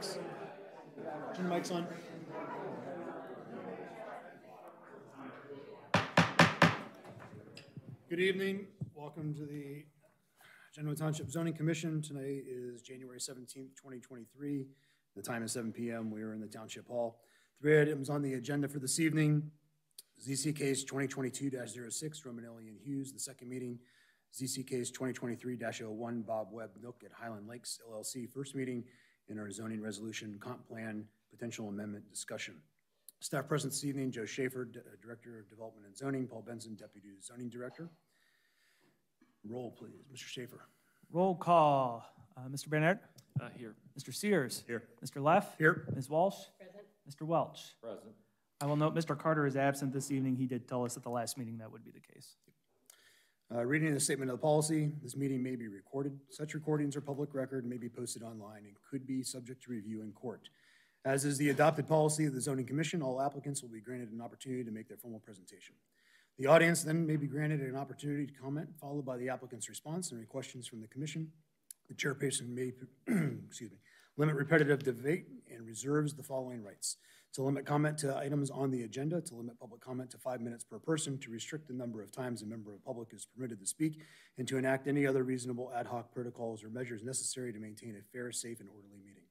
mics. Turn the mics on. Good evening. Welcome to the Genoa Township Zoning Commission. Tonight is January 17th, 2023. The time is 7 p.m. We are in the Township Hall. 3 items on the agenda for this evening. ZC Case 2022-06, Romanelli and Hughes, the second meeting. ZC Case 2023-01, Bob Webb Nook at Highland Lakes, LLC, first meeting. In our zoning resolution, comp plan, potential amendment discussion. Staff present this evening: Joe Schaefer, Director of Development and Zoning; Paul Benson, Deputy Zoning Director. Roll, please. Mr. Schaefer. Roll call. Mr. Bernard? Here. Mr. Sears? Here. Mr. Leff? Here. Ms. Walsh? Present. Mr. Welch? Present. I will note Mr. Carter is absent this evening. He did tell us at the last meeting that would be the case. Reading the statement of the policy, this meeting may be recorded. Such recordings are public record and may be posted online and could be subject to review in court. As is the adopted policy of the Zoning Commission, all applicants will be granted an opportunity to make their formal presentation. The audience then may be granted an opportunity to comment, followed by the applicant's response and any questions from the commission. The chairperson may limit repetitive debate and reserves the following rights: to limit comment to items on the agenda, to limit public comment to 5 minutes per person, to restrict the number of times a member of the public is permitted to speak, and to enact any other reasonable ad hoc protocols or measures necessary to maintain a fair, safe, and orderly meeting.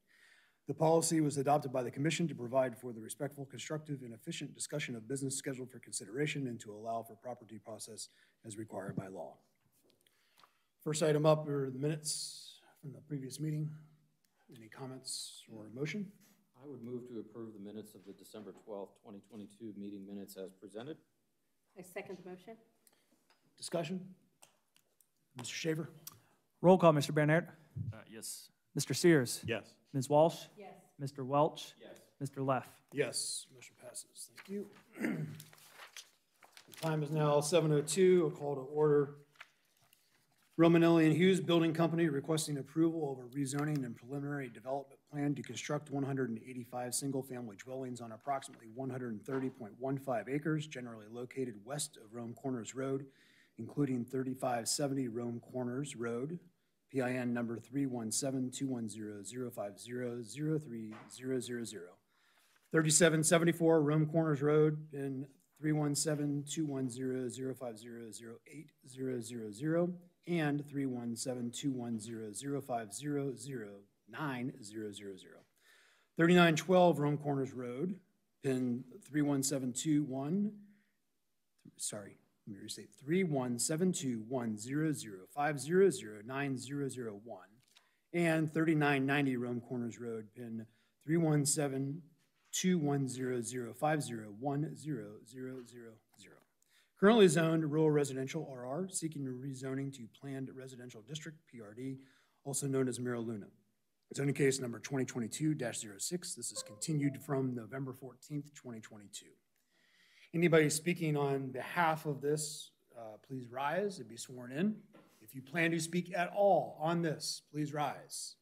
The policy was adopted by the Commission to provide for the respectful, constructive, and efficient discussion of business scheduled for consideration and to allow for proper due process as required by law. First item up are the minutes from the previous meeting. Any comments or motion? I would move to approve the minutes of the December 12th, 2022 meeting minutes as presented. I second the motion. Discussion? Mr. Shaver? Roll call, Mr. Bernard? Yes. Mr. Sears? Yes. Ms. Walsh? Yes. Mr. Welch? Yes. Mr. Leff? Yes, motion passes. Thank you. The time is now 7:02. A call to order. Romanelli and Hughes Building Company requesting approval of a rezoning and preliminary development plan to construct 185 single-family dwellings on approximately 130.15 acres, generally located west of Rome Corners Road, including 3570 Rome Corners Road, PIN number 317-210-050-03000, 3774 Rome Corners Road, PIN 317-210-050-08000, and 317-210-050-09000. 3912 Rome Corners Road, PIN 31721, let me restate, 317210050090001, and 3990 Rome Corners Road, PIN 317-210-050-1000. Currently zoned rural residential RR, seeking rezoning to planned residential district PRD, also known as Mira Luna. Zoning case number 2022-06. This is continued from November 14th, 2022. Anybody speaking on behalf of this, please rise and be sworn in. If you plan to speak at all on this, please rise.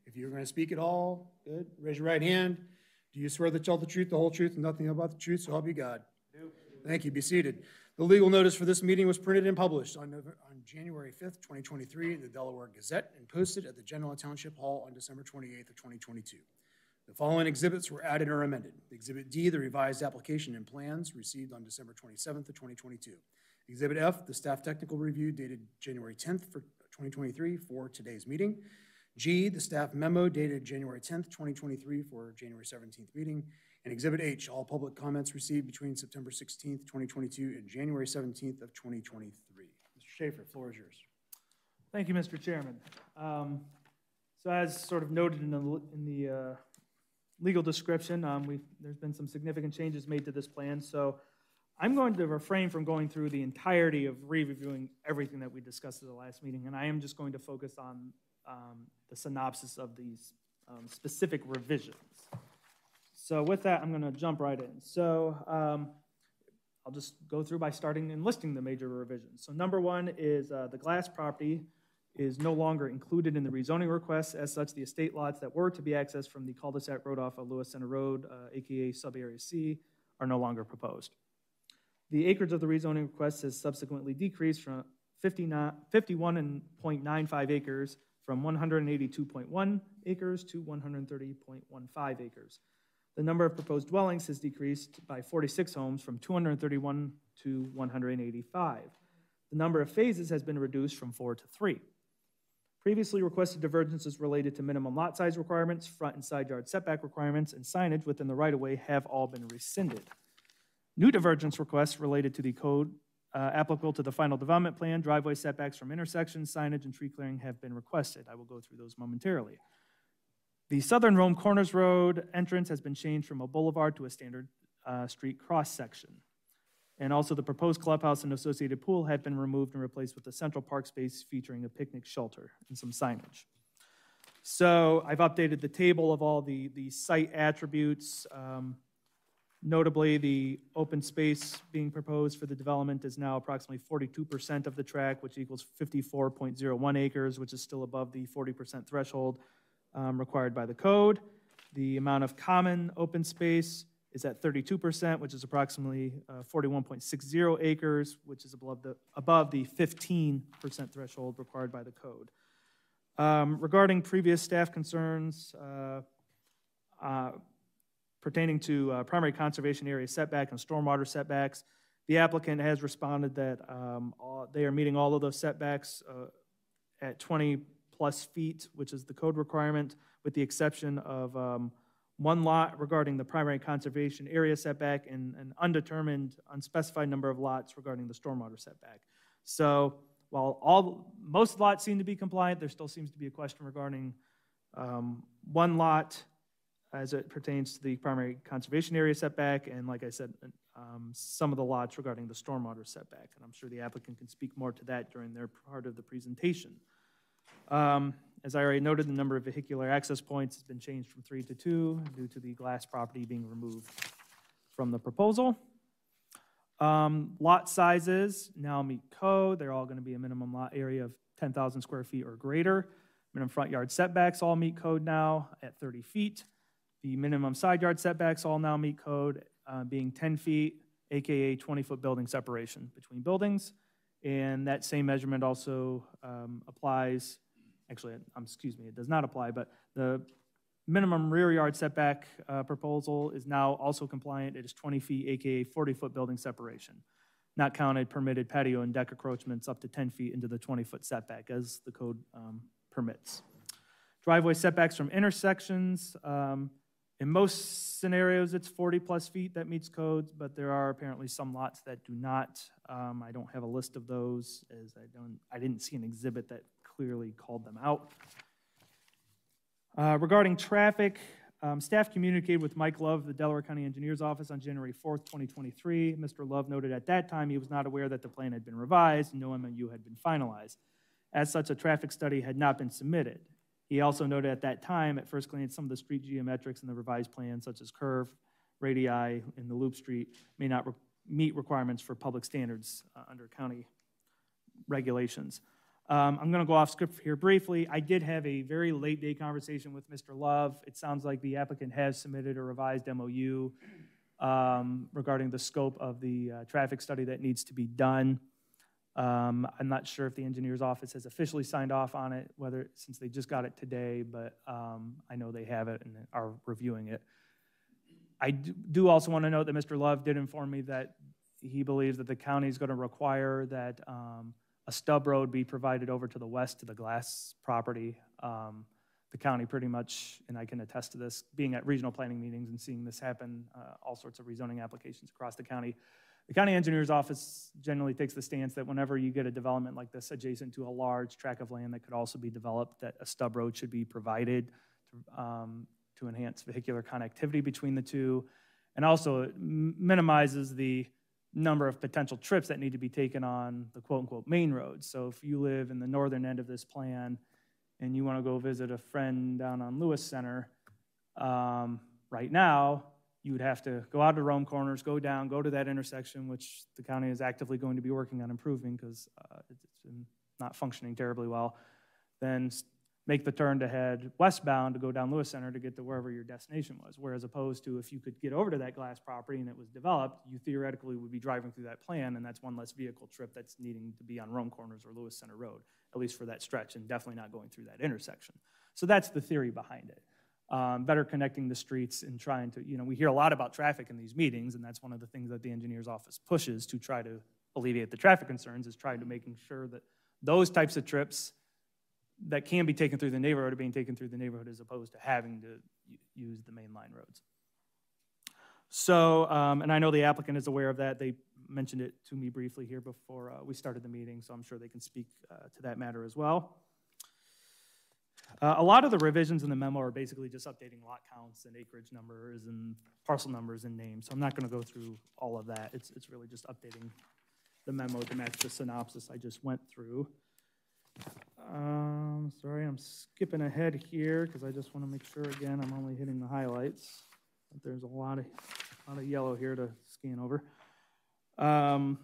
If you're going to speak at all, good. Raise your right hand. Do you swear to tell the truth, the whole truth, and nothing but the truth, so help you God? Thank you. Be seated. The legal notice for this meeting was printed and published on January 5th, 2023 in the Delaware Gazette and posted at the Genoa Township Hall on December 28th of 2022. The following exhibits were added or amended. Exhibit D, the revised application and plans received on December 27th of 2022. Exhibit F, the staff technical review dated January 10th for 2023 for today's meeting. G, the staff memo dated January 10th, 2023 for January 17th meeting. And Exhibit H, all public comments received between September 16th, 2022 and January 17th of 2023. Mr. Schaefer, floor is yours. Thank you, Mr. Chairman. So as sort of noted in the legal description, there's been some significant changes made to this plan. So I'm going to refrain from going through the entirety of reviewing everything that we discussed at the last meeting, and I am just going to focus on the synopsis of these specific revisions. So with that, I'm going to jump right in. So I'll just go through by starting and listing the major revisions. So number one is the glass property is no longer included in the rezoning request. As such, the estate lots that were to be accessed from the cul-de-sac road off of Lewis Center Road, aka Sub-Area C, are no longer proposed. The acreage of the rezoning request has subsequently decreased from 51.95 acres from 182.1 acres to 130.15 acres. The number of proposed dwellings has decreased by 46 homes from 231 to 185. The number of phases has been reduced from 4 to 3. Previously requested divergences related to minimum lot size requirements, front and side yard setback requirements, and signage within the right-of-way have all been rescinded. New divergence requests related to the code applicable to the final development plan, driveway setbacks from intersections, signage, and tree clearing have been requested. I will go through those momentarily. The Southern Rome Corners Road entrance has been changed from a boulevard to a standard street cross-section. And also the proposed clubhouse and associated pool have been removed and replaced with a central park space featuring a picnic shelter and some signage. So I've updated the table of all the site attributes. Notably, the open space being proposed for the development is now approximately 42% of the tract, which equals 54.01 acres, which is still above the 40% threshold required by the code. The amount of common open space is at 32%, which is approximately 41.60 acres, which is above the 15% threshold required by the code. Regarding previous staff concerns pertaining to primary conservation area setback and stormwater setbacks, the applicant has responded that they are meeting all of those setbacks at 20 plus feet, which is the code requirement, with the exception of one lot regarding the primary conservation area setback and an undetermined, unspecified number of lots regarding the stormwater setback. So while most lots seem to be compliant, there still seems to be a question regarding one lot as it pertains to the primary conservation area setback, and like I said, some of the lots regarding the stormwater setback. And I'm sure the applicant can speak more to that during their part of the presentation. As I already noted, the number of vehicular access points has been changed from 3 to 2 due to the glass property being removed from the proposal. Lot sizes now meet code. They're all going to be a minimum lot area of 10,000 square feet or greater. Minimum front yard setbacks all meet code now at 30 feet. The minimum side yard setbacks all now meet code, being 10 feet, aka 20-foot building separation between buildings. And that same measurement also applies. Actually, excuse me, it does not apply, but the minimum rear yard setback proposal is now also compliant. It is 20 feet, aka 40-foot building separation. Not counted permitted patio and deck encroachments up to 10 feet into the 20-foot setback as the code permits. Driveway setbacks from intersections. In most scenarios, it's 40 plus feet that meets codes, but there are apparently some lots that do not. I don't have a list of those, as I didn't see an exhibit that clearly called them out. Regarding traffic, staff communicated with Mike Love, the Delaware County Engineer's Office, on January 4th, 2023. Mr. Love noted at that time he was not aware that the plan had been revised and no MOU had been finalized. As such, a traffic study had not been submitted. He also noted at that time, at first glance, some of the street geometrics in the revised plan, such as curve, radii in the loop street, may not meet requirements for public standards under county regulations. I'm going to go off script here briefly. I did have a very late day conversation with Mr. Love. It sounds like the applicant has submitted a revised MOU regarding the scope of the traffic study that needs to be done. I'm not sure if the engineer's office has officially signed off on it, since they just got it today, but I know they have it and are reviewing it. I do also want to note that Mr. Love did inform me that he believes that the county is going to require that a stub road be provided over to the west to the glass property. The county pretty much, and I can attest to this, being at regional planning meetings and seeing this happen, all sorts of rezoning applications across the county. The county engineer's office generally takes the stance that whenever you get a development like this adjacent to a large tract of land that could also be developed, that a stub road should be provided to enhance vehicular connectivity between the two. And also it minimizes the number of potential trips that need to be taken on the quote-unquote main roads. So if you live in the northern end of this plan and you want to go visit a friend down on Lewis Center, right now, you would have to go out to Rome Corners, go down, go to that intersection, which the county is actively going to be working on improving because it's not functioning terribly well. Then make the turn to head westbound to go down Lewis Center to get to wherever your destination was. Whereas opposed to if you could get over to that glass property and it was developed, you theoretically would be driving through that plan, and that's one less vehicle trip that's needing to be on Rome Corners or Lewis Center Road, at least for that stretch, and definitely not going through that intersection. So that's the theory behind it. Better connecting the streets and trying to, we hear a lot about traffic in these meetings, and that's one of the things that the engineer's office pushes to try to alleviate the traffic concerns, is trying to making sure that those types of trips that can be taken through the neighborhood are being taken through the neighborhood as opposed to having to use the main line roads. So, and I know the applicant is aware of that. They mentioned it to me briefly here before we started the meeting, so I'm sure they can speak to that matter as well. A lot of the revisions in the memo are basically just updating lot counts and acreage numbers and parcel numbers and names, so I'm not going to go through all of that. It's really just updating the memo to match the synopsis I just went through. Sorry, I'm skipping ahead here because I just want to make sure, again, I'm only hitting the highlights. But there's a lot of yellow here to scan over. So I'm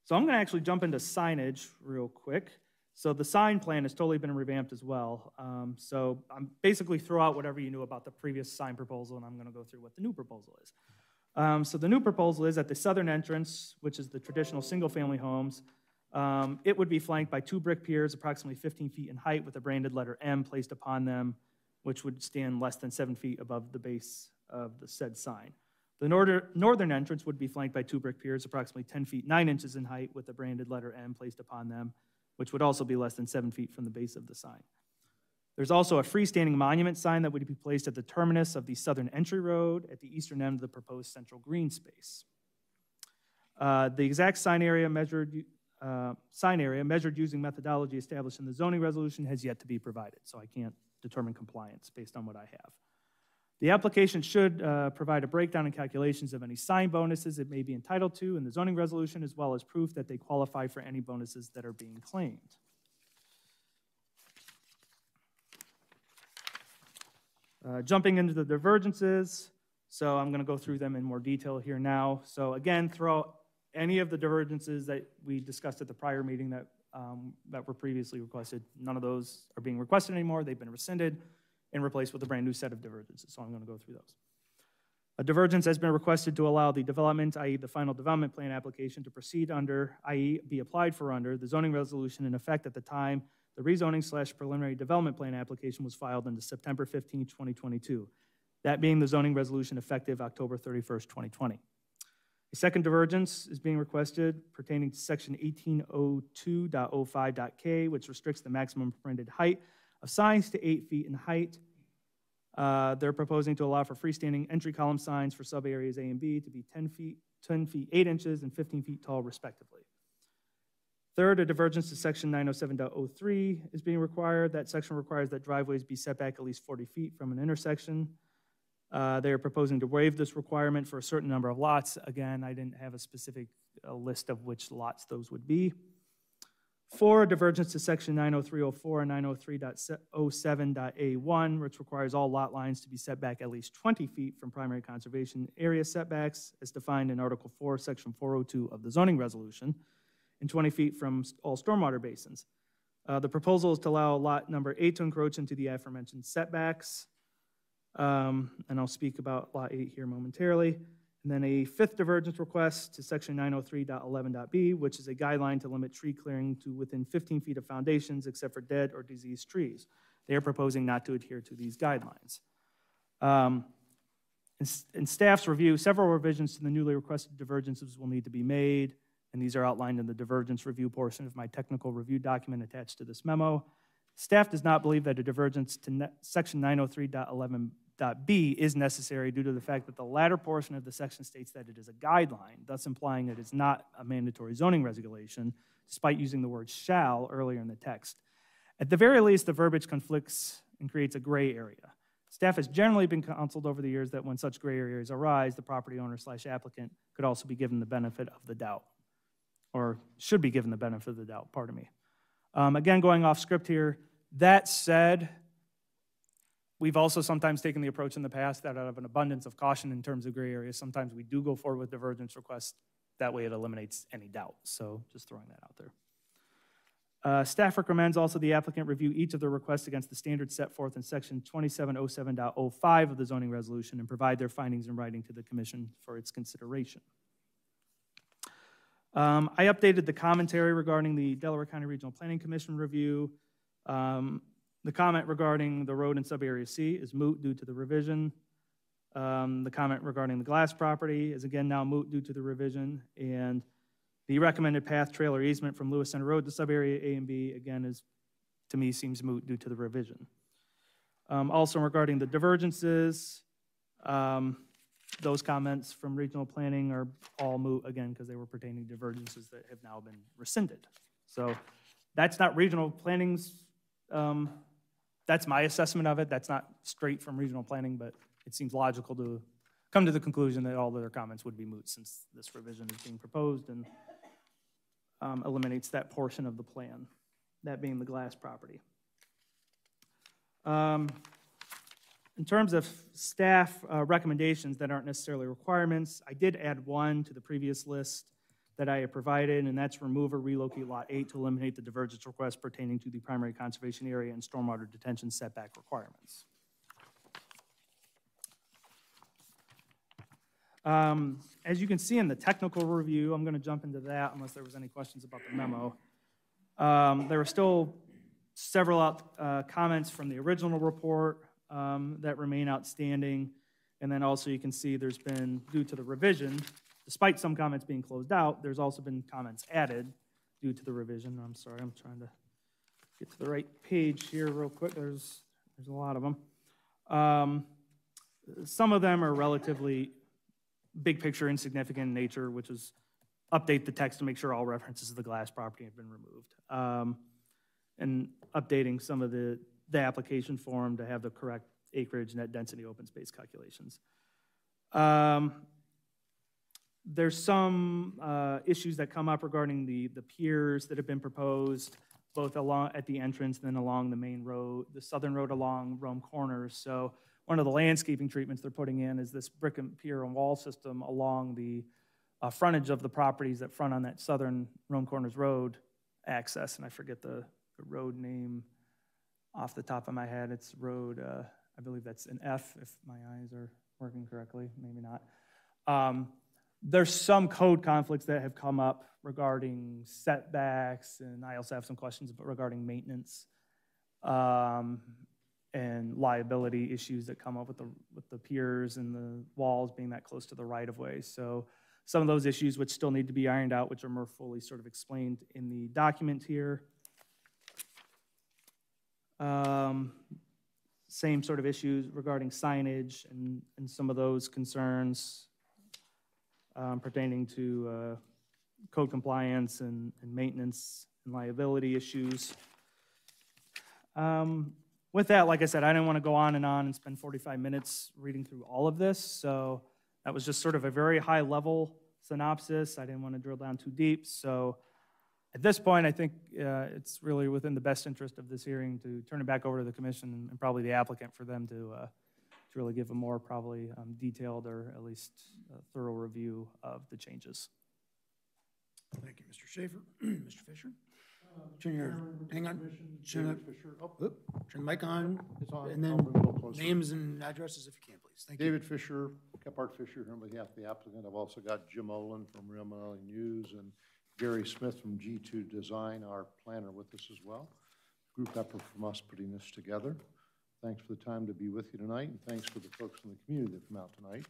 going to actually jump into signage real quick. So the sign plan has totally been revamped as well. So I'm basically throw out whatever you knew about the previous sign proposal, and I'm going to go through what the new proposal is. So the new proposal is at the southern entrance, which is the traditional single-family homes. It would be flanked by 2 brick piers approximately 15 feet in height with a branded letter M placed upon them, which would stand less than 7 feet above the base of the said sign. The northern entrance would be flanked by 2 brick piers approximately 10 feet 9 inches in height with the branded letter M placed upon them, which would also be less than 7 feet from the base of the sign. There's also a freestanding monument sign that would be placed at the terminus of the southern entry road at the eastern end of the proposed central green space. The exact sign area measured using methodology established in the zoning resolution has yet to be provided, so I can't determine compliance based on what I have. The application should provide a breakdown and calculations of any sign bonuses it may be entitled to in the zoning resolution, as well as proof that they qualify for any bonuses that are being claimed. Jumping into the divergences, so I'm going to go through them in more detail here now. So again, throughout any of the divergences that we discussed at the prior meeting that were previously requested, none of those are being requested anymore. They've been rescinded and replaced with a brand new set of divergences, so I'm going to go through those. A divergence has been requested to allow the development, i.e. the final development plan application, to proceed under, i.e. be applied for under, the zoning resolution in effect at the time the rezoning/preliminary development plan application was filed on September 15, 2022, that being the zoning resolution effective October 31st, 2020. A second divergence is being requested pertaining to section 1802.05.k, which restricts the maximum permitted height of signs to 8 feet in height. They're proposing to allow for freestanding entry column signs for sub-areas A and B to be 10 feet 8 inches, and 15 feet tall, respectively. Third, a divergence to section 907.03 is being required. That section requires that driveways be set back at least 40 feet from an intersection. They are proposing to waive this requirement for a certain number of lots. Again, I didn't have a specific list of which lots those would be. 4, a divergence to section 903.04 and 903.07.A1, which requires all lot lines to be set back at least 20 feet from primary conservation area setbacks, as defined in Article 4, Section 402 of the zoning resolution, and 20 feet from all stormwater basins. The proposal is to allow lot number 8 to encroach into the aforementioned setbacks. And I'll speak about lot 8 here momentarily. And then a 5th divergence request to section 903.11.b, which is a guideline to limit tree clearing to within 15 feet of foundations except for dead or diseased trees. They are proposing not to adhere to these guidelines. In staff's review, several revisions to the newly requested divergences will need to be made, and these are outlined in the divergence review portion of my technical review document attached to this memo. Staff does not believe that a divergence to section 903.11.b is necessary due to the fact that the latter portion of the section states that it is a guideline, thus implying that it's not a mandatory zoning regulation, despite using the word shall earlier in the text. At the very least, the verbiage conflicts and creates a gray area. Staff has generally been counseled over the years that when such gray areas arise, the property owner/applicant could also be given the benefit of the doubt, or should be given the benefit of the doubt, pardon me. Again, going off script here, that said, we've also sometimes taken the approach in the past that out of an abundance of caution in terms of gray areas, sometimes we do go forward with divergence requests. That way it eliminates any doubt. So just throwing that out there. Staff recommends also the applicant review each of the requests against the standards set forth in section 2707.05 of the zoning resolution and provide their findings in writing to the commission for its consideration. I updated the commentary regarding the Delaware County Regional Planning Commission review. The comment regarding the road in sub-area C is moot due to the revision. The comment regarding the glass property is again now moot due to the revision, and the recommended path, trail, or easement from Lewis Center Road to sub-area A and B, again, is, to me, seems moot due to the revision. Also regarding the divergences, those comments from regional planning are all moot, again, because they were pertaining to divergences that have now been rescinded. So that's not regional planning's, that's my assessment of it. That's not straight from regional planning, but it seems logical to come to the conclusion that all of their comments would be moot since this revision is being proposed and eliminates that portion of the plan, that being the glass property. In terms of staff recommendations that aren't necessarily requirements, I did add one to the previous list that I have provided, and that's remove or relocate Lot 8 to eliminate the divergence request pertaining to the primary conservation area and stormwater detention setback requirements. As you can see in the technical review, I'm going to jump into that unless there was any questions about the memo. There were still several comments from the original report that remain outstanding. And then also you can see there's been, due to the revision, despite some comments being closed out, there's also been comments added due to the revision. I'm sorry, I'm trying to get to the right page here real quick. There's a lot of them. Some of them are relatively big picture insignificant in nature, which is update the text to make sure all references to the glass property have been removed. And updating some of the application form to have the correct acreage, net density, open space calculations. There's some issues that come up regarding the piers that have been proposed, both along at the entrance and then along the main road, the southern road along Rome Corners. So one of the landscaping treatments they're putting in is this brick and pier and wall system along the frontage of the properties that front on that southern Rome Corners Road access. And I forget the road name off the top of my head. It's road, I believe that's an F if my eyes are working correctly, maybe not. There's some code conflicts that have come up regarding setbacks, and I also have some questions regarding maintenance and liability issues that come up with the piers and the walls being that close to the right-of-way. So some of those issues which still need to be ironed out, which are more fully sort of explained in the document here. Same sort of issues regarding signage and some of those concerns pertaining to code compliance and maintenance and liability issues. With that, like I said, I didn't want to go on and spend 45 minutes reading through all of this, so that was just sort of a very high-level synopsis. I didn't want to drill down too deep, so at this point, I think it's really within the best interest of this hearing to turn it back over to the commission and probably the applicant for them to really give a more probably detailed or at least thorough review of the changes. Thank you, Mr. Schaefer. Mr. Fisher? Hang on. Turn the mic on. It's on. And then names and addresses if you can, please. Thank you. David Fisher, Kephart Fisher, here on behalf of the applicant. I've also got Jim Olin from Real Maui News and Gary Smith from G2 Design, our planner, with us as well. Group effort from us putting this together. Thanks for the time to be with you tonight, and thanks for the folks in the community that come out tonight.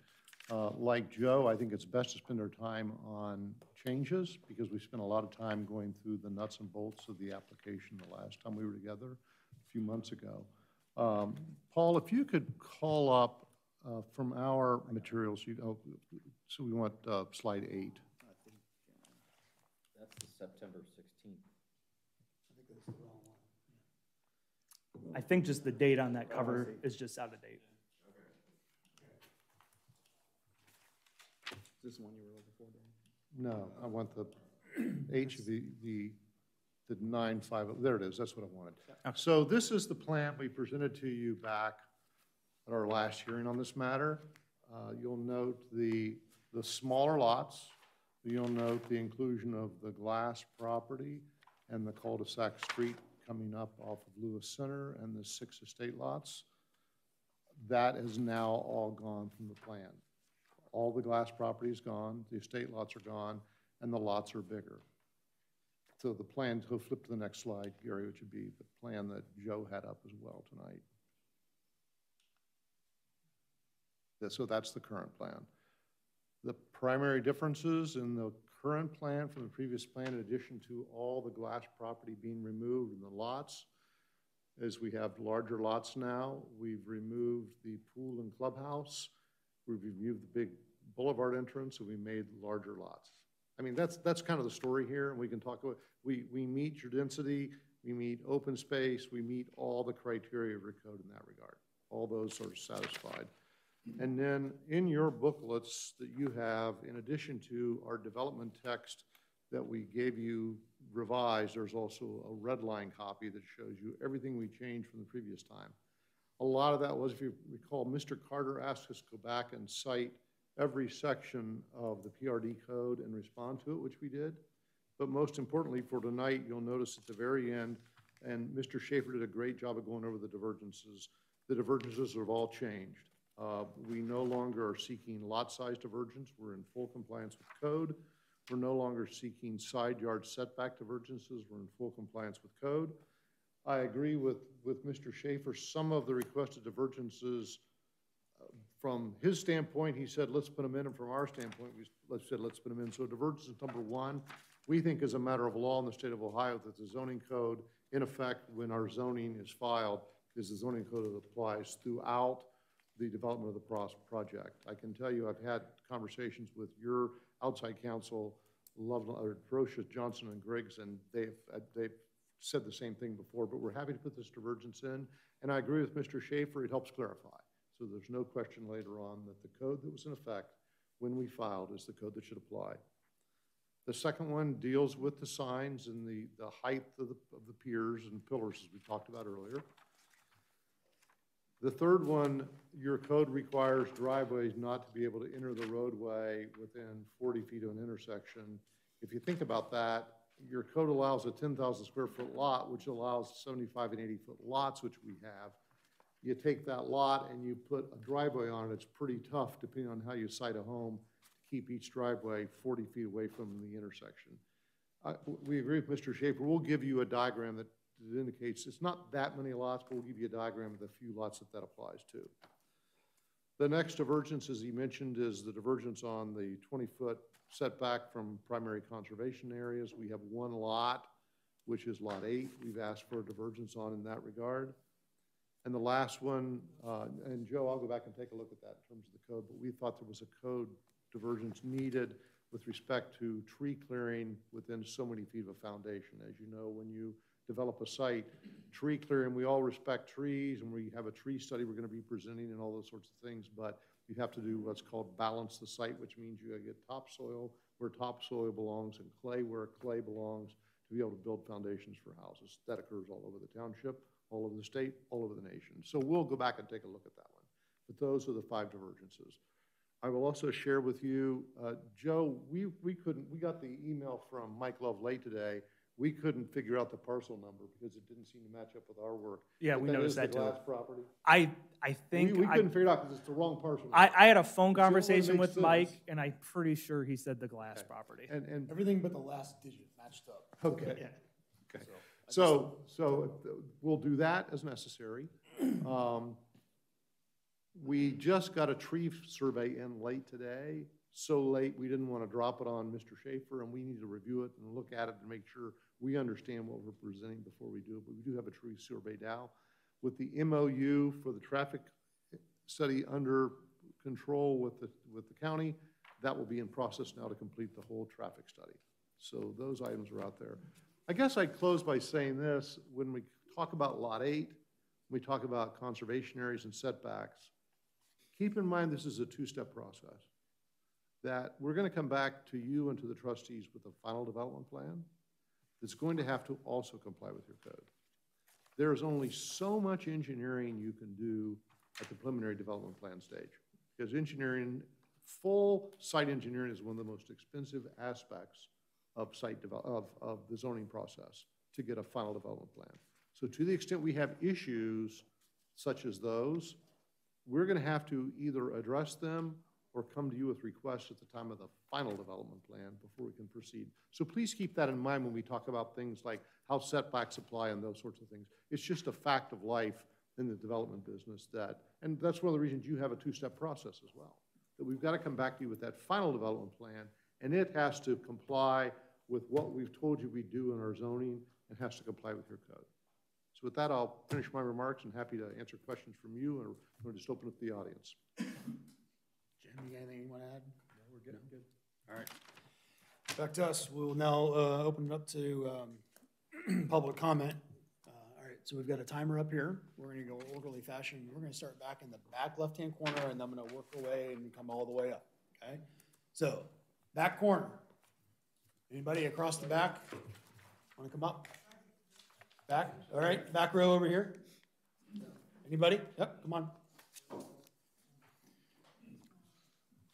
Like Joe, I think it's best to spend our time on changes because we spent a lot of time going through the nuts and bolts of the application the last time we were together a few months ago. Paul, if you could call up from our materials, so we want slide 8. That's the September 16th. I think just the date on that cover is just out of date. Is this the one you were looking for, Dan? No, I want the the 950. There it is. That's what I wanted. Okay. So this is the plan we presented to you back at our last hearing on this matter. You'll note the smaller lots. You'll note the inclusion of the glass property and the cul-de-sac street coming up off of Lewis Center and the 6 estate lots. That is now all gone from the plan. All the glass property is gone, the estate lots are gone, and the lots are bigger. So the plan, go flip to the next slide, Gary, which would be the plan that Joe had up as well tonight. So that's the current plan. The primary differences in the current plan from the previous plan, in addition to all the glass property being removed in the lots, is we have larger lots now. We've removed the pool and clubhouse. We've removed the big boulevard entrance, and we made larger lots. I mean, that's kind of the story here, and we can talk about, we meet your density, we meet open space, we meet all the criteria of your code in that regard. All those are satisfied. And then in your booklets that you have, in addition to our development text that we gave you revised, there's also a red line copy that shows you everything we changed from the previous time. A lot of that was, if you recall, Mr. Carter asked us to go back and cite every section of the PRD code and respond to it, which we did. But most importantly for tonight, you'll notice at the very end, and Mr. Schaefer did a great job of going over the divergences. The divergences have all changed. We no longer are seeking lot size divergence. We're in full compliance with code. We're no longer seeking side yard setback divergences. We're in full compliance with code. I agree with Mr. Schaefer. Some of the requested divergences, from his standpoint, he said, let's put them in, and from our standpoint, let's put them in. So divergence number one, we think is a matter of law in the state of Ohio that the zoning code, in effect, when our zoning is filed, is the zoning code that applies throughout the development of the project. I can tell you I've had conversations with your outside counsel, Brochus, Johnson, and Griggs, and they've said the same thing before, but we're happy to put this divergence in. And I agree with Mr. Schaefer, it helps clarify. So there's no question later on that the code that was in effect when we filed is the code that should apply. The second one deals with the signs and the height of the piers and pillars, as we talked about earlier. The third one, your code requires driveways not to be able to enter the roadway within 40 feet of an intersection. If you think about that, your code allows a 10,000 square foot lot, which allows 75 and 80 foot lots, which we have. You take that lot and you put a driveway on it, it's pretty tough, depending on how you site a home, to keep each driveway 40 feet away from the intersection. We agree with Mr. Schaefer. We'll give you a diagram that indicates it's not that many lots, but we'll give you a diagram of the few lots that applies to. The next divergence, as he mentioned, is the divergence on the 20-foot setback from primary conservation areas. We have one lot, which is lot 8. We've asked for a divergence on in that regard. And the last one, and Joe, I'll go back and take a look at that in terms of the code, but we thought there was a code divergence needed with respect to tree clearing within so many feet of a foundation. As you know, when you develop a site, tree clearing, we all respect trees, and we have a tree study we're going to be presenting and all those sorts of things, but you have to do what's called balance the site, which means you get topsoil where topsoil belongs and clay where clay belongs to be able to build foundations for houses. That occurs all over the township, all over the state, all over the nation. So we'll go back and take a look at that one. But those are the 5 divergences. I will also share with you, Joe, we got the email from Mike Love late today. We couldn't figure out the parcel number because it didn't seem to match up with our work. Yeah, we noticed that too. Glass property. I think we couldn't figure it out because it's the wrong parcel number. I had a phone conversation makes with Mike, sense. and I'm pretty sure he said the glass property. And Everything but the last digit matched up. okay. Yeah. Okay. So we'll do that as necessary. We just got a tree survey in late today. So late, we didn't want to drop it on Mr. Schaefer, and we need to review it and look at it and make sure we understand what we're presenting before we do it. But we do have a tree survey now. With the MOU for the traffic study under control with the county, that will be in process now to complete the whole traffic study. So those items are out there. I guess I'd close by saying this. When we talk about Lot 8, we talk about conservation areas and setbacks, keep in mind this is a 2-step process. That we're going to come back to you and to the trustees with a final development plan that's going to have to also comply with your code. There's only so much engineering you can do at the preliminary development plan stage, because engineering, full site engineering, is one of the most expensive aspects of of the zoning process. to get a final development plan. So to the extent we have issues such as those, we're going to have to either address them or come to you with requests at the time of the final development plan before we can proceed. So please keep that in mind when we talk about things like how setbacks apply and those sorts of things. It's just a fact of life in the development business that, and that's one of the reasons you have a two-step process as well, that we've got to come back to you with that final development plan, and it has to comply with what we've told you we do in our zoning and has to comply with your code. So with that, I'll finish my remarks and happy to answer questions from you, or we'll just open up the audience. Jim, you got anything you want to add? No, we're good. No? Good. All right. Back to us. We'll now open it up to public comment. All right, so we've got a timer up here. We're going to go orderly fashion. We're going to start back in the back left-hand corner, and I'm going to work away and come all the way up, okay? So, back corner. Anybody across the back want to come up? Back? All right, back row over here. Anybody? Yep, come on.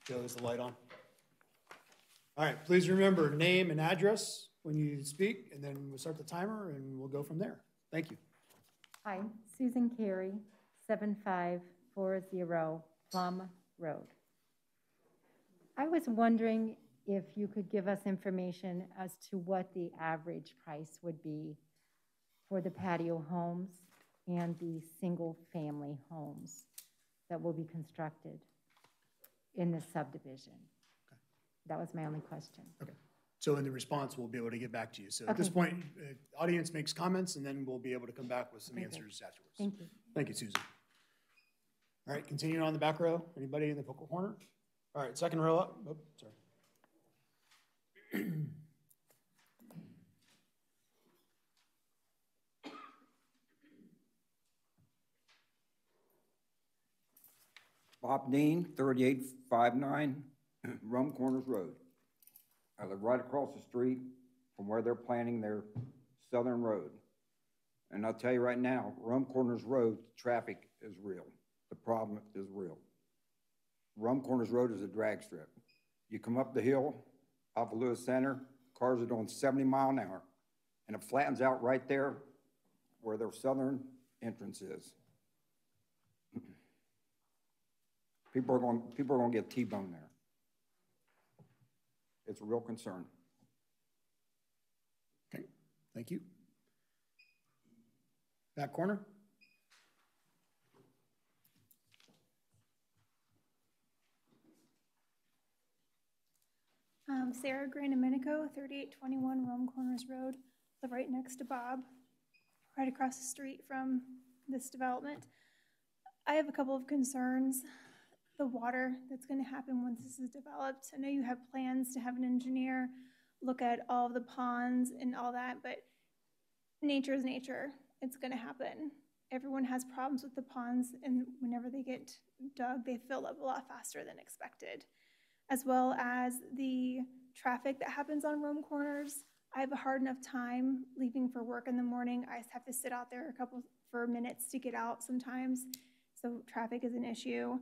Joe, is the light on? All right, please remember name and address when you speak, and then we'll start the timer, and we'll go from there. Thank you. Hi, Susan Carey, 7540 Plum Road. I was wondering if you could give us information as to what the average price would be for the patio homes and the single-family homes that will be constructed in this subdivision. Okay. That was my only question. Okay. So in the response, we'll be able to get back to you. So at this point, audience makes comments, and then we'll be able to come back with some answers afterwards. Thank you. Thank you, Susan. All right, continuing on the back row. Anybody in the corner? All right, second row up. Oh, sorry. Bob Dean, 3859 Rum Corners Road. I live right across the street from where they're planning their southern road. And I'll tell you right now, Rum Corners Road, traffic is real. The problem is real. Rum Corners Road is a drag strip. You come up the hill off of Lewis Center, cars are doing 70 miles an hour, and it flattens out right there where their southern entrance is. People are going to get T-boned there. It's a real concern. Okay, thank you. Back corner. Sarah Grandomenico, 3821 Rome Corners Road. Live right next to Bob, right across the street from this development. I have a couple of concerns. The water that's going to happen once this is developed. I know you have plans to have an engineer look at all of the ponds and all that, but nature is nature. It's going to happen. Everyone has problems with the ponds, and whenever they get dug, they fill up a lot faster than expected. As well as the traffic that happens on Rome Corners. I have a hard enough time leaving for work in the morning. I just have to sit out there for minutes to get out sometimes. So traffic is an issue.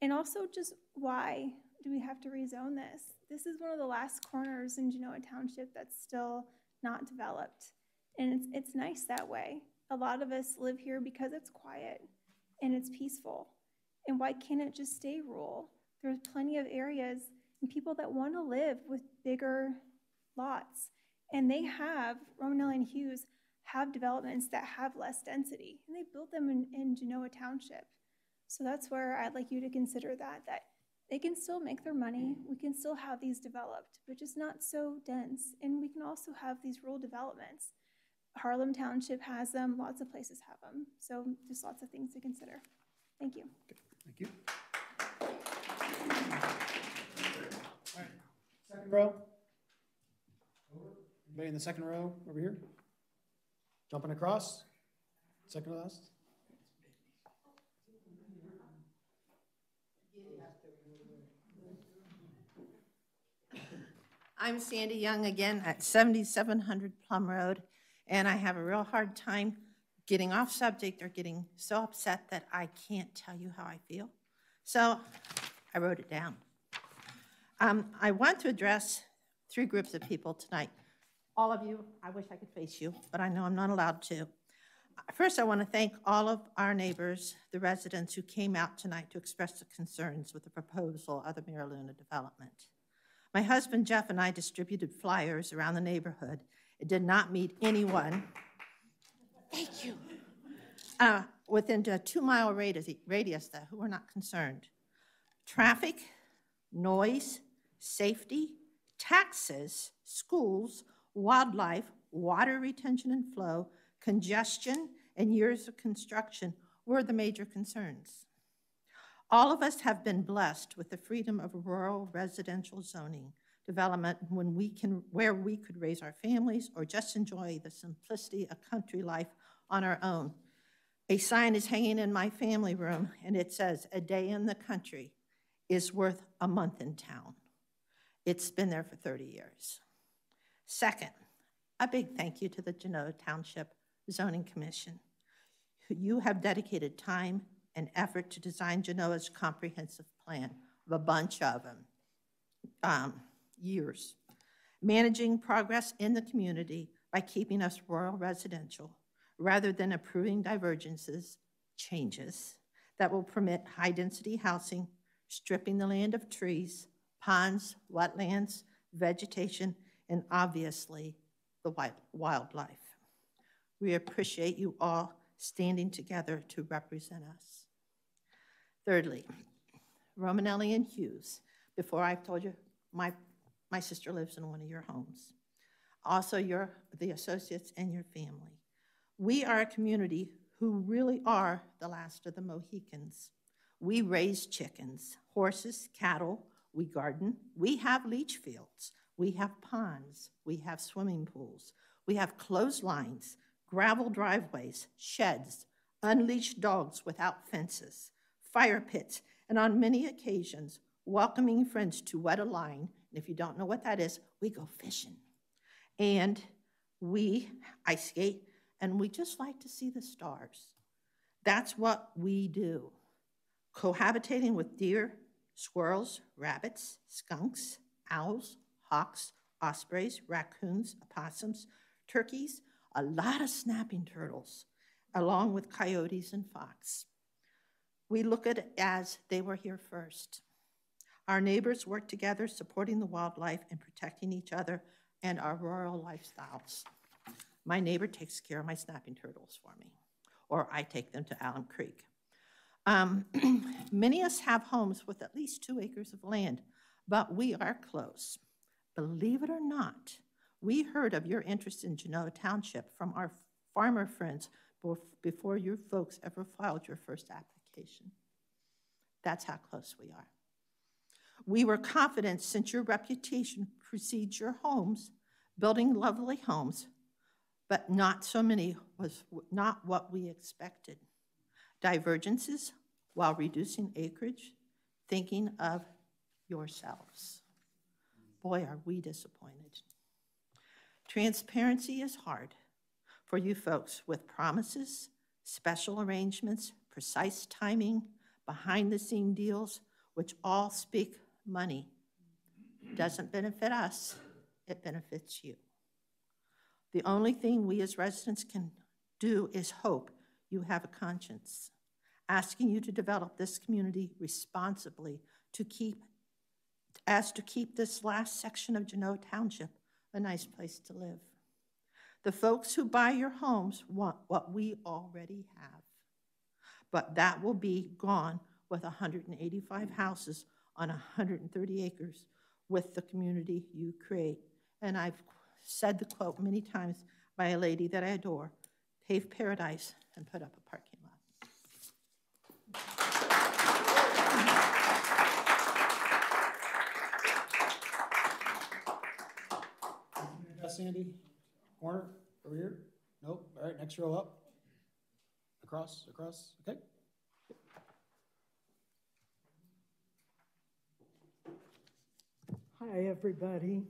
And also just why do we have to rezone this? This is one of the last corners in Genoa Township that's still not developed. And it's nice that way. A lot of us live here because it's quiet and it's peaceful. And why can't it just stay rural? There's plenty of areas and people that want to live with bigger lots. And they have, Romanelli and Hughes have developments that have less density. And they built them in Genoa Township. So that's where I'd like you to consider that they can still make their money. We can still have these developed, but just not so dense. And we can also have these rural developments. Harlem Township has them. Lots of places have them. So just lots of things to consider. Thank you. Okay, thank you. All right, second row. Anybody in the second row over here? Jumping across. Second to last. I'm Sandy Young again at 7700 Plum Road, and I have a real hard time getting off subject or getting so upset that I can't tell you how I feel. So I wrote it down. I want to address three groups of people tonight. all of you, I wish I could face you, but I know I'm not allowed to. First, I want to thank all of our neighbors, the residents who came out tonight to express their concerns with the proposal of the Mira Luna development. My husband Jeff and I distributed flyers around the neighborhood. It did not meet anyone. Thank you. Within a 2-mile radius that who were not concerned. Traffic, noise, safety, taxes, schools, wildlife, water retention and flow, congestion, and years of construction were the major concerns. All of us have been blessed with the freedom of rural residential zoning development where we could raise our families or just enjoy the simplicity of country life on our own. A sign is hanging in my family room, and it says, "A day in the country is worth a month in town." It's been there for 30 years. Second, a big thank you to the Genoa Township Zoning Commission. You have dedicated time and effort to design Genoa's comprehensive plan of a bunch of them, years. Managing progress in the community by keeping us rural residential rather than approving divergences, changes that will permit high-density housing, stripping the land of trees, ponds, wetlands, vegetation, and obviously the wildlife. We appreciate you all standing together to represent us. Thirdly, Romanelli and Hughes. Before I've told you, my sister lives in one of your homes. Also, the associates and your family. We are a community who really are the last of the Mohicans. We raise chickens, horses, cattle, we garden, we have leach fields, we have ponds, we have swimming pools, we have clotheslines, gravel driveways, sheds, unleashed dogs without fences, fire pits, and on many occasions, welcoming friends to wet a line. And if you don't know what that is, we go fishing. And we ice skate, and we just like to see the stars. That's what we do. Cohabitating with deer, squirrels, rabbits, skunks, owls, hawks, ospreys, raccoons, opossums, turkeys, a lot of snapping turtles, along with coyotes and fox. We look at it as they were here first. Our neighbors work together, supporting the wildlife and protecting each other and our rural lifestyles. My neighbor takes care of my snapping turtles for me, or I take them to Alum Creek. Many of us have homes with at least 2 acres of land, but we are close. Believe it or not, we heard of your interest in Genoa Township from our farmer friends before you folks ever filed your first application. That's how close we are. We were confident, since your reputation precedes your homes, building lovely homes, but not so many was not what we expected. Divergences while reducing acreage, thinking of yourselves. Boy, are we disappointed. Transparency is hard for you folks with promises, special arrangements, precise timing, behind-the-scene deals, which all speak money. Doesn't benefit us, it benefits you. The only thing we as residents can do is hope you have a conscience, asking you to develop this community responsibly to keep this last section of Genoa Township a nice place to live. The folks who buy your homes want what we already have, but that will be gone with 185 houses on 130 acres with the community you create. And I've said the quote many times by a lady that I adore: pave paradise and put up a parking lot. Sandy, corner, over here? Nope, all right, next row up. Across, okay. Hi, everybody.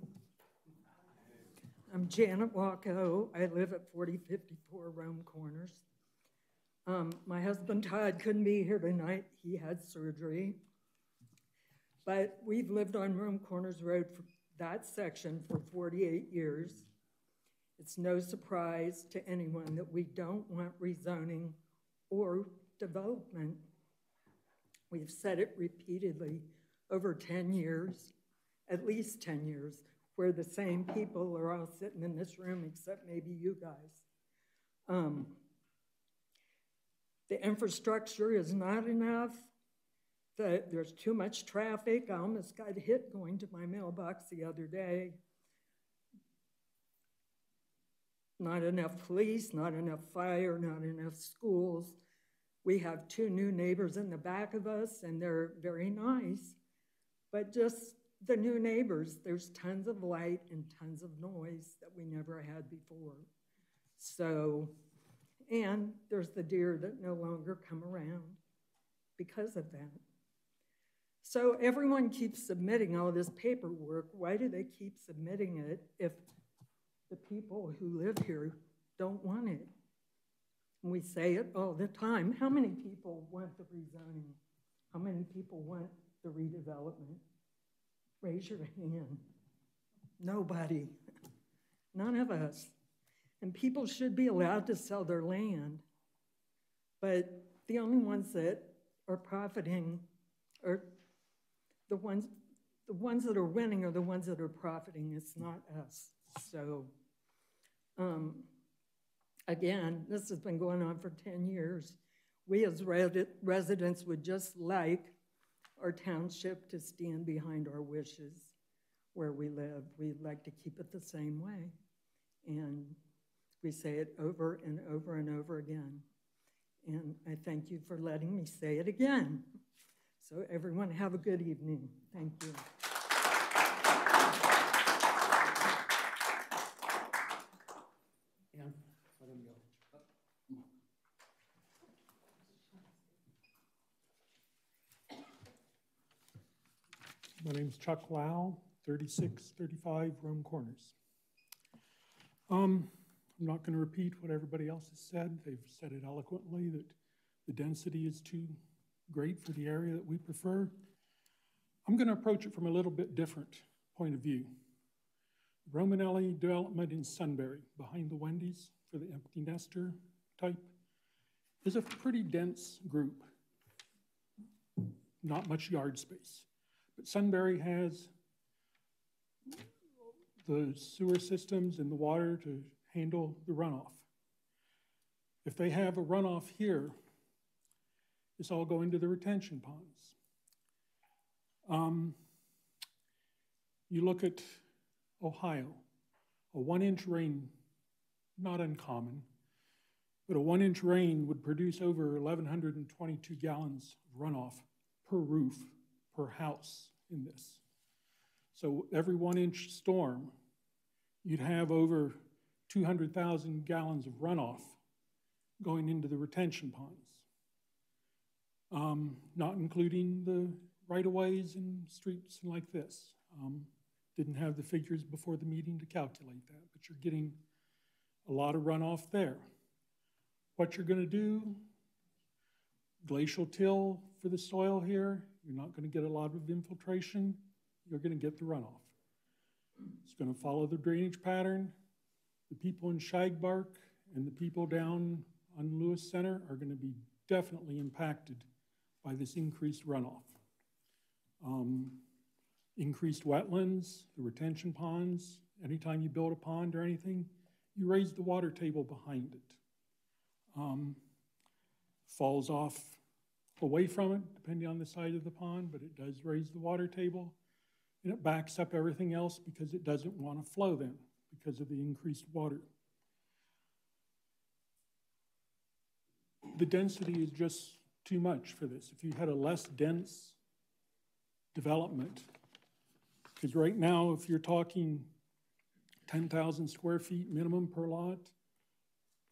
I'm Janet Wacko. I live at 4054 Rome Corners. My husband Todd couldn't be here tonight. He had surgery. But we've lived on Rome Corners Road for that section for 48 years. It's no surprise to anyone that we don't want rezoning or development. We've said it repeatedly over 10 years, at least 10 years, where the same people are all sitting in this room, except maybe you guys. The infrastructure is not enough. There's too much traffic. I almost got hit going to my mailbox the other day. Not enough police, not enough fire, not enough schools. We have 2 new neighbors in the back of us, and they're very nice. But just the new neighbors, there's tons of light and tons of noise that we never had before. So, and there's the deer that no longer come around because of that. So everyone keeps submitting all this paperwork. Why do they keep submitting it if the people who live here don't want it? And we say it all the time. How many people want the rezoning? How many people want the redevelopment? Raise your hand. Nobody. None of us. And people should be allowed to sell their land. But the only ones that are profiting are the ones that are winning are the ones that are profiting. It's not us. So, again, this has been going on for 10 years. We as residents would just like our township to stand behind our wishes where we live. We'd like to keep it the same way. And we say it over and over and over again. And I thank you for letting me say it again. So everyone have a good evening. Thank you. Ann, let him go. My name's Chuck Lau, 3635 Rome Corners. I'm not going to repeat what everybody else has said. They've said it eloquently that the density is too great for the area that we prefer. I'm going to approach it from a little bit different point of view. Romanelli development in Sunbury, behind the Wendy's for the empty nester type, is a pretty dense group. Not much yard space. But Sunbury has the sewer systems and the water to handle the runoff. If they have a runoff here, it's all going to the retention ponds. You look at Ohio, a 1-inch rain, not uncommon, but a 1-inch rain would produce over 1,122 gallons of runoff per roof, per house in this. So every 1-inch storm, you'd have over 200,000 gallons of runoff going into the retention ponds, not including the right-of-ways and streets and like this. Didn't have the figures before the meeting to calculate that, but you're getting a lot of runoff there. What you're going to do, glacial till for the soil here, you're not going to get a lot of infiltration, you're going to get the runoff. It's going to follow the drainage pattern. The people in Shagbark and the people down on Lewis Center are going to be definitely impacted by this increased runoff. Increased wetlands, the retention ponds, anytime you build a pond or anything, you raise the water table behind it. Falls off away from it, depending on the side of the pond, but it does raise the water table, and it backs up everything else because it doesn't want to flow then because of the increased water. The density is just too much for this. If you had a less dense development, because right now, if you're talking 10,000 square feet minimum per lot,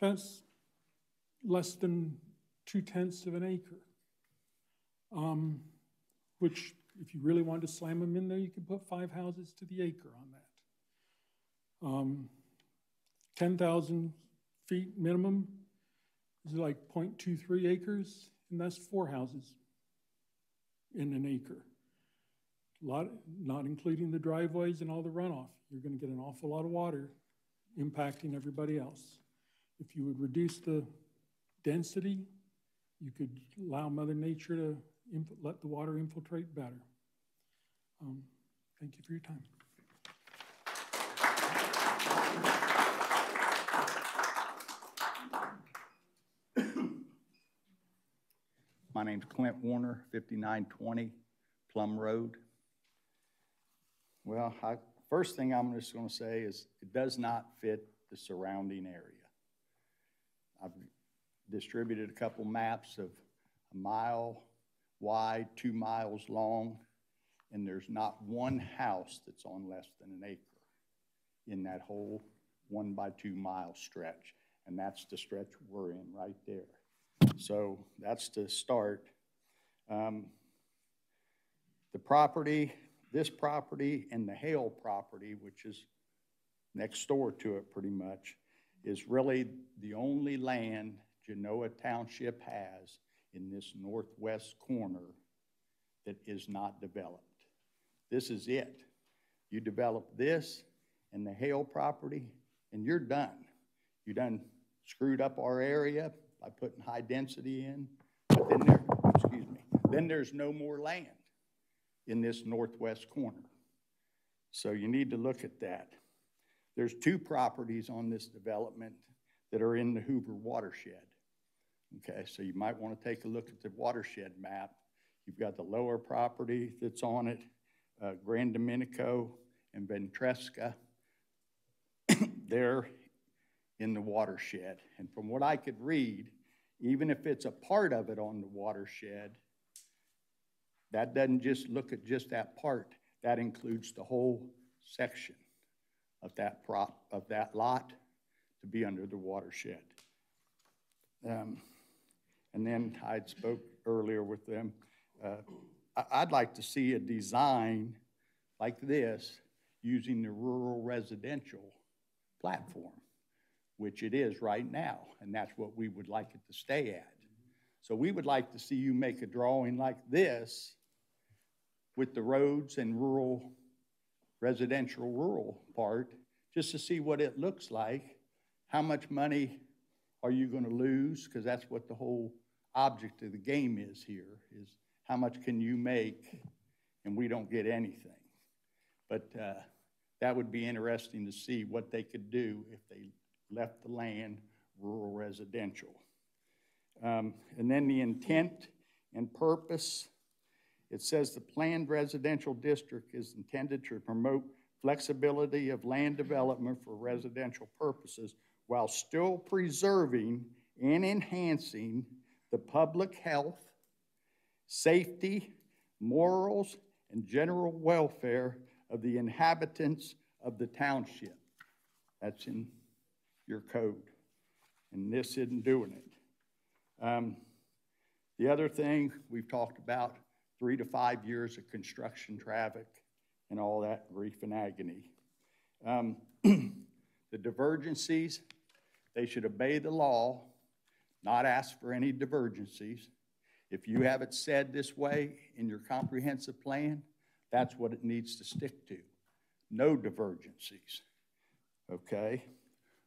that's less than 2/10 of an acre. Which, if you really wanted to slam them in there, you could put 5 houses to the acre on that. 10,000 feet minimum is like 0.23 acres, and that's 4 houses in an acre. Not including the driveways and all the runoff. You're going to get an awful lot of water impacting everybody else. If you would reduce the density, you could allow Mother Nature to let the water infiltrate better. Thank you for your time. My name's Clint Warner, 5920 Plum Road. Well, first thing I'm just going to say is it does not fit the surrounding area. I've distributed a couple maps of a mile wide, 2 miles long, and there's not one house that's on less than an acre in that whole 1 by 2 mile stretch. And that's the stretch we're in right there. So that's the start. The property, this property and the Hale property, which is next door to it pretty much, is really the only land Genoa Township has in this northwest corner that is not developed. This is it. You develop this and the Hale property and you're done. You done screwed up our area by putting high density in, but then there's no more land in this northwest corner. So you need to look at that. There's 2 properties on this development that are in the Hoover watershed. Okay, so you might want to take a look at the watershed map. You've got the lower property that's on it, Grand Domenico and Ventresca. They're in the watershed. And from what I could read, even if it's a part of it on the watershed, that doesn't just look at just that part. That includes the whole section of that lot to be under the watershed. And then I spoke earlier with them. I'd like to see a design like this using the rural residential platform, which it is right now, and that's what we would like it to stay at. So we would like to see you make a drawing like this with the roads and rural, residential rural part, just to see what it looks like. How much money are you going to lose? Because that's what the whole object of the game is here, is how much can you make and we don't get anything. But that would be interesting to see what they could do if they left the land rural residential. And then the intent and purpose, it says the planned residential district is intended to promote flexibility of land development for residential purposes while still preserving and enhancing the public health, safety, morals, and general welfare of the inhabitants of the township. That's in your code, and this isn't doing it. The other thing we've talked about, 3 to 5 years of construction traffic and all that grief and agony. The divergencies, they should obey the law, not ask for any divergencies. If you have it said this way in your comprehensive plan, that's what it needs to stick to. No divergencies, okay?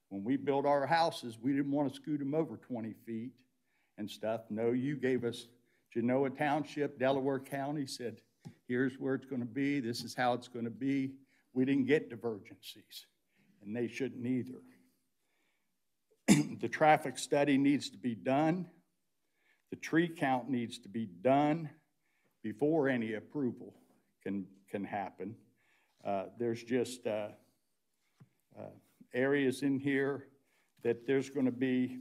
When we built our houses, we didn't want to scoot them over 20 feet and stuff. No, you gave us Genoa Township, Delaware County said, here's where it's going to be, this is how it's going to be. We didn't get divergencies, and they shouldn't either. The traffic study needs to be done. The tree count needs to be done before any approval can happen. There's just areas in here that there's going to be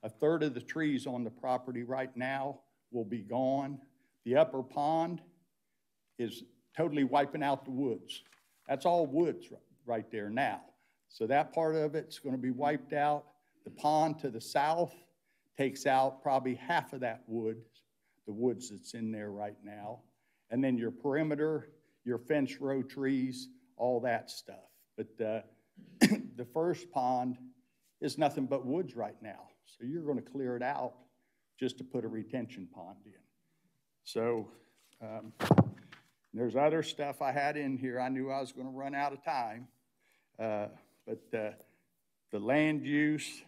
1/3 of the trees on the property right now will be gone. The upper pond is totally wiping out the woods. That's all woods right there now. So that part of it's going to be wiped out. The pond to the south takes out probably half of that wood, the woods that's in there right now. And then your perimeter, your fence row trees, all that stuff. But the first pond is nothing but woods right now. So you're going to clear it out just to put a retention pond in. So there's other stuff I had in here. I knew I was going to run out of time. But the land use,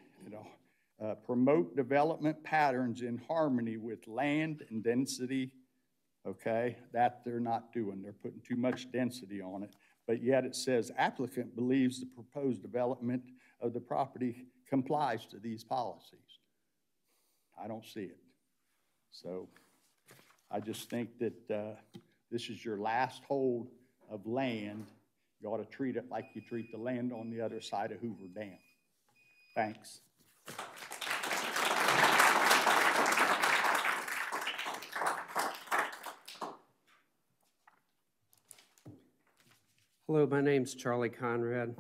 promote development patterns in harmony with land and density, okay? That they're not doing. They're putting too much density on it. But yet it says applicant believes the proposed development of the property complies to these policies. I don't see it. So I just think that this is your last hold of land. You ought to treat it like you treat the land on the other side of Hoover Dam. Thanks. Hello, my name's Charlie Conrad.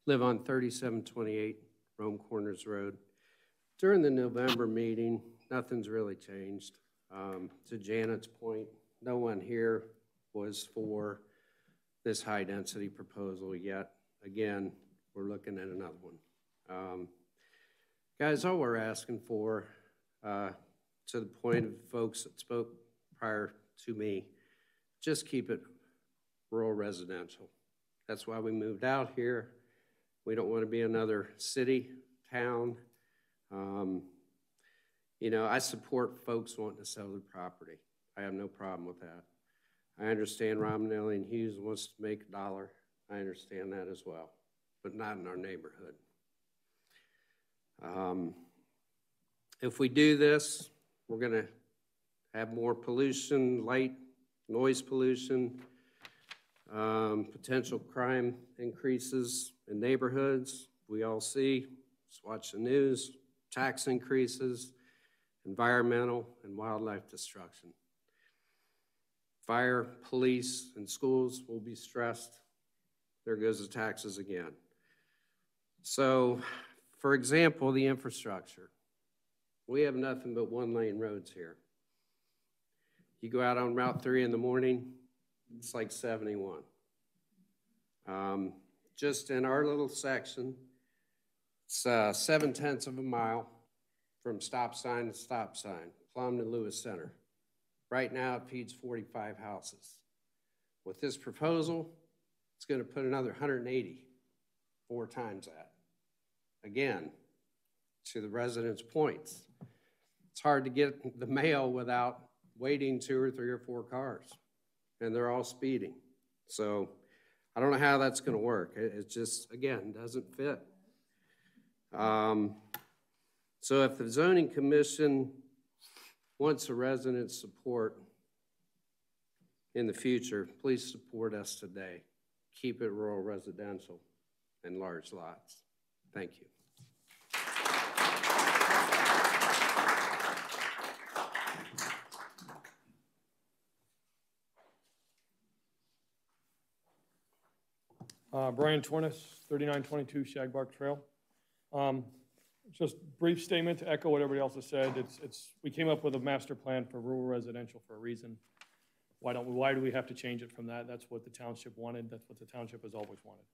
Live on 3728 Rome Corners Road. During the November meeting, nothing's really changed. To Janet's point, no one here was for this high-density proposal yet. Again, we're looking at another one. Guys, all we're asking for, to the point of folks that spoke prior to me, just keep it rural residential. That's why we moved out here. We don't want to be another city, town. You know, I support folks wanting to sell their property. I have no problem with that. I understand Romanelli and Hughes wants to make $1. I understand that as well, but not in our neighborhood. If we do this, we're going to have more pollution, light, noise pollution, potential crime increases in neighborhoods. We all see, just watch the news, tax increases, environmental and wildlife destruction. Fire, police, and schools will be stressed. There goes the taxes again. So, for example, the infrastructure. We have nothing but one-lane roads here. You go out on Route 3 in the morning, it's like 71. Just in our little section, it's 0.7 of a mile from stop sign to stop sign, Plum to Lewis Center. Right now, it feeds 45 houses. With this proposal, it's going to put another 180, 4 times that. Again, to the residents' points, it's hard to get the mail without waiting 2 or 3 or 4 cars, and they're all speeding. So I don't know how that's going to work. It just, again, doesn't fit. So if the zoning commission wants a resident's support in the future, please support us today. Keep it rural residential and large lots. Thank you. Brian Tornes, 3922 Shagbark Trail. Just brief statement to echo what everybody else has said. We came up with a master plan for rural residential for a reason. Why do we have to change it from that? That's what the township wanted. That's what the township has always wanted,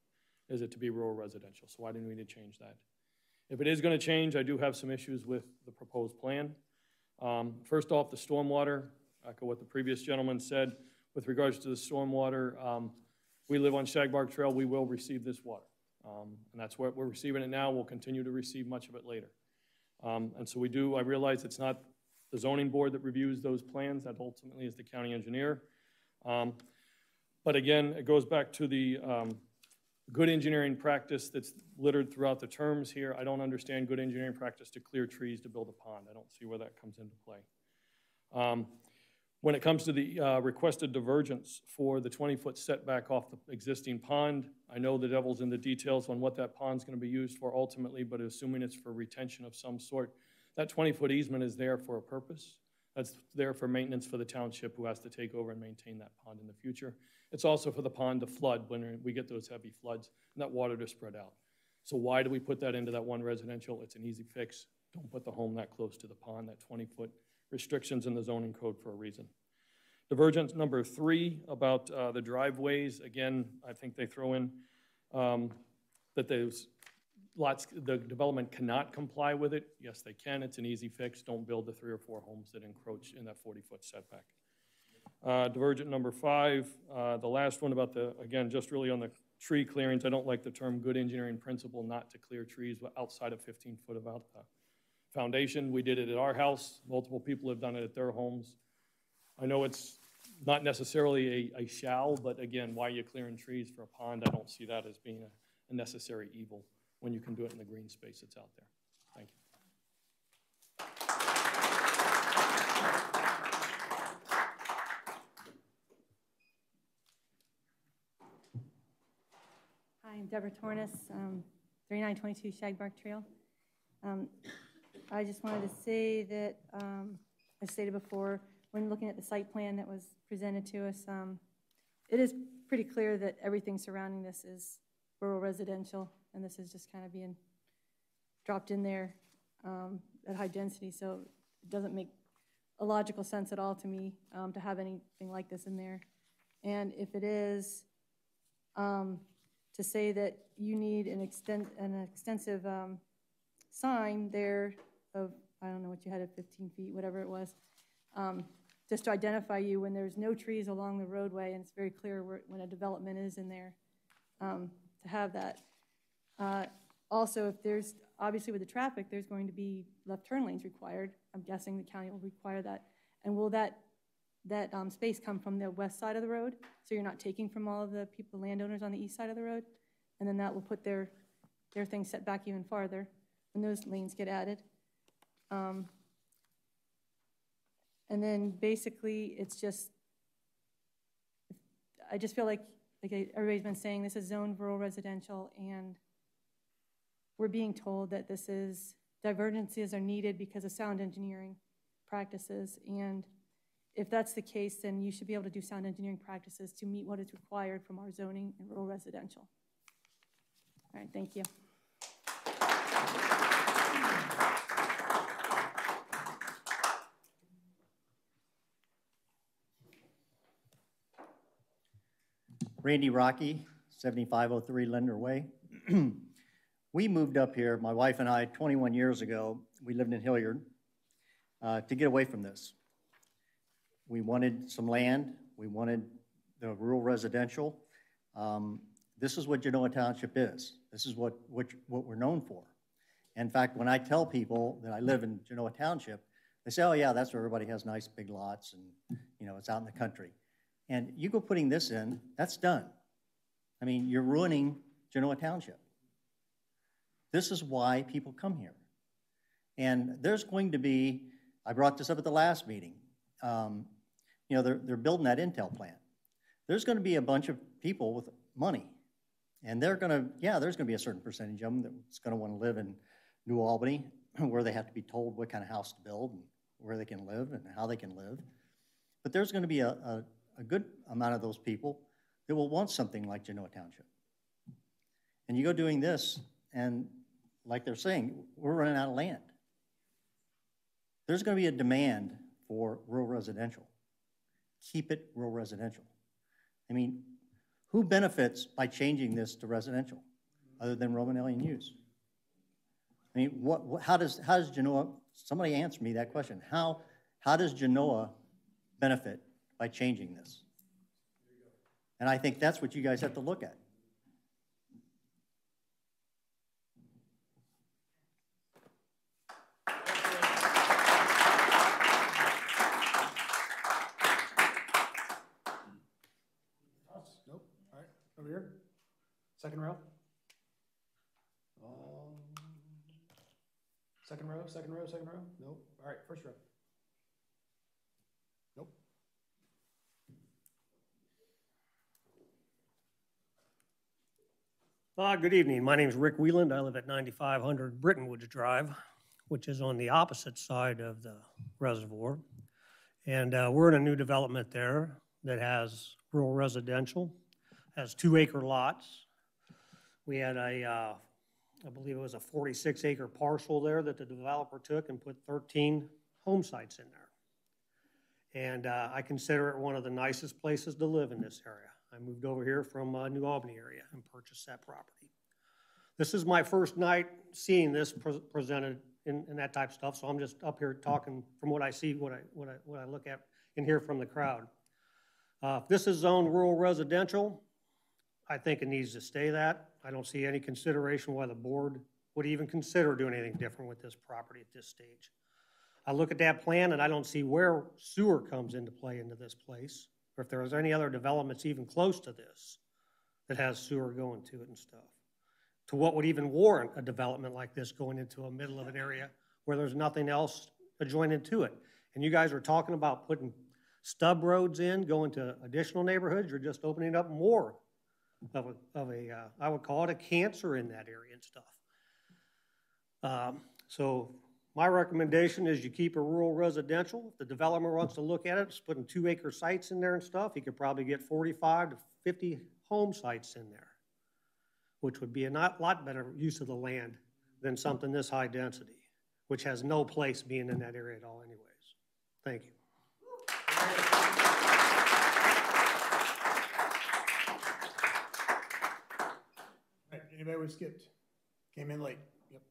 is it to be rural residential. So why didn't we need to change that? If it is going to change, I do have some issues with the proposed plan. First off, the stormwater, echo what the previous gentleman said. With regards to the stormwater, we live on Shagbark Trail, we will receive this water. And that's where we're receiving it now. We'll continue to receive much of it later. And so I realize it's not the zoning board that reviews those plans. That ultimately is the county engineer. But again, it goes back to the good engineering practice that's littered throughout the terms here. I don't understand good engineering practice to clear trees to build a pond. I don't see where that comes into play. When it comes to the requested divergence for the 20-foot setback off the existing pond, I know the devil's in the details on what that pond's going to be used for ultimately, but assuming it's for retention of some sort, that 20-foot easement is there for a purpose. That's there for maintenance for the township who has to take over and maintain that pond in the future. It's also for the pond to flood when we get those heavy floods and that water to spread out. So why do we put that into that one residential? It's an easy fix. Don't put the home that close to the pond, that 20-foot restrictions in the zoning code for a reason. Divergence number 3 about the driveways. Again, I think they throw in that those lots, the development cannot comply with it. Yes, they can. It's an easy fix. Don't build the 3 or 4 homes that encroach in that 40-foot setback. Divergent number 5, the last one about again, just really on the tree clearings. I don't like the term good engineering principle not to clear trees outside of 15 foot of the foundation. We did it at our house. Multiple people have done it at their homes. I know it's not necessarily a shall, but again, why are you clearing trees for a pond? I don't see that as being a necessary evil when you can do it in the green space that's out there. Thank you. Hi, I'm Deborah Tornes, 3922 Shagbark Trail. I just wanted to say that, as stated before, when looking at the site plan that was presented to us, it is pretty clear that everything surrounding this is rural residential, and this is just kind of being dropped in there at high density, so it doesn't make a logical sense at all to me to have anything like this in there. And if it is, to say that you need an extensive sign there of, I don't know what you had at 15 feet, whatever it was, just to identify you when there's no trees along the roadway, and it's very clear when a development is in there, to have that. Also, if there's, obviously with the traffic, there's going to be left turn lanes required. I'm guessing the county will require that. And will that space come from the west side of the road, so you're not taking from all of the people, landowners on the east side of the road? And then that will put their things set back even farther when those lanes get added. And then basically, it's just, I just feel like everybody's been saying, this is zoned rural residential, and we're being told that this is, divergences are needed because of sound engineering practices. And if that's the case, then you should be able to do sound engineering practices to meet what is required from our zoning and rural residential. All right, thank you. Randy Rocky, 7503 Linder Way. We moved up here, my wife and I, 21 years ago. We lived in Hilliard to get away from this. We wanted some land. We wanted the rural residential. This is what Genoa Township is. This is what we're known for. In fact, when I tell people that I live in Genoa Township, they say, oh yeah, that's where everybody has nice big lots and it's out in the country. And you go putting this in, that's done. I mean, you're ruining Genoa Township. This is why people come here. And there's going to be, I brought this up at the last meeting, they're building that Intel plant. There's going to be a bunch of people with money. And they're going to, there's going to be a certain percentage of them that's going to want to live in New Albany, where they have to be told what kind of house to build and where they can live and how they can live. But there's going to be a good amount of those people that will want something like Genoa Township. And you go doing this, and like they're saying, we're running out of land. There's going to be a demand for rural residential. Keep it rural residential. I mean, who benefits by changing this to residential other than Roman LNUs? I mean, how does Genoa, somebody answer me that question. How does Genoa benefit by changing this? And I think that's what you guys have to look at. Nope. All right, over here. Second row. Second row, second row, second row. Nope. All right, first row. Nope. Good evening. My name is Rick Wieland. I live at 9500 Brittonwoods Drive, which is on the opposite side of the reservoir. And we're in a new development there that has rural residential, has 2-acre lots. We had I believe it was a 46-acre parcel there that the developer took and put 13 home sites in there. And I consider it one of the nicest places to live in this area. I moved over here from New Albany area and purchased that property. This is my first night seeing this presented in that type of stuff, so I'm just up here talking from what I see, what I look at and hear from the crowd. If this is zoned rural residential, I think it needs to stay that. I don't see any consideration why the board would even consider doing anything different with this property at this stage. I look at that plan and I don't see where sewer comes into play into this place, or if there was any other developments even close to this that has sewer going to it and stuff. To what would even warrant a development like this going into a middle of an area where there's nothing else adjoining to it. And you guys are talking about putting stub roads in, going to additional neighborhoods. You're just opening up more of a I would call it a cancer in that area and stuff. So my recommendation is you keep a rural residential. If the developer wants to look at it, it's putting 2-acre sites in there and stuff. He could probably get 45 to 50 home sites in there, which would be a lot better use of the land than something this high density, which has no place being in that area at all anyways. Thank you. All right, anybody we skipped? Came in late. Yep.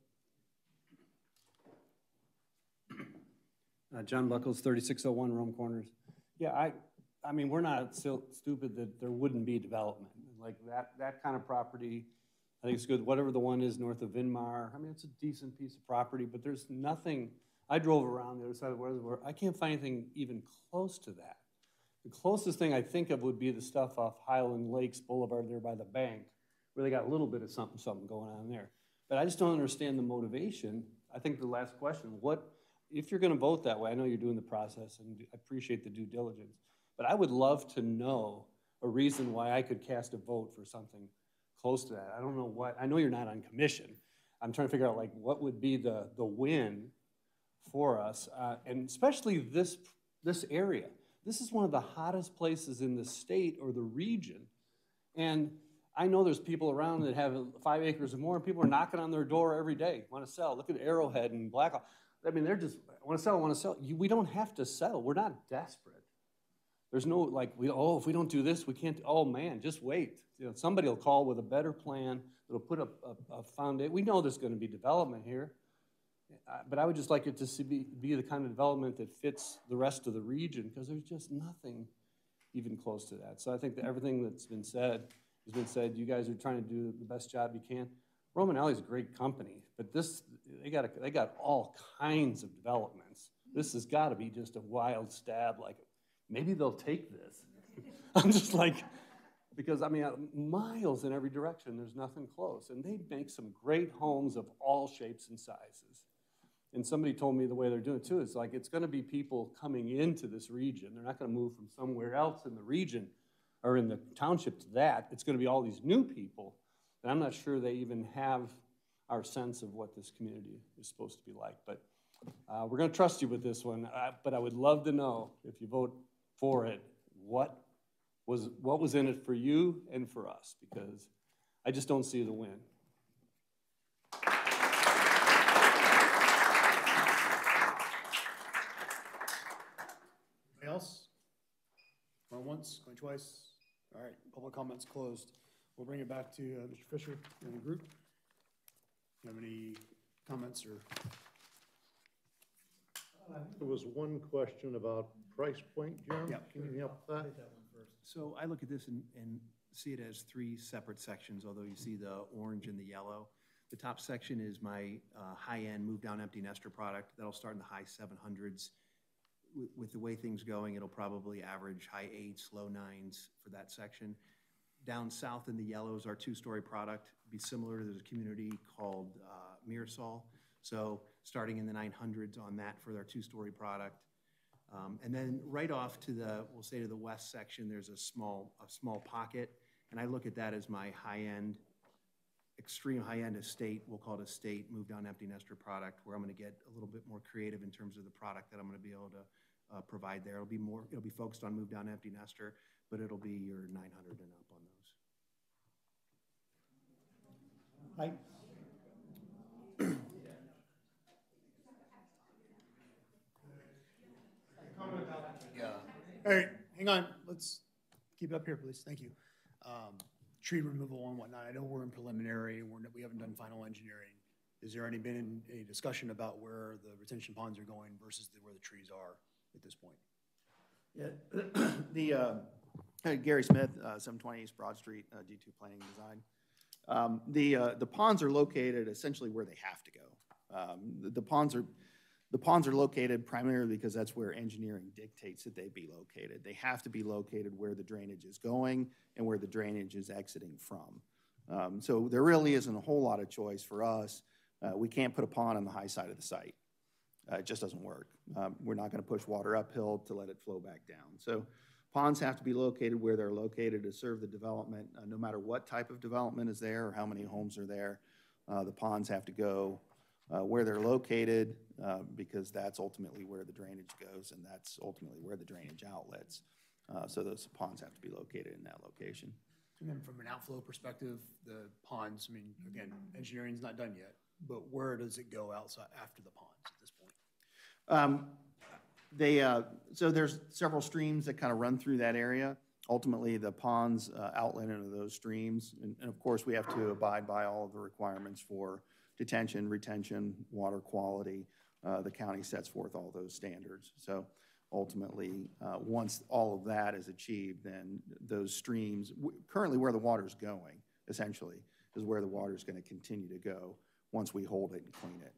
John Buckles, 3601 Rome Corners. Yeah, I mean, we're not so stupid that there wouldn't be development. Like that kind of property, I think it's good. Whatever the one is north of Vinmar, I mean, it's a decent piece of property, but there's nothing. I drove around the other side of the reservoir. I can't find anything even close to that. The closest thing I think of would be the stuff off Highland Lakes Boulevard there by the bank, where they got a little bit of something going on there. But I just don't understand the motivation. I think the last question, if you're going to vote that way, I know you're doing the process, and I appreciate the due diligence, but I would love to know a reason why I could cast a vote for something close to that. I don't know what, I know you're not on commission. I'm trying to figure out like what would be the win for us, and especially this area. This is one of the hottest places in the state or the region. And I know there's people around that have 5 acres or more, and people are knocking on their door every day, want to sell. Look at Arrowhead and Blackhawk. I mean, they're just, want to sell. We don't have to sell. We're not desperate. There's no, like, if we don't do this, we can't, oh man, just wait. You know, somebody will call with a better plan that'll put a foundation. We know there's going to be development here, but I would just like it to be the kind of development that fits the rest of the region, because there's just nothing even close to that. So I think that everything that's been said has been said. You guys are trying to do the best job you can. Romanelli's a great company, but they got all kinds of developments. This has got to be just a wild stab, like maybe they'll take this. I'm just like, because I mean, miles in every direction, there's nothing close. And they make some great homes of all shapes and sizes. And somebody told me the way they're doing it too, is like, it's gonna be people coming into this region. They're not gonna move from somewhere else in the region or in the township to that. It's gonna be all these new people. And I'm not sure they even have our sense of what this community is supposed to be like. But we're gonna trust you with this one. But I would love to know, if you vote for it, what was in it for you and for us, because I just don't see the win. Anybody else? Going once, going twice? All right, public comments closed. We'll bring it back to Mr. Fisher and the group. Do you have any comments or? There was one question about price point, Jeremy. Yeah. Can you help with that? So I look at this and see it as 3 separate sections, although you see the orange and the yellow. The top section is my high-end move-down empty nester product. That'll start in the high 700s. With the way things going, it'll probably average high 8s, low 9s for that section. Down south in the yellows, our 2-story product, be similar. There's a community called Mearsall. So starting in the 900s on that for our 2-story product. And then right off to we'll say to the west section, there's a small pocket. And I look at that as my high-end, extreme high-end estate. We'll call it estate, move-down empty nester product, where I'm going to get a little bit more creative in terms of the product that I'm going to be able to provide there. It'll be focused on move-down empty nester, but it'll be your 900 and up on those. Hi. All right, hang on. Let's keep it up here, please. Thank you. Tree removal and whatnot. I know we're in preliminary. We haven't done final engineering. Is there been any discussion about where the retention ponds are going versus where the trees are at this point? Yeah, Gary Smith, 720 East Broad Street, G2 Planning and Design. The ponds are located essentially where they have to go. The ponds are located primarily because that's where engineering dictates that they be located. They have to be located where the drainage is going and where the drainage is exiting from. So there really isn't a whole lot of choice for us. We can't put a pond on the high side of the site. It just doesn't work. We're not going to push water uphill to let it flow back down. So ponds have to be located where they're located to serve the development, no matter what type of development is there or how many homes are there. The ponds have to go where they're located because that's ultimately where the drainage goes, and that's ultimately where the drainage outlets. So those ponds have to be located in that location. And then from an outflow perspective, the ponds, I mean, again, engineering's not done yet, but where does it go outside after the ponds at this point? So there's several streams that kind of run through that area. Ultimately, the ponds outlet into those streams. And of course, we have to abide by all of the requirements for detention, retention, water quality. The county sets forth all those standards. So ultimately, once all of that is achieved, then those streams, currently where the water's going, essentially, is where the water's going to continue to go once we hold it and clean it,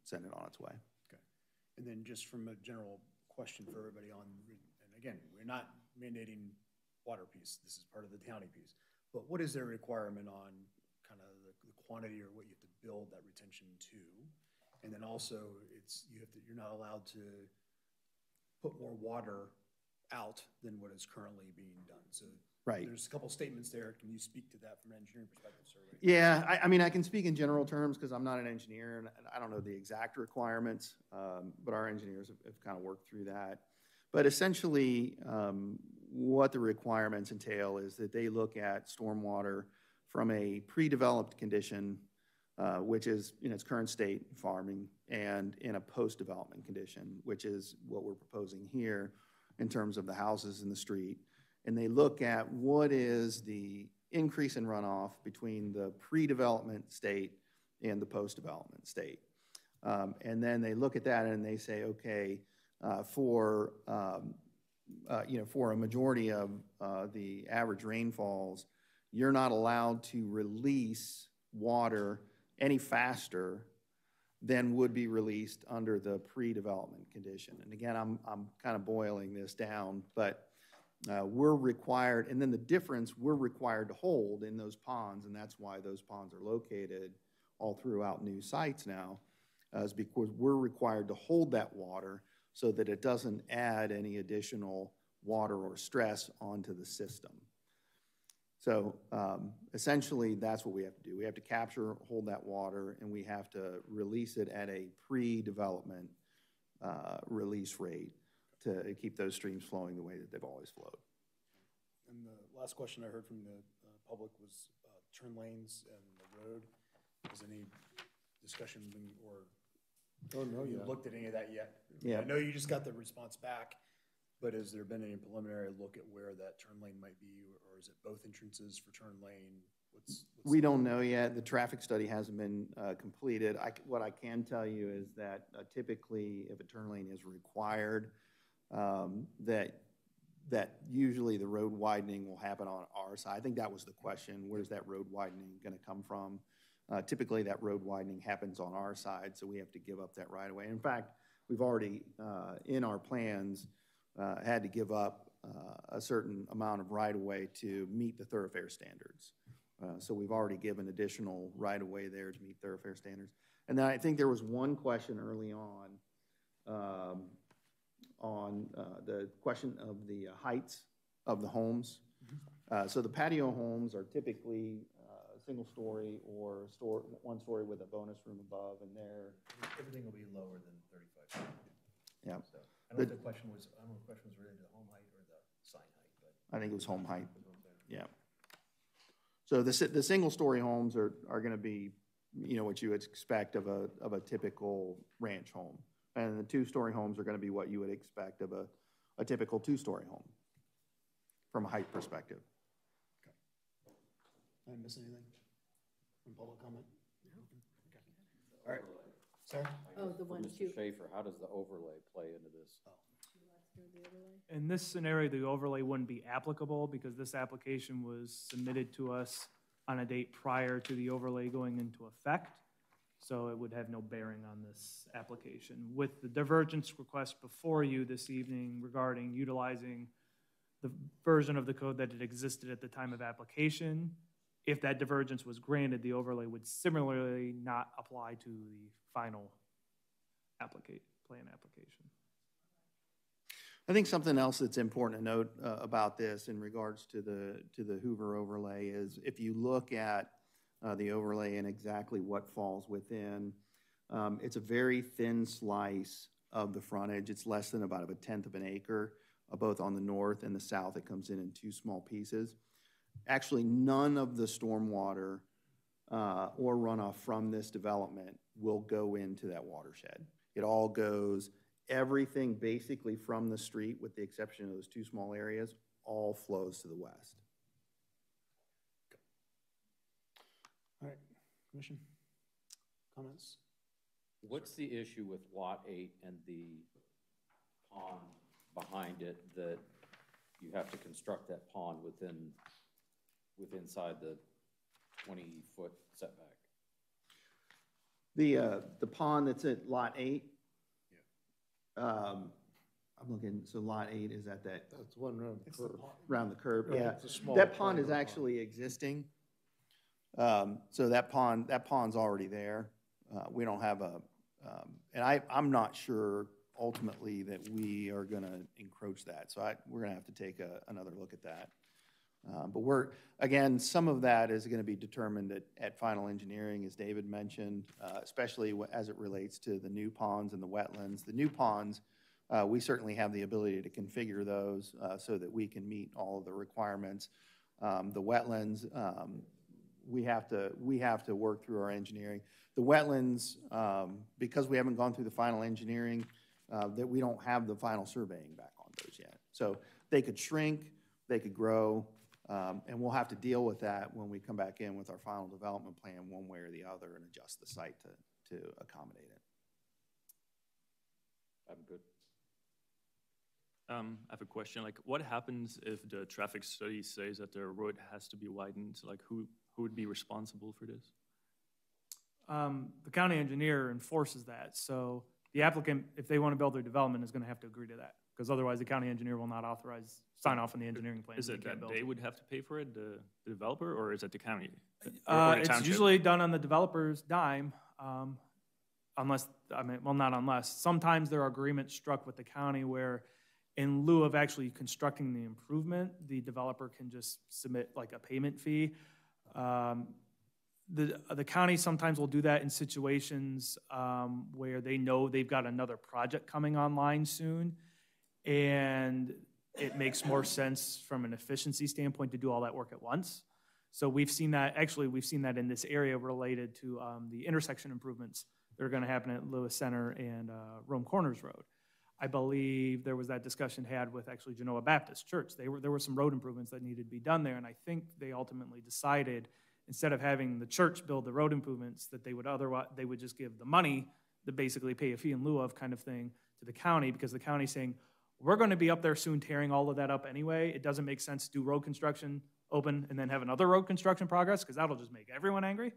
send it on its way. Okay. And then just from a general question for everybody on, and again, we're not mandating water piece. This is part of the county piece. But what is their requirement on kind of the quantity or what you have to build that retention to? And then also, you're not allowed to put more water out than what is currently being done. So right. There's a couple statements there. Can you speak to that from an engineering perspective, sir? Yeah, I mean, I can speak in general terms because I'm not an engineer and I don't know the exact requirements, but our engineers have kind of worked through that. But essentially, what the requirements entail is that they look at stormwater from a pre-developed condition, which is in its current state, farming, and in a post-development condition, which is what we're proposing here in terms of the houses in the street. And they look at what is the increase in runoff between the pre-development state and the post-development state. And then they look at that and they say, okay, for a majority of the average rainfalls, you're not allowed to release water any faster than would be released under the pre-development condition. And again, I'm kind of boiling this down, but we're required, and then the difference we're required to hold in those ponds, and that's why those ponds are located all throughout new sites now, is because we're required to hold that water so that it doesn't add any additional water or stress onto the system. So essentially, that's what we have to do. We have to capture, hold that water, and we have to release it at a pre-development release rate to keep those streams flowing the way that they've always flowed. And the last question I heard from the public was turn lanes and the road. Has any discussion been, or you looked at any of that yet? Yeah. I know you just got the response back, but has there been any preliminary look at where that turn lane might be, or is it both entrances for turn lane? We don't know yet. The traffic study hasn't been completed. What I can tell you is that typically, if a turn lane is required, that usually the road widening will happen on our side. I think that was the question. Where's that road widening going to come from? Typically, that road widening happens on our side, so we have to give up that right of way. In fact, we've already, in our plans, had to give up a certain amount of right of way to meet the thoroughfare standards. So we've already given additional right of way there to meet thoroughfare standards. And then I think there was one question early on the question of the heights of the homes. So the patio homes are typically single story or one story with a bonus room above, and everything will be lower than 35 feet. Yeah. So I don't know if the question was related to home height or the sign height, but I think it was home height. Yeah. So the single story homes are going to be, what you would expect of a typical ranch home. And the 2-story homes are going to be what you would expect of a typical 2-story home from a height perspective. Okay. Did I miss anything from public comment? Okay. All right. Sir? Oh, the one Mr. Schaefer, how does the overlay play into this? In this scenario, the overlay wouldn't be applicable because this application was submitted to us on a date prior to the overlay going into effect. So it would have no bearing on this application. With the divergence request before you this evening regarding utilizing the version of the code that had existed at the time of application, if that divergence was granted, the overlay would similarly not apply to the final plan application. I think something else that's important to note about this in regards to the Hoover overlay is if you look at the overlay and exactly what falls within, it's a very thin slice of the frontage. It's less than about a 1/10 of an acre, both on the north and the south. It comes in 2 small pieces. Actually, none of the stormwater or runoff from this development will go into that watershed. It all goes, everything basically from the street, with the exception of those 2 small areas, all flows to the west. All right, Commission, comments? What's the issue with Lot 8 and the pond behind it that you have to construct that pond inside the 20-foot setback? The pond that's at Lot 8? Yeah. I'm looking, so Lot 8 is at that. That's one around the curve. Around the curve, Right, yeah. it's a small That pond is pond. actually existing. So that pond's already there. We don't have and I'm not sure ultimately that we are gonna encroach that. So we're gonna have to take another look at that. But again, some of that is gonna be determined at final engineering, as David mentioned, especially as it relates to the new ponds and the wetlands. The new ponds, we certainly have the ability to configure those so that we can meet all of the requirements. The wetlands, we have to work through our engineering. The wetlands, because we haven't gone through the final engineering, that we don't have the final surveying back on those yet. So they could shrink, they could grow, and we'll have to deal with that when we come back in with our final development plan one way or the other and adjust the site to accommodate it. I'm good. I have a question. Like, what happens if the traffic study says that the road has to be widened? Like, who would be responsible for this? The county engineer enforces that. So the applicant, if they want to build their development, is going to have to agree to that, because otherwise the county engineer will not sign off on the engineering plan. Is it that they would have to pay for it, the developer, or is it the county? It's usually done on the developer's dime, not unless. Sometimes there are agreements struck with the county where, in lieu of actually constructing the improvement, the developer can just submit like a payment fee. The county sometimes will do that in situations where they know they've got another project coming online soon, and it makes more sense from an efficiency standpoint to do all that work at once. So we've seen that in this area related to the intersection improvements that are going to happen at Lewis Center and Rome Corners Road. I believe there was that discussion had with actually Genoa Baptist Church. There were some road improvements that needed to be done there, and I think they ultimately decided, instead of having the church build the road improvements, that they would just give the money to basically pay a fee in lieu of kind of thing to the county, because the county's saying, we're going to be up there soon tearing all of that up anyway. It doesn't make sense to do road construction, open, and then have another road construction progress, because that'll just make everyone angry.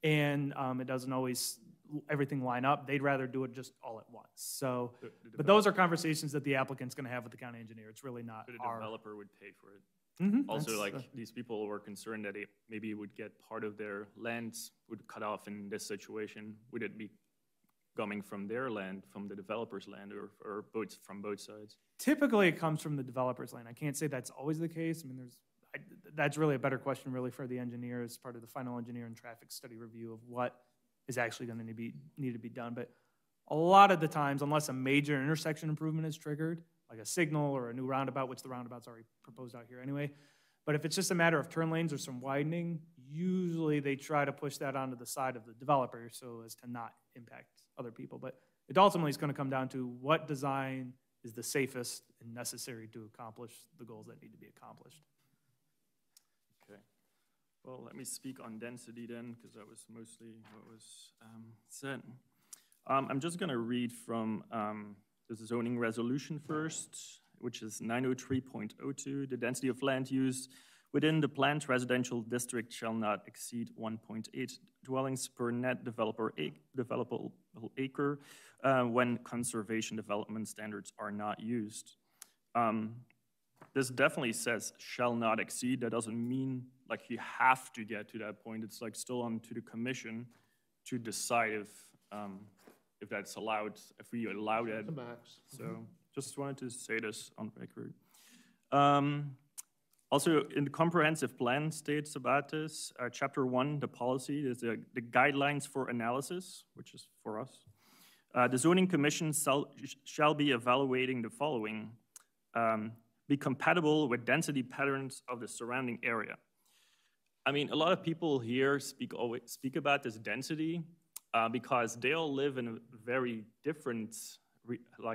And it doesn't always everything line up. They'd rather do it just all at once. So, but those are conversations that the applicant's going to have with the county engineer. It's really not The our. developer would pay for it. Mhm, Also, that's, like, these people were concerned that maybe would get part of their lands would cut off in this situation. Would it be coming from their land, from the developer's land, or both from both sides? Typically, it comes from the developer's land. I can't say that's always the case. I mean, that's really a better question really for the engineer as part of the final engineer and traffic study review of what is actually going to need to be done. But a lot of the times, unless a major intersection improvement is triggered, like a signal or a new roundabout, which the roundabout's already proposed out here anyway, but if it's just a matter of turn lanes or some widening, usually they try to push that onto the side of the developer so as to not impact other people. But it ultimately is going to come down to what design is the safest and necessary to accomplish the goals that need to be accomplished. Okay. Well, let me speak on density then, because that was mostly what was said. I'm just going to read from the zoning resolution first, which is 903.02. The density of land use within the planned residential district shall not exceed 1.8 dwellings per net developable acre when conservation development standards are not used. This definitely says shall not exceed. That doesn't mean like you have to get to that point. It's like still on to the commission to decide if that's allowed, if we allow that. The max. So just wanted to say this on record. Also, in the comprehensive plan states about this, chapter 1, the policy, is the guidelines for analysis, which is for us. The zoning commission shall be evaluating the following: be compatible with density patterns of the surrounding area. I mean, a lot of people here speak about this density because they all live in a very different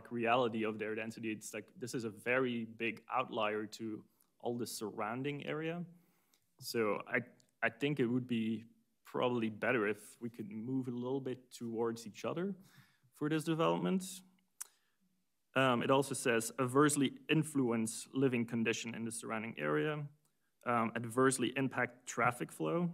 reality of their density. It's like this is a very big outlier to all the surrounding area. So I think it would be probably better if we could move a little bit towards each other for this development. It also says adversely influence living condition in the surrounding area, adversely impact traffic flow.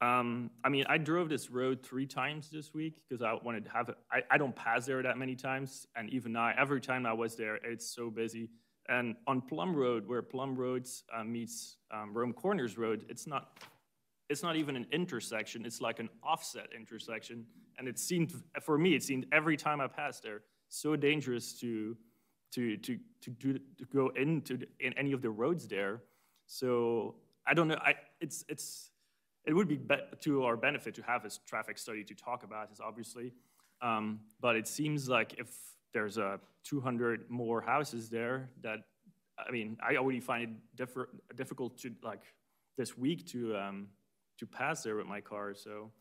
I mean, I drove this road 3 times this week because I wanted to have it. I don't pass there that many times, and even now, every time I was there, it's so busy. And on Plum Road, where Plum Roads meets Rome Corners Road, it's not even an intersection. It's like an offset intersection. And it seemed, for me, it seemed every time I passed there, so dangerous to go in any of the roads there. So I don't know. It would be to our benefit to have a traffic study to talk about this, obviously. But it seems like if there's 200 more houses there, that, I mean, I already find it difficult to, like, this week to pass there with my car. So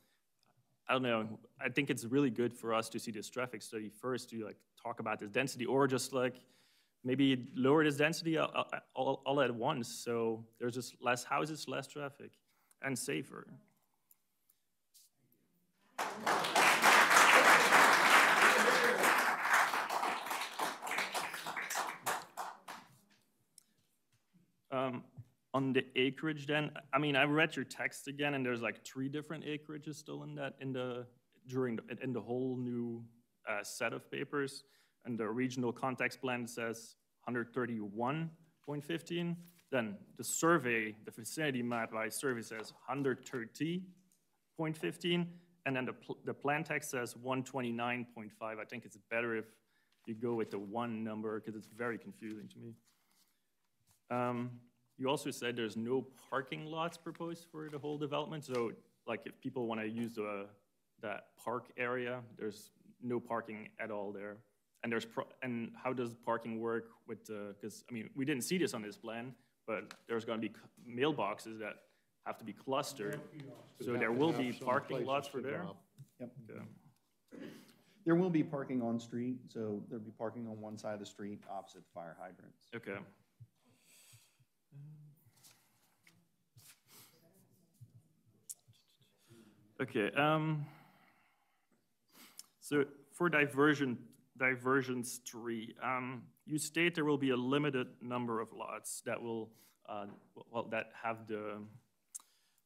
I don't know. I think it's really good for us to see this traffic study first to, like, talk about this density, or just, like, maybe lower this density all at once. So there's just less houses, less traffic, and safer. On the acreage then, I mean, I read your text again, and there's like 3 different acreages still in the whole new set of papers. And the regional context plan says 131.15. Then the survey, the vicinity map by survey says 130.15. And then the plan text says 129.5. I think it's better if you go with the 1 number because it's very confusing to me. You also said there's no parking lots proposed for the whole development. So, like, if people want to use that park area, there's no parking at all there. And and how does parking work with because, I mean, we didn't see this on this plan, but there's going to be mailboxes that have to be clustered. So there will be parking lots for there? Yep. Okay. There will be parking on street, so there'll be parking on one side of the street opposite the fire hydrants. Okay. Okay, so for diversions 3, you state there will be a limited number of lots that will, that have the,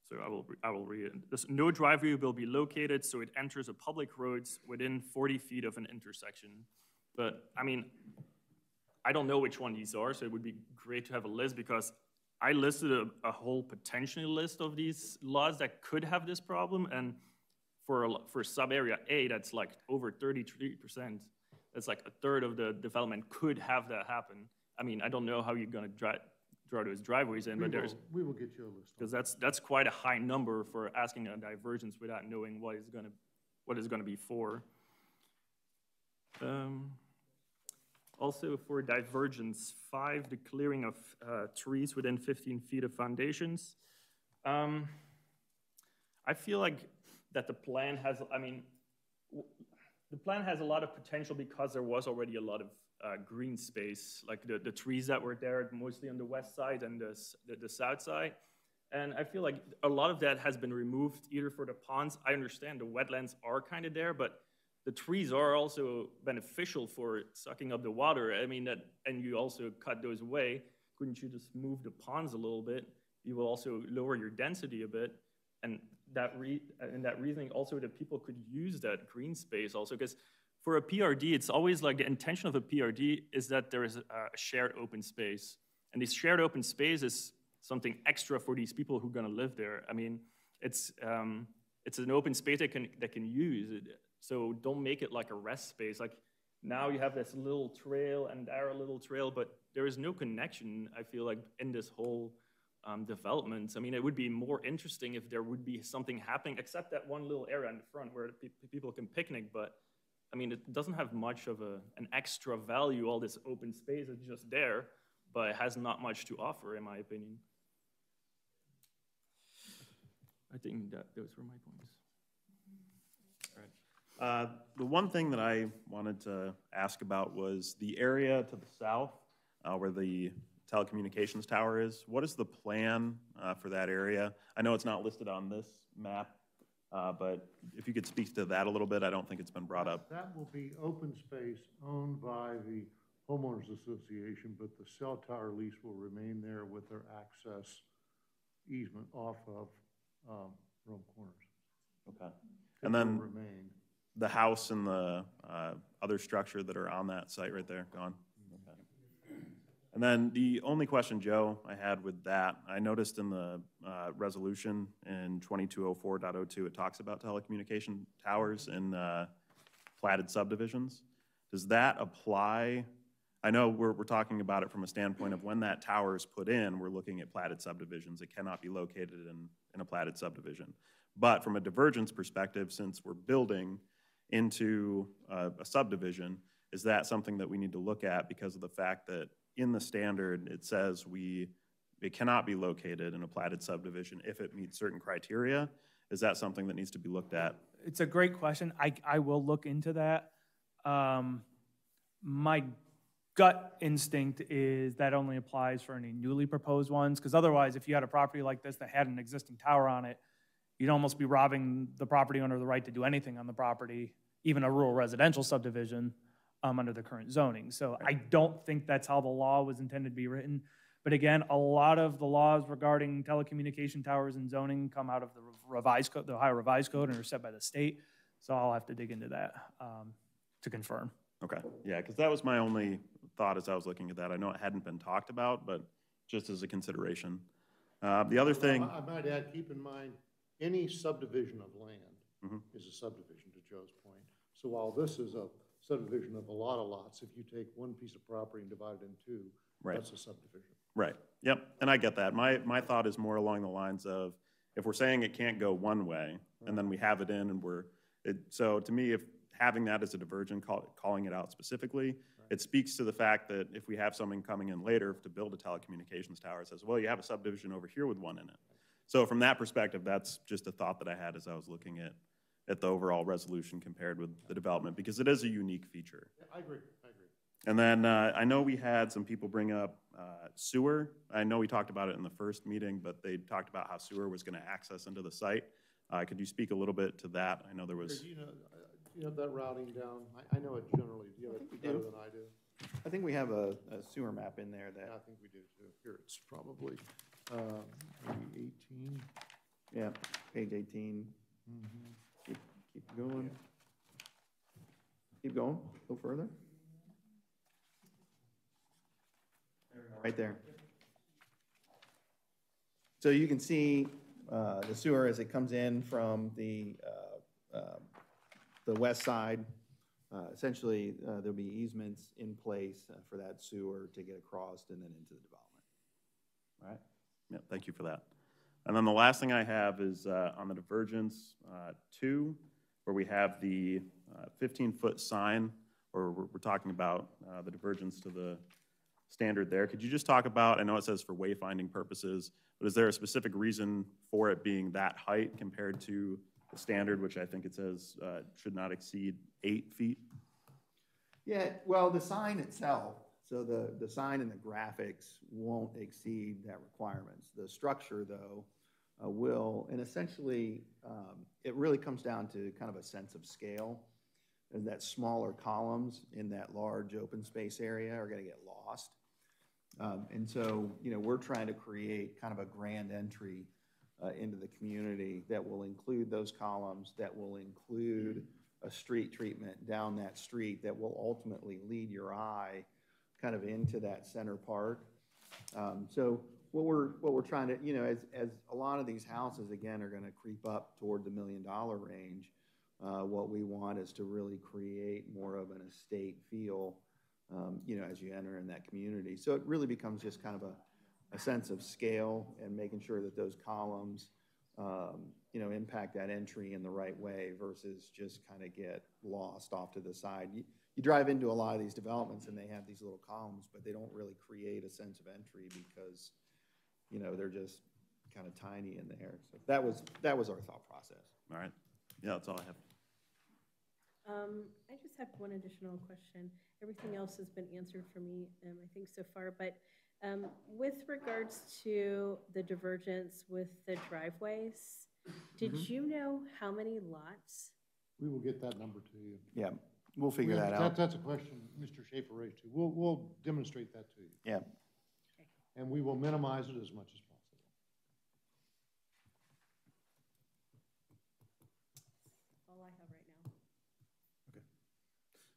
so I will read it. No driveway will be located, so it enters a public roads within 40 feet of an intersection. But, I mean, I don't know which one these are, so it would be great to have a list, because I listed a whole potential list of these laws that could have this problem, and for sub-area A, that's like over 33%. That's like a third of the development could have that happen. I mean, I don't know how you're gonna draw those driveways in, but we will get you a list. Because that's quite a high number for asking a divergence without knowing what it's gonna be for. Also, for divergence 5, the clearing of trees within 15 feet of foundations. I feel like that the plan has, I mean, the plan has a lot of potential because there was already a lot of green space, like the trees that were there, mostly on the west side and the south side. And I feel like a lot of that has been removed either for the ponds. I understand the wetlands are kind of there, but the trees are also beneficial for sucking up the water. I mean, and you also cut those away. Couldn't you just move the ponds a little bit? You will also lower your density a bit. And that reasoning also that people could use that green space also, because for a PRD, it's always like the intention of a PRD is that there is a shared open space. And this shared open space is something extra for these people who are gonna live there. I mean, it's an open space that can use it. So don't make it like a rest space. Like now you have this little trail and there a little trail, but there is no connection, I feel like, in this whole development. I mean, it would be more interesting if there would be something happening, except that one little area in the front where people can picnic, but I mean, it doesn't have much of an extra value. All this open space is just there, but it has not much to offer, in my opinion. I think that those were my points. All right. The one thing that I wanted to ask about was the area to the south where the telecommunications tower is. What is the plan for that area? I know it's not listed on this map, but if you could speak to that a little bit, I don't think it's been brought up. That will be open space owned by the homeowners association, but the cell tower lease will remain there with their access easement off of Rome Corners. Okay. And then remain. The house and the other structure that are on that site right there, gone? Okay. And then the only question, Joe, I had with that, I noticed in the resolution in 2204.02, it talks about telecommunication towers in platted subdivisions. Does that apply? I know we're talking about it from a standpoint of when that tower is put in, we're looking at platted subdivisions. It cannot be located in a platted subdivision. But from a divergence perspective, since we're building into a subdivision, is that something that we need to look at because of the fact that in the standard, it says it cannot be located in a platted subdivision if it meets certain criteria? Is that something that needs to be looked at? It's a great question. I will look into that. My gut instinct is that only applies for any newly proposed ones, because otherwise, if you had a property like this that had an existing tower on it, you'd almost be robbing the property owner of the right to do anything on the property, even a rural residential subdivision, under the current zoning. So I don't think that's how the law was intended to be written. But again, a lot of the laws regarding telecommunication towers and zoning come out of the revised code, the Ohio Revised Code, and are set by the state. So I'll have to dig into that to confirm. Okay, yeah, because that was my only thought as I was looking at that. I know it hadn't been talked about, but just as a consideration. The other thing... I might add, keep in mind, any subdivision of land is a subdivision, to Joe's point. So while this is a subdivision of a lot of lots, if you take one piece of property and divide it in two, that's a subdivision. Right, yep, and I get that. My thought is more along the lines of, if we're saying it can't go one way, and then we have it in and so to me, if having that as a divergent, calling it out specifically, it speaks to the fact that if we have someone coming in later to build a telecommunications tower, it says, well, you have a subdivision over here with one in it. So from that perspective, that's just a thought that I had as I was looking at the overall resolution compared with the development, because it is a unique feature. Yeah, I agree. And then I know we had some people bring up sewer. I know we talked about it in the first meeting, but they talked about how sewer was going to access into the site. Could you speak a little bit to that? I know there was... Do you have that routing down? I know it generally. Do you have it better than I do? I think we have a sewer map in there that... Yeah, I think we do too. Here, it's probably maybe 18. Yeah, page 18. Keep going. Keep going. Go further. Right there. So you can see the sewer as it comes in from the west side. Essentially, there'll be easements in place for that sewer to get across and then into the development. All right. Yeah, thank you for that. And then the last thing I have is on the divergence 2, where we have the 15-foot sign, or we're talking about the divergence to the standard there. Could you just talk about, I know it says for wayfinding purposes, but is there a specific reason for it being that height compared to the standard, which I think it says should not exceed 8 feet? Yeah, well, the sign itself, so the sign and the graphics won't exceed that requirements. The structure, though, will, and essentially, it really comes down to kind of a sense of scale. and that smaller columns in that large open space area are going to get lost. And so, you know, we're trying to create kind of a grand entry into the community that will include those columns, that will include a street treatment down that street that will ultimately lead your eye kind of into that center park. So what we're trying to, you know, as a lot of these houses, again, are going to creep up toward the $1 million range, what we want is to really create more of an estate feel, you know, as you enter in that community. So it really becomes just kind of a sense of scale and making sure that those columns, you know, impact that entry in the right way versus just kind of get lost off to the side. You drive into a lot of these developments and they have these little columns, but they don't really create a sense of entry because, you know, they're just kind of tiny in there. So that was our thought process. All right. Yeah, that's all I have. I just have one additional question. Everything else has been answered for me, I think, so far. But with regards to the divergence with the driveways, did you know how many lots? We will get that number to you. Yeah, we'll figure that out. That's a question Mr. Schaefer raised too. We'll demonstrate that to you. Yeah. And we will minimize it as much as possible. All I have right now. Okay.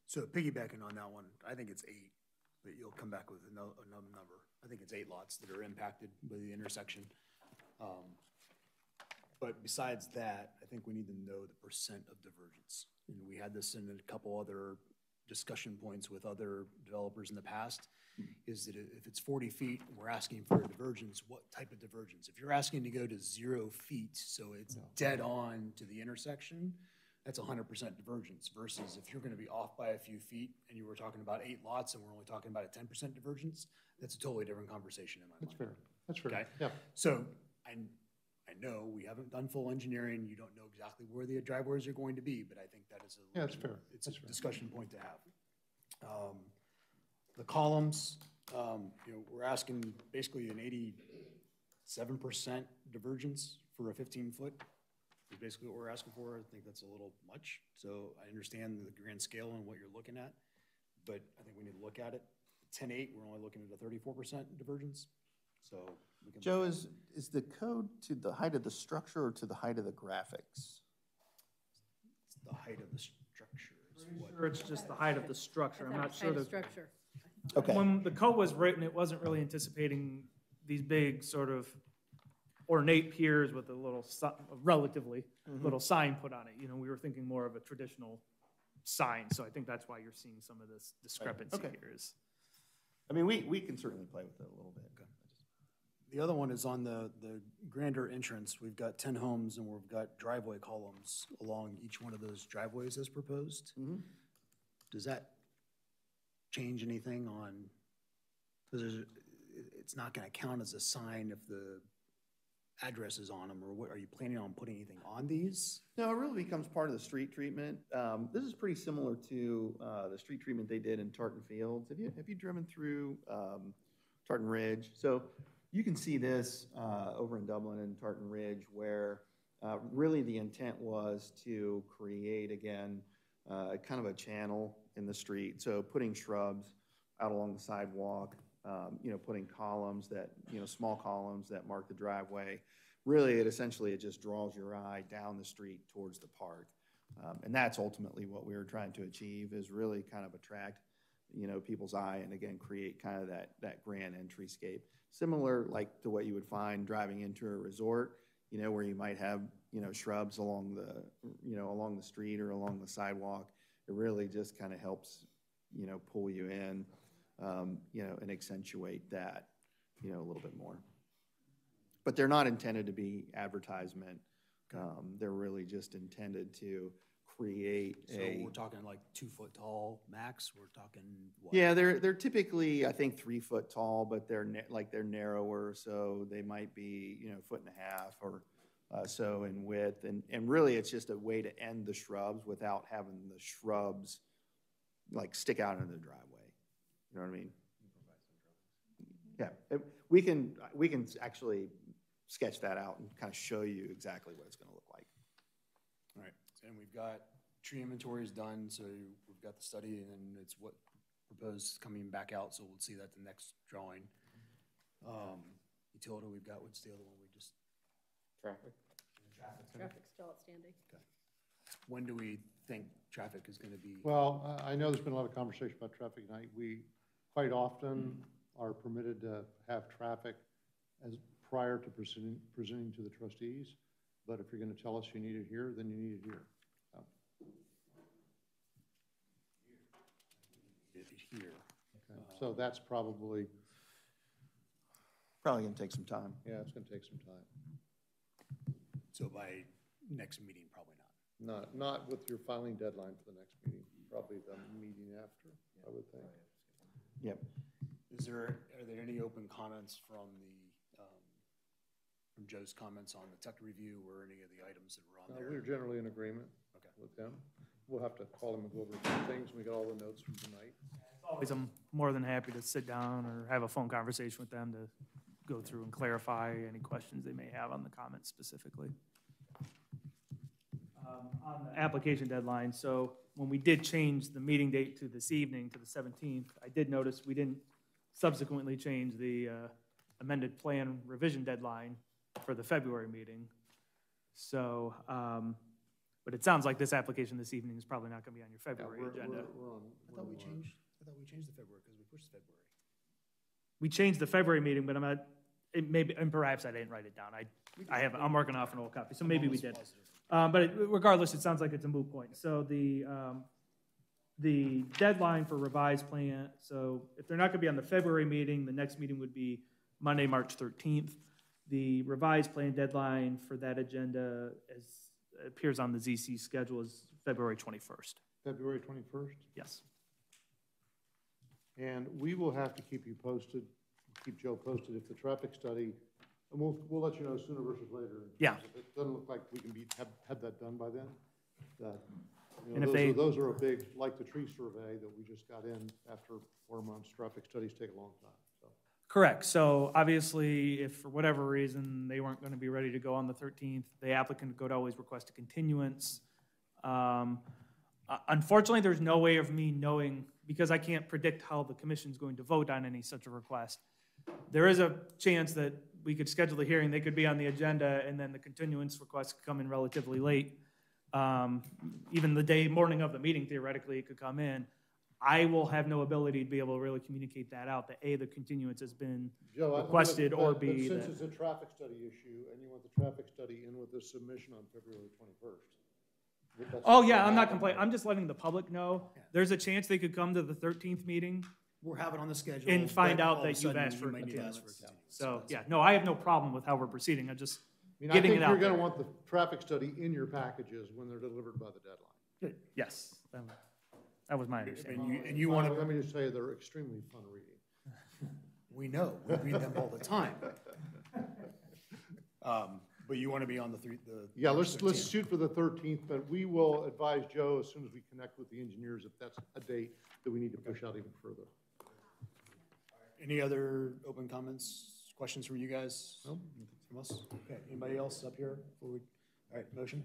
So piggybacking on that one, I think it's 8, but you'll come back with another number. I think it's 8 lots that are impacted by the intersection. But besides that, I think we need to know the percent of divergence. And we had this in a couple other discussion points with other developers in the past, is that if it's 40 feet, we're asking for a divergence, what type of divergence? If you're asking to go to 0 feet, so it's dead on to the intersection, that's 100% divergence, versus if you're gonna be off by a few feet and you were talking about 8 lots and we're only talking about a 10% divergence, that's a totally different conversation in my mind. That's fair. That's fair. Okay? Yeah. So I know we haven't done full engineering. You don't know exactly where the driveways are going to be, but I think that is Yeah, that's fair. It's a discussion point to have. The columns, you know, we're asking basically an 87% divergence for a 15-foot. Is basically what we're asking for. I think that's a little much. So I understand the grand scale and what you're looking at, but I think we need to look at it. 10.8, we're only looking at a 34% divergence. So we can. Joe, is the code to the height of the structure or to the height of the graphics? It's the height of the structure. Sure, it's just the height of the structure. I'm not sure. Structure. Okay. When the code was written, it wasn't really anticipating these big sort of ornate piers with a little, relatively little sign put on it. You know, we were thinking more of a traditional sign. So I think that's why you're seeing some of this discrepancy here. Is, I mean, we can certainly play with it a little bit. Okay. The other one is on the grander entrance. We've got 10 homes and we've got driveway columns along each one of those driveways as proposed. Does that change anything on, because it's not going to count as a sign if the address is on them, or what, are you planning on putting anything on these? No, it really becomes part of the street treatment. This is pretty similar to the street treatment they did in Tartan Fields. Have you driven through Tartan Ridge? So you can see this over in Dublin and Tartan Ridge, where really the intent was to create, again, kind of a channel in the street. So putting shrubs out along the sidewalk, you know, putting columns that, you know, small columns that mark the driveway. Really, it just draws your eye down the street towards the park. And that's ultimately what we were trying to achieve, is really kind of attract, you know, people's eye and, again, create kind of that grand entryscape. Similar like to what you would find driving into a resort, you know, where you might have, you know, shrubs along the street or along the sidewalk. It really just kind of helps, you know, pull you in, you know, and accentuate that, you know, a little bit more. But they're not intended to be advertisement. They're really just intended to create So we're talking like 2 foot tall max. We're talking what? Yeah, they're typically, I think, 3 foot tall, but they're narrower, so they might be, you know, 1.5 feet or so in width. And really, it's just a way to end the shrubs without having the shrubs like stick out into the driveway. You know what I mean? Yeah, we can actually sketch that out and kind of show you exactly what it's going to look like. All right, and we've got tree inventory is done, so we've got the study, and then it's what proposed coming back out, so we'll see that the next drawing. Utility we've got, what's the other one we just? Traffic. Traffic's still outstanding. Okay. When do we think traffic is gonna be? Well, I know there's been a lot of conversation about traffic tonight. We quite often are permitted to have traffic as prior to presenting to the trustees. But if you're gonna tell us you need it here, then you need it here. So. Here. Okay. So that's probably Probably gonna take some time. Yeah, it's gonna take some time. So by next meeting, probably not. Not with your filing deadline for the next meeting, probably the meeting after, I would think. Yep. Are there any open comments from from Joe's comments on the tech review or any of the items that were on there? We're generally in agreement with them. We'll have to call them and go over a few things. We got all the notes from tonight. Always, I'm more than happy to sit down or have a phone conversation with them to go through and clarify any questions they may have on the comments specifically. On the application deadline, so when we did change the meeting date to this evening, to the 17th, I did notice we didn't subsequently change the amended plan revision deadline for the February meeting. So, but it sounds like this application this evening is probably not going to be on your February agenda. I thought we changed the February because we pushed February. We changed the February meeting, but and perhaps I didn't write it down. I'm working off an old copy, so maybe we did. But regardless, it sounds like it's a moot point. So the deadline for revised plan, so if they're not going to be on the February meeting, the next meeting would be Monday, March 13th. The revised plan deadline for that agenda, as appears on the ZC schedule, is February 21st. February 21st? Yes. And we will have to keep you posted, keep Joe posted if the traffic study, and we'll let you know sooner versus later. Yeah. It doesn't look like we can have that done by then. And if those are a big, like the tree survey that we just got in after 4 months, traffic studies take a long time, so. Correct. So obviously, if for whatever reason they weren't going to be ready to go on the 13th, the applicant could always request a continuance. Unfortunately, there's no way of me knowing, because I can't predict how the commission's going to vote on any such a request. There is a chance that we could schedule the hearing, they could be on the agenda, and then the continuance request could come in relatively late. Even the morning of the meeting, theoretically, it could come in. I will have no ability to be able to really communicate that out, that A, the continuance has been requested, or B, But since it's a traffic study issue, and you want the traffic study in with the submission on February 21st. Oh, yeah, I'm not complaining. I'm just letting the public know. There's a chance they could come to the 13th meeting. We're having on the schedule. And find but out all of a that you've sudden asked for a might need to ask continuance. for a continuance. So, yeah, no, I have no problem with how we're proceeding. I'm just I getting think it out you're there. gonna want the traffic study in your packages when they're delivered by the deadline. Yes, that was my understanding. And you want to, Let me just say, they're extremely fun reading. we know, we read them all the time. But you want to be on the Yeah, let's 13th. shoot for the 13th, but we will advise Joe as soon as we connect with the engineers if that's a date that we need to push out even further. Any other open comments, questions from you guys? No? From us? Okay, anybody else up here? All right, motion?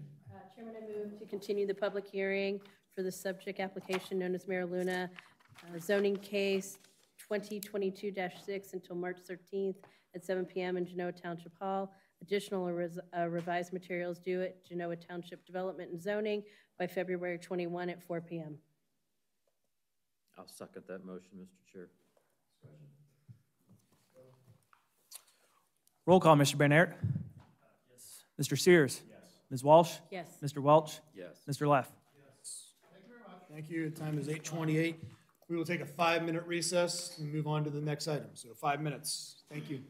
Chairman, I move to continue the public hearing for the subject application known as Mira Luna, zoning case 2022-6 until March 13th at 7 p.m. in Genoa Township Hall. Additional revised materials due at Genoa Township Development and Zoning by February 21 at 4 p.m. I'll second that motion, Mr. Chair. Roll call, Mr. Bernert. Yes. Mr. Sears. Yes. Ms. Walsh. Yes. Mr. Welch. Yes. Mr. Leff. Thank you. The time is 8:28. We will take a 5-minute recess and move on to the next item. So 5 minutes. Thank you.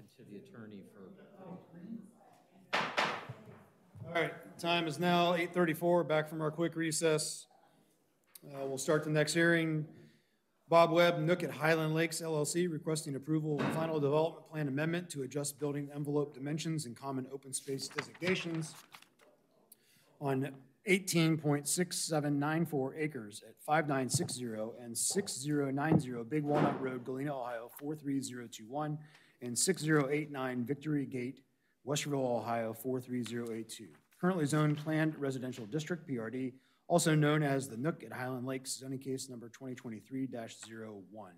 talking to the attorney for. All right, time is now 8:34, back from our quick recess. We'll start the next hearing. Bob Webb, Nook at Highland Lakes LLC, requesting approval of final development plan amendment to adjust building envelope dimensions and common open space designations on 18.6794 acres at 5960 and 6090 Big Walnut Road, Galena, Ohio, 43021, and 6089 Victory Gate, Westerville, Ohio, 43082. Currently zoned planned residential district, PRD, also known as the Nook at Highland Lakes, zoning case number 2023-01.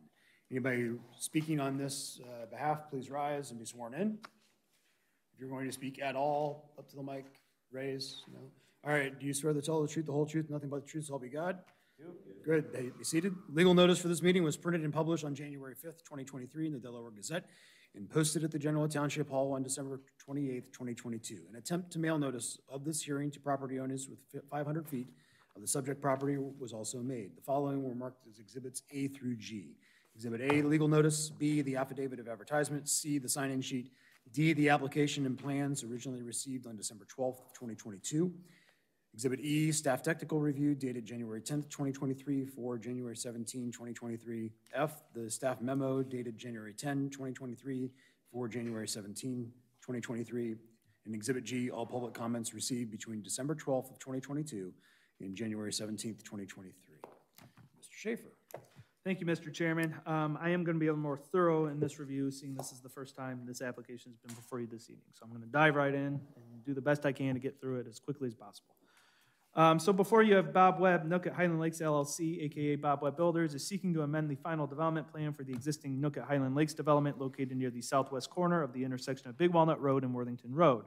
Anybody speaking on this behalf, please rise and be sworn in. If you're going to speak at all, up to the mic, raise. No. All right, do you swear to tell the truth, the whole truth, nothing but the truth, so help you God? Good. Hey, be seated. Legal notice for this meeting was printed and published on January 5th, 2023 in the Delaware Gazette and posted at the General Township Hall on December 28th, 2022. An attempt to mail notice of this hearing to property owners with 500 feet of the subject property was also made. The following were marked as Exhibits A through G. Exhibit A, legal notice. B, the affidavit of advertisement. C, the sign-in sheet. D, the application and plans originally received on December 12th, 2022. Exhibit E, staff technical review dated January 10th, 2023 for January 17, 2023. F, the staff memo dated January 10, 2023 for January 17, 2023. And Exhibit G, all public comments received between December 12th of 2022 and January 17th, 2023. Mr. Schaefer. Thank you, Mr. Chairman. I am going to be a little more thorough in this review, seeing this is the first time this application has been before you this evening. So I'm going to dive right in and do the best I can to get through it as quickly as possible. So before you have Bob Webb, Nook at Highland Lakes LLC, aka Bob Webb Builders, is seeking to amend the final development plan for the existing Nook at Highland Lakes development located near the southwest corner of the intersection of Big Walnut Road and Worthington Road.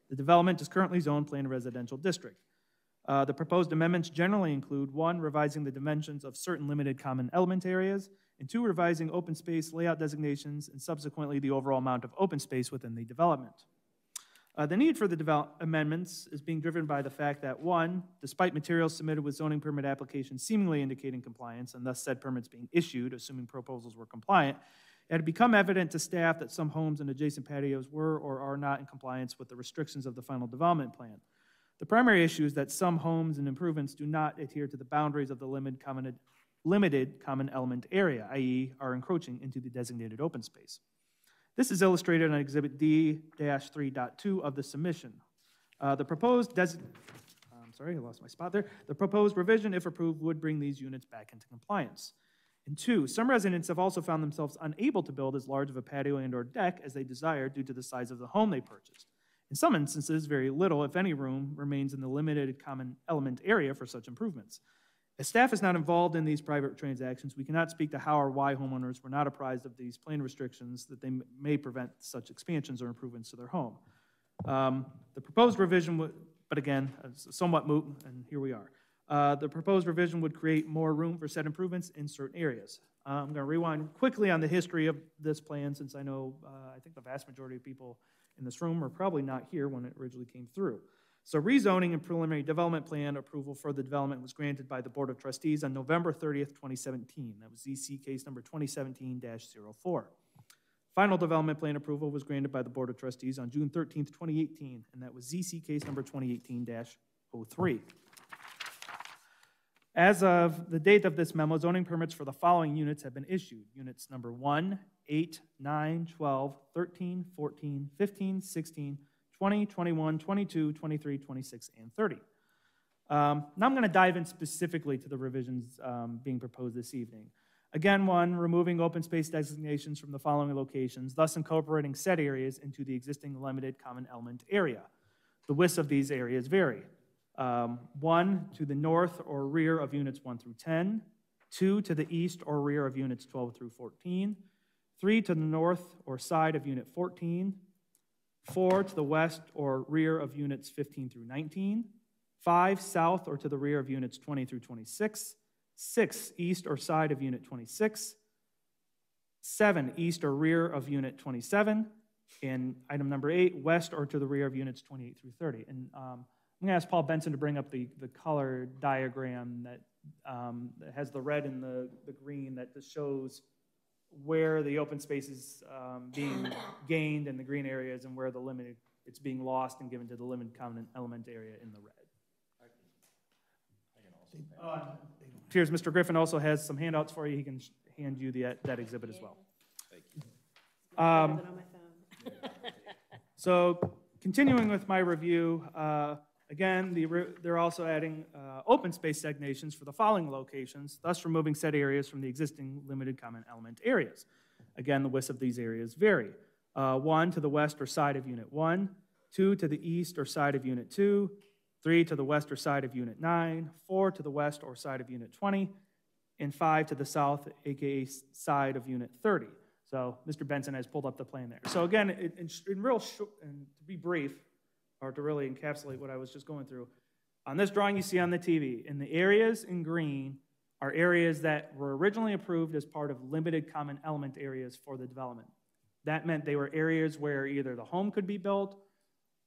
The development is currently zoned planned residential district. The proposed amendments generally include 1, revising the dimensions of certain limited common element areas, and 2, revising open space layout designations and subsequently the overall amount of open space within the development. The need for the amendments is being driven by the fact that 1, despite materials submitted with zoning permit applications seemingly indicating compliance and thus said permits being issued, assuming proposals were compliant, it had become evident to staff that some homes and adjacent patios were or are not in compliance with the restrictions of the final development plan. The primary issue is that some homes and improvements do not adhere to the boundaries of the limited common element area, i.e. are encroaching into the designated open space. This is illustrated on Exhibit D-3.2 of the submission. The proposed sorry, I lost my spot there. The proposed revision, if approved, would bring these units back into compliance. And 2, some residents have also found themselves unable to build as large of a patio and/or deck as they desire due to the size of the home they purchased. In some instances, very little, if any, room remains in the limited common element area for such improvements. As staff is not involved in these private transactions, we cannot speak to how or why homeowners were not apprised of these plan restrictions that they may prevent such expansions or improvements to their home. The proposed revision would, but again, somewhat moot, and here we are. The proposed revision would create more room for said improvements in certain areas. I'm going to rewind quickly on the history of this plan, since I know I think the vast majority of people in this room are probably not here when it originally came through. So rezoning and preliminary development plan approval for the development was granted by the Board of Trustees on November 30th, 2017. That was ZC case number 2017-04. Final development plan approval was granted by the Board of Trustees on June 13th, 2018, and that was ZC case number 2018-03. As of the date of this memo, zoning permits for the following units have been issued. Units number 1, 8, 9, 12, 13, 14, 15, 16, 20, 21, 22, 23, 26, and 30. Now I'm going to dive in specifically to the revisions being proposed this evening. Again, 1, removing open space designations from the following locations, thus incorporating said areas into the existing limited common element area. The widths of these areas vary. 1, to the north or rear of units 1 through 10, 2, to the east or rear of units 12 through 14, 3, to the north or side of unit 14, 4, to the west or rear of units 15 through 19, 5, south or to the rear of units 20 through 26, 6, east or side of unit 26, 7, east or rear of unit 27, and item number 8, west or to the rear of units 28 through 30. And I'm going to ask Paul Benson to bring up the color diagram that has the red and the green that just shows where the open space is being gained in the green areas and where it's being lost and given to the limited common element area in the red. Here's Mr. Griffin also has some handouts for you. He can hand you that exhibit as well. Thank you. So continuing with my review, again, they're also adding open space designations for the following locations, thus removing said areas from the existing limited common element areas. Again, the widths of these areas vary. 1 to the west or side of Unit 1, 2 to the east or side of Unit 2, 3 to the west or side of Unit 9, 4 to the west or side of Unit 20, and 5 to the south, aka side of Unit 30. So Mr. Benson has pulled up the plan there. So again, and to be brief, or to really encapsulate what I was just going through, on this drawing you see on the TV, in the areas in green are areas that were originally approved as part of limited common element areas for the development. That meant they were areas where either the home could be built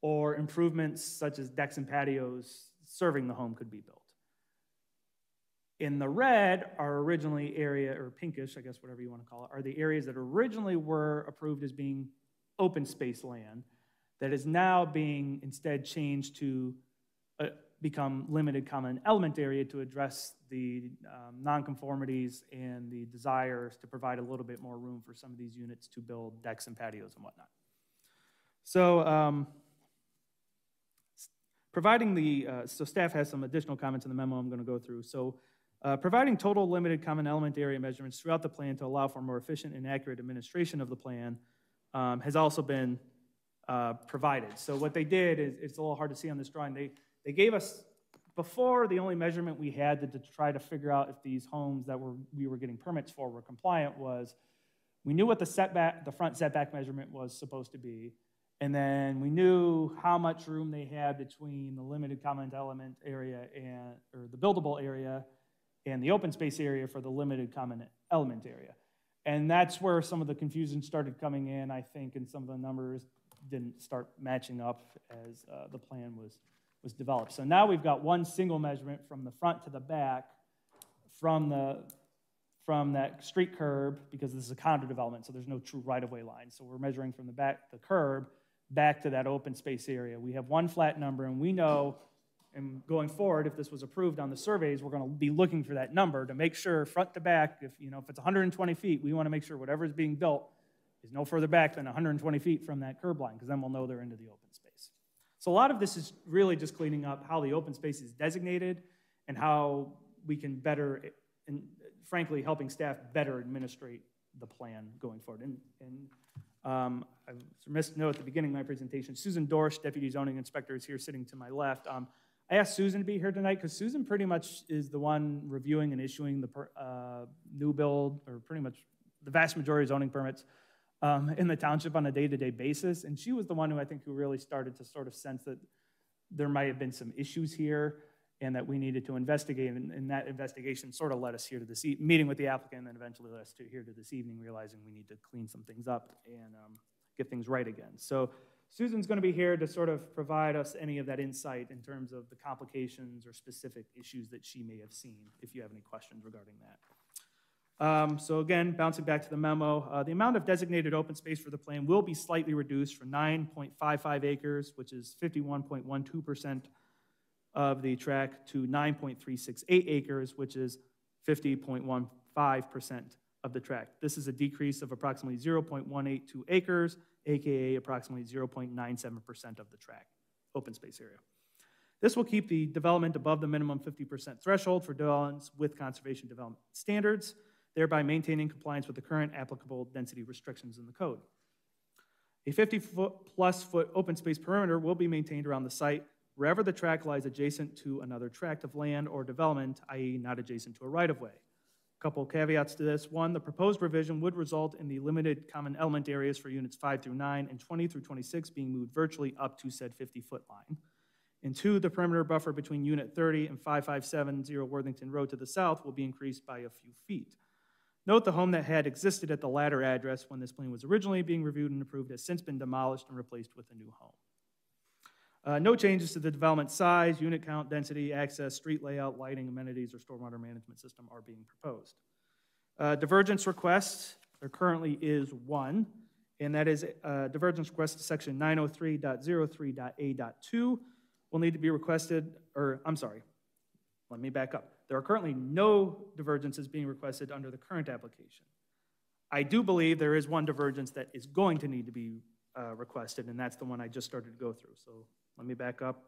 or improvements such as decks and patios serving the home could be built. In the red are originally area, or pinkish, I guess, whatever you want to call it, are the areas that originally were approved as being open space land that is now being instead changed to become limited common element area to address the nonconformities and the desires to provide a little bit more room for some of these units to build decks and patios and whatnot. So so staff has some additional comments in the memo I'm going to go through. So providing total limited common element area measurements throughout the plan to allow for more efficient and accurate administration of the plan has also been provided. So what they did is, it's a little hard to see on this drawing, they gave us, before the only measurement we had to try to figure out if these homes that we were getting permits for were compliant was, we knew what the front setback measurement was supposed to be, and then we knew how much room they had between the limited common element area or the buildable area and the open space area for the limited common element area. And that's where some of the confusion started coming in, I think, and some of the numbers didn't start matching up as the plan was developed. So now we've got one single measurement from the front to the back from that street curb, because this is a condo development, so there's no true right-of-way line. So we're measuring from the curb back to that open space area. We have one flat number, and we know, and going forward, if this was approved on the surveys, we're going to be looking for that number to make sure front to back, if it's 120 feet, we want to make sure whatever is being built is no further back than 120 feet from that curb line, because then we'll know they're into the open space. So a lot of this is really just cleaning up how the open space is designated and how we can better, and frankly, helping staff better administrate the plan going forward. I missed a note at the beginning of my presentation. Susan Dorsch, Deputy Zoning Inspector, is here sitting to my left. I asked Susan to be here tonight because Susan pretty much is the one reviewing and issuing the new build, or pretty much the vast majority of zoning permits in the township on a day-to-day basis. And she was the one who really started to sort of sense that there might have been some issues here and that we needed to investigate. And that investigation sort of led us here to this meeting with the applicant, and then eventually led us here to this evening, realizing we need to clean some things up and get things right again. So Susan's going to be here to sort of provide us any of that insight in terms of the complications or specific issues that she may have seen, if you have any questions regarding that. So again, bouncing back to the memo, the amount of designated open space for the plan will be slightly reduced from 9.55 acres, which is 51.12% of the tract, to 9.368 acres, which is 50.15% of the tract. This is a decrease of approximately 0.182 acres, aka approximately 0.97% of the tract, open space area. This will keep the development above the minimum 50% threshold for developments with conservation development standards, thereby maintaining compliance with the current applicable density restrictions in the code. A 50-plus-foot open space perimeter will be maintained around the site wherever the tract lies adjacent to another tract of land or development, i.e. not adjacent to a right-of-way. A couple caveats to this. One, the proposed revision would result in the limited common element areas for units 5 through 9 and 20 through 26 being moved virtually up to said 50-foot line. And two, the perimeter buffer between unit 30 and 5570 Worthington Road to the south will be increased by a few feet. Note the home that had existed at the latter address when this plan was originally being reviewed and approved has since been demolished and replaced with a new home. No changes to the development size, unit count, density, access, street layout, lighting, amenities, or stormwater management system are being proposed. Divergence requests There currently is one, and that is a divergence request to section 903.03.A.2 will need to be requested, or I'm sorry, let me back up. There are currently no divergences being requested under the current application. I do believe there is one divergence that is going to need to be requested, and that's the one I just started to go through. So let me back up.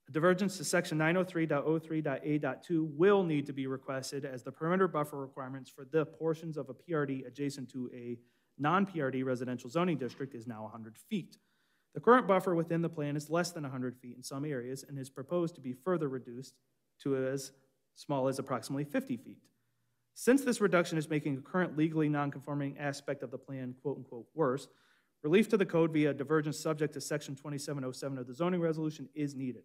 A divergence to section 903.03.A.2 will need to be requested as the perimeter buffer requirements for the portions of a PRD adjacent to a non-PRD residential zoning district is now 100 feet. The current buffer within the plan is less than 100 feet in some areas and is proposed to be further reduced to as small as approximately 50 feet. Since this reduction is making a current legally non-conforming aspect of the plan quote-unquote worse, relief to the code via divergence subject to section 2707 of the zoning resolution is needed.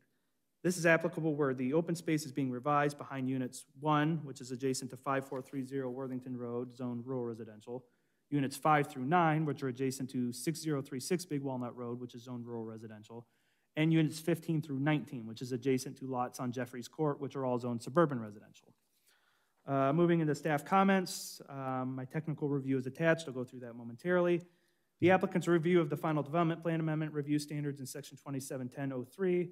This is applicable where the open space is being revised behind units 1, which is adjacent to 5430 Worthington Road, zoned rural residential, units 5 through 9, which are adjacent to 6036 Big Walnut Road, which is zoned rural residential, and units 15 through 19, which is adjacent to lots on Jeffries Court, which are all zoned suburban residential. Moving into staff comments, my technical review is attached. I'll go through that momentarily. The applicant's review of the final development plan amendment review standards in section 2710.03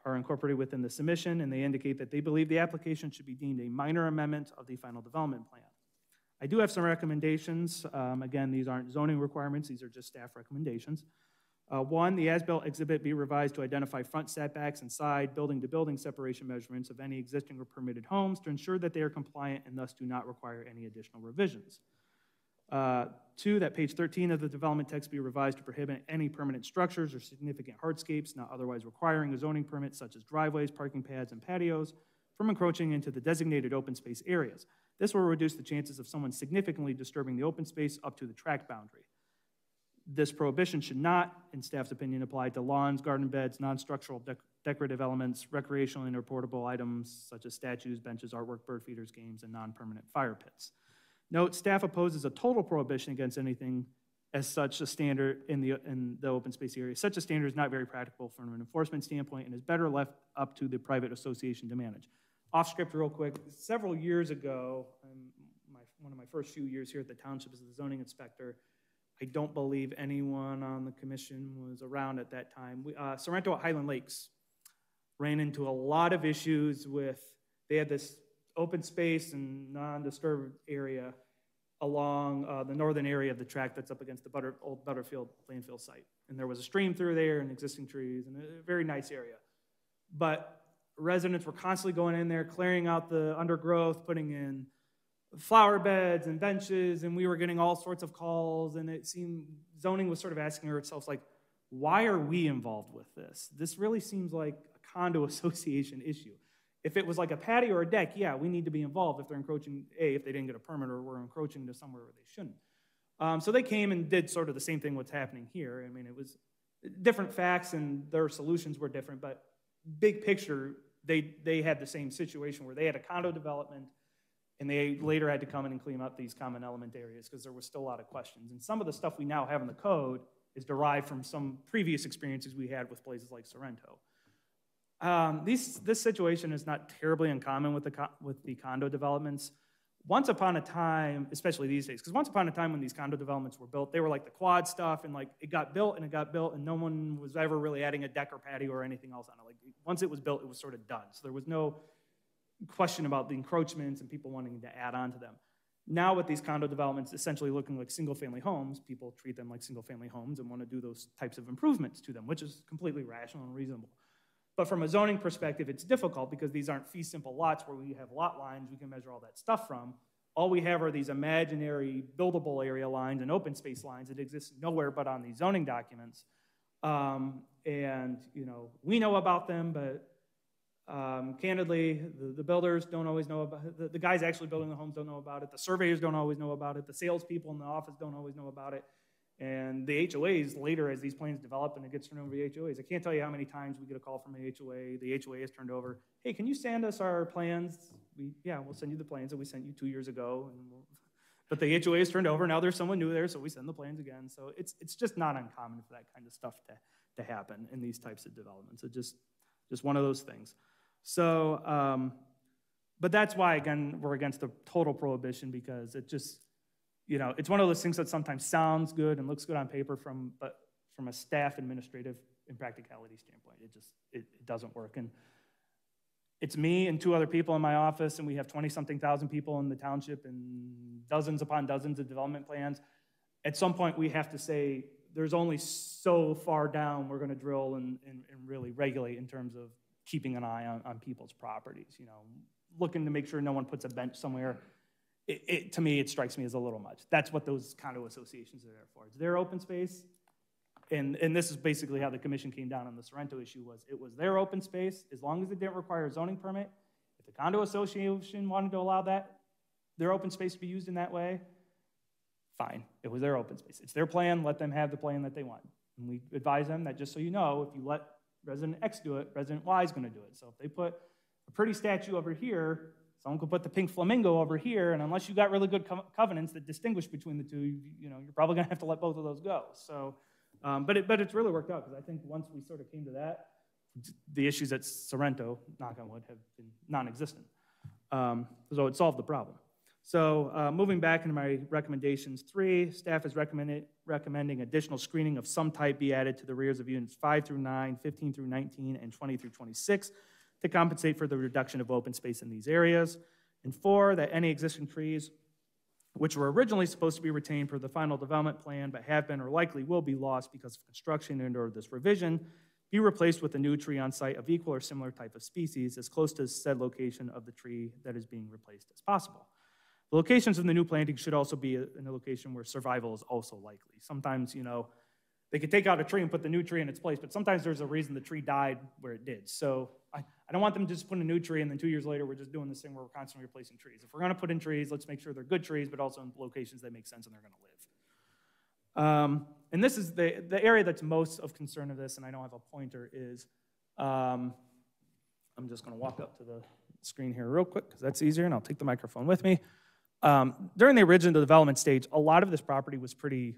are incorporated within the submission, and they indicate that they believe the application should be deemed a minor amendment of the final development plan. I do have some recommendations. Again, these aren't zoning requirements. These are just staff recommendations. One, the as-built exhibit be revised to identify front setbacks and side building-to-building separation measurements of any existing or permitted homes to ensure that they are compliant and thus do not require any additional revisions. Two, that page 13 of the development text be revised to prohibit any permanent structures or significant hardscapes not otherwise requiring a zoning permit, such as driveways, parking pads, and patios, from encroaching into the designated open space areas. This will reduce the chances of someone significantly disturbing the open space up to the tract boundary. This prohibition should not, in staff's opinion, apply to lawns, garden beds, non-structural decorative elements, recreational and portable items such as statues, benches, artwork, bird feeders, games, and non-permanent fire pits. Note, staff opposes a total prohibition against anything as such a standard in the open space area. Such a standard is not very practical from an enforcement standpoint and is better left up to the private association to manage. Off script real quick, several years ago, one of my first few years here at the township as the zoning inspector, I don't believe anyone on the commission was around at that time. Sorrento at Highland Lakes ran into a lot of issues with, they had this open space and non-disturbed area along the northern area of the tract that's up against the old Butterfield landfill site. And there was a stream through there and existing trees and a very nice area. But residents were constantly going in there, clearing out the undergrowth, putting in flower beds and benches, and we were getting all sorts of calls, and it seemed zoning was sort of asking herself, like, why are we involved with this? This really seems like a condo association issue. If it was like a patio or a deck, yeah, we need to be involved if they're encroaching, if they didn't get a permit or were encroaching to somewhere where they shouldn't. So they came and did sort of the same thing what's happening here. I mean, it was different facts and their solutions were different, but big picture, they had the same situation where they had a condo development and they later had to come in and clean up these common element areas because there was still a lot of questions. And some of the stuff we now have in the code is derived from some previous experiences we had with places like Sorrento. This situation is not terribly uncommon with the condo developments. Once upon a time, especially these days, because once upon a time when these condo developments were built, they were like the quad stuff, and like it got built, and no one was ever really adding a deck or patio or anything else on it. Like once it was built, it was sort of done. So there was no question about the encroachments and people wanting to add on to them. Now with these condo developments essentially looking like single-family homes, people treat them like single-family homes and want to do those types of improvements to them, which is completely rational and reasonable. But from a zoning perspective, it's difficult because these aren't fee simple lots where we have lot lines we can measure all that stuff from. All we have are these imaginary buildable area lines and open space lines that exist nowhere but on these zoning documents. And you know, we know about them, but candidly, the builders don't always know about it. The guys actually building the homes don't know about it. The surveyors don't always know about it. The salespeople in the office don't always know about it. And the HOAs later, as these plans develop and it gets turned over to the HOAs, I can't tell you how many times we get a call from an HOA. The HOA is turned over. Hey, can you send us our plans? We'll send you the plans that we sent you 2 years ago. But the HOA is turned over. Now there's someone new there, so we send the plans again. So it's just not uncommon for that kind of stuff to happen in these types of developments. It's just one of those things. So, but that's why, again, we're against the total prohibition because it just, you know, it's one of those things that sometimes sounds good and looks good on paper but from a staff administrative and practicality standpoint, it doesn't work. And it's me and 2 other people in my office, and we have 20-something thousand people in the township and dozens upon dozens of development plans. At some point, we have to say, there's only so far down we're gonna drill and really regulate in terms of keeping an eye on people's properties, you know, looking to make sure no one puts a bench somewhere. To me, it strikes me as a little much. That's what those condo associations are there for. It's their open space, and this is basically how the commission came down on the Sorrento issue was, it was their open space, as long as it didn't require a zoning permit. If the condo association wanted to allow that, their open space to be used in that way, fine, it was their open space. It's their plan, let them have the plan that they want. And we advise them that, just so you know, if you let resident X do it, resident Y is gonna do it. So if they put a pretty statue over here, someone could put the pink flamingo over here, and unless you got really good covenants that distinguish between the two, you know, you're probably gonna have to let both of those go. So, but it's really worked out, because I think once we sort of came to that, the issues at Sorrento, knock on wood, have been non-existent. So it solved the problem. So moving back into my recommendations, 3, staff is recommending additional screening of some type be added to the rears of units 5 through 9, 15 through 19, and 20 through 26 to compensate for the reduction of open space in these areas. And 4, that any existing trees which were originally supposed to be retained per the final development plan but have been or likely will be lost because of construction and/or this revision, be replaced with a new tree on site of equal or similar type of species as close to said location of the tree that is being replaced as possible. The locations of the new planting should also be in a location where survival is also likely. Sometimes, you know, they could take out a tree and put the new tree in its place, but sometimes there's a reason the tree died where it did. So I don't want them to just put a new tree and then 2 years later we're just doing this thing where we're constantly replacing trees. If we're gonna put in trees, let's make sure they're good trees, but also in locations that make sense and they're gonna live. And this is the area that's most of concern of this, and I don't have a pointer, is, I'm just gonna walk up to the screen here real quick because that's easier, and I'll take the microphone with me. During the original development stage, a lot of this property was pretty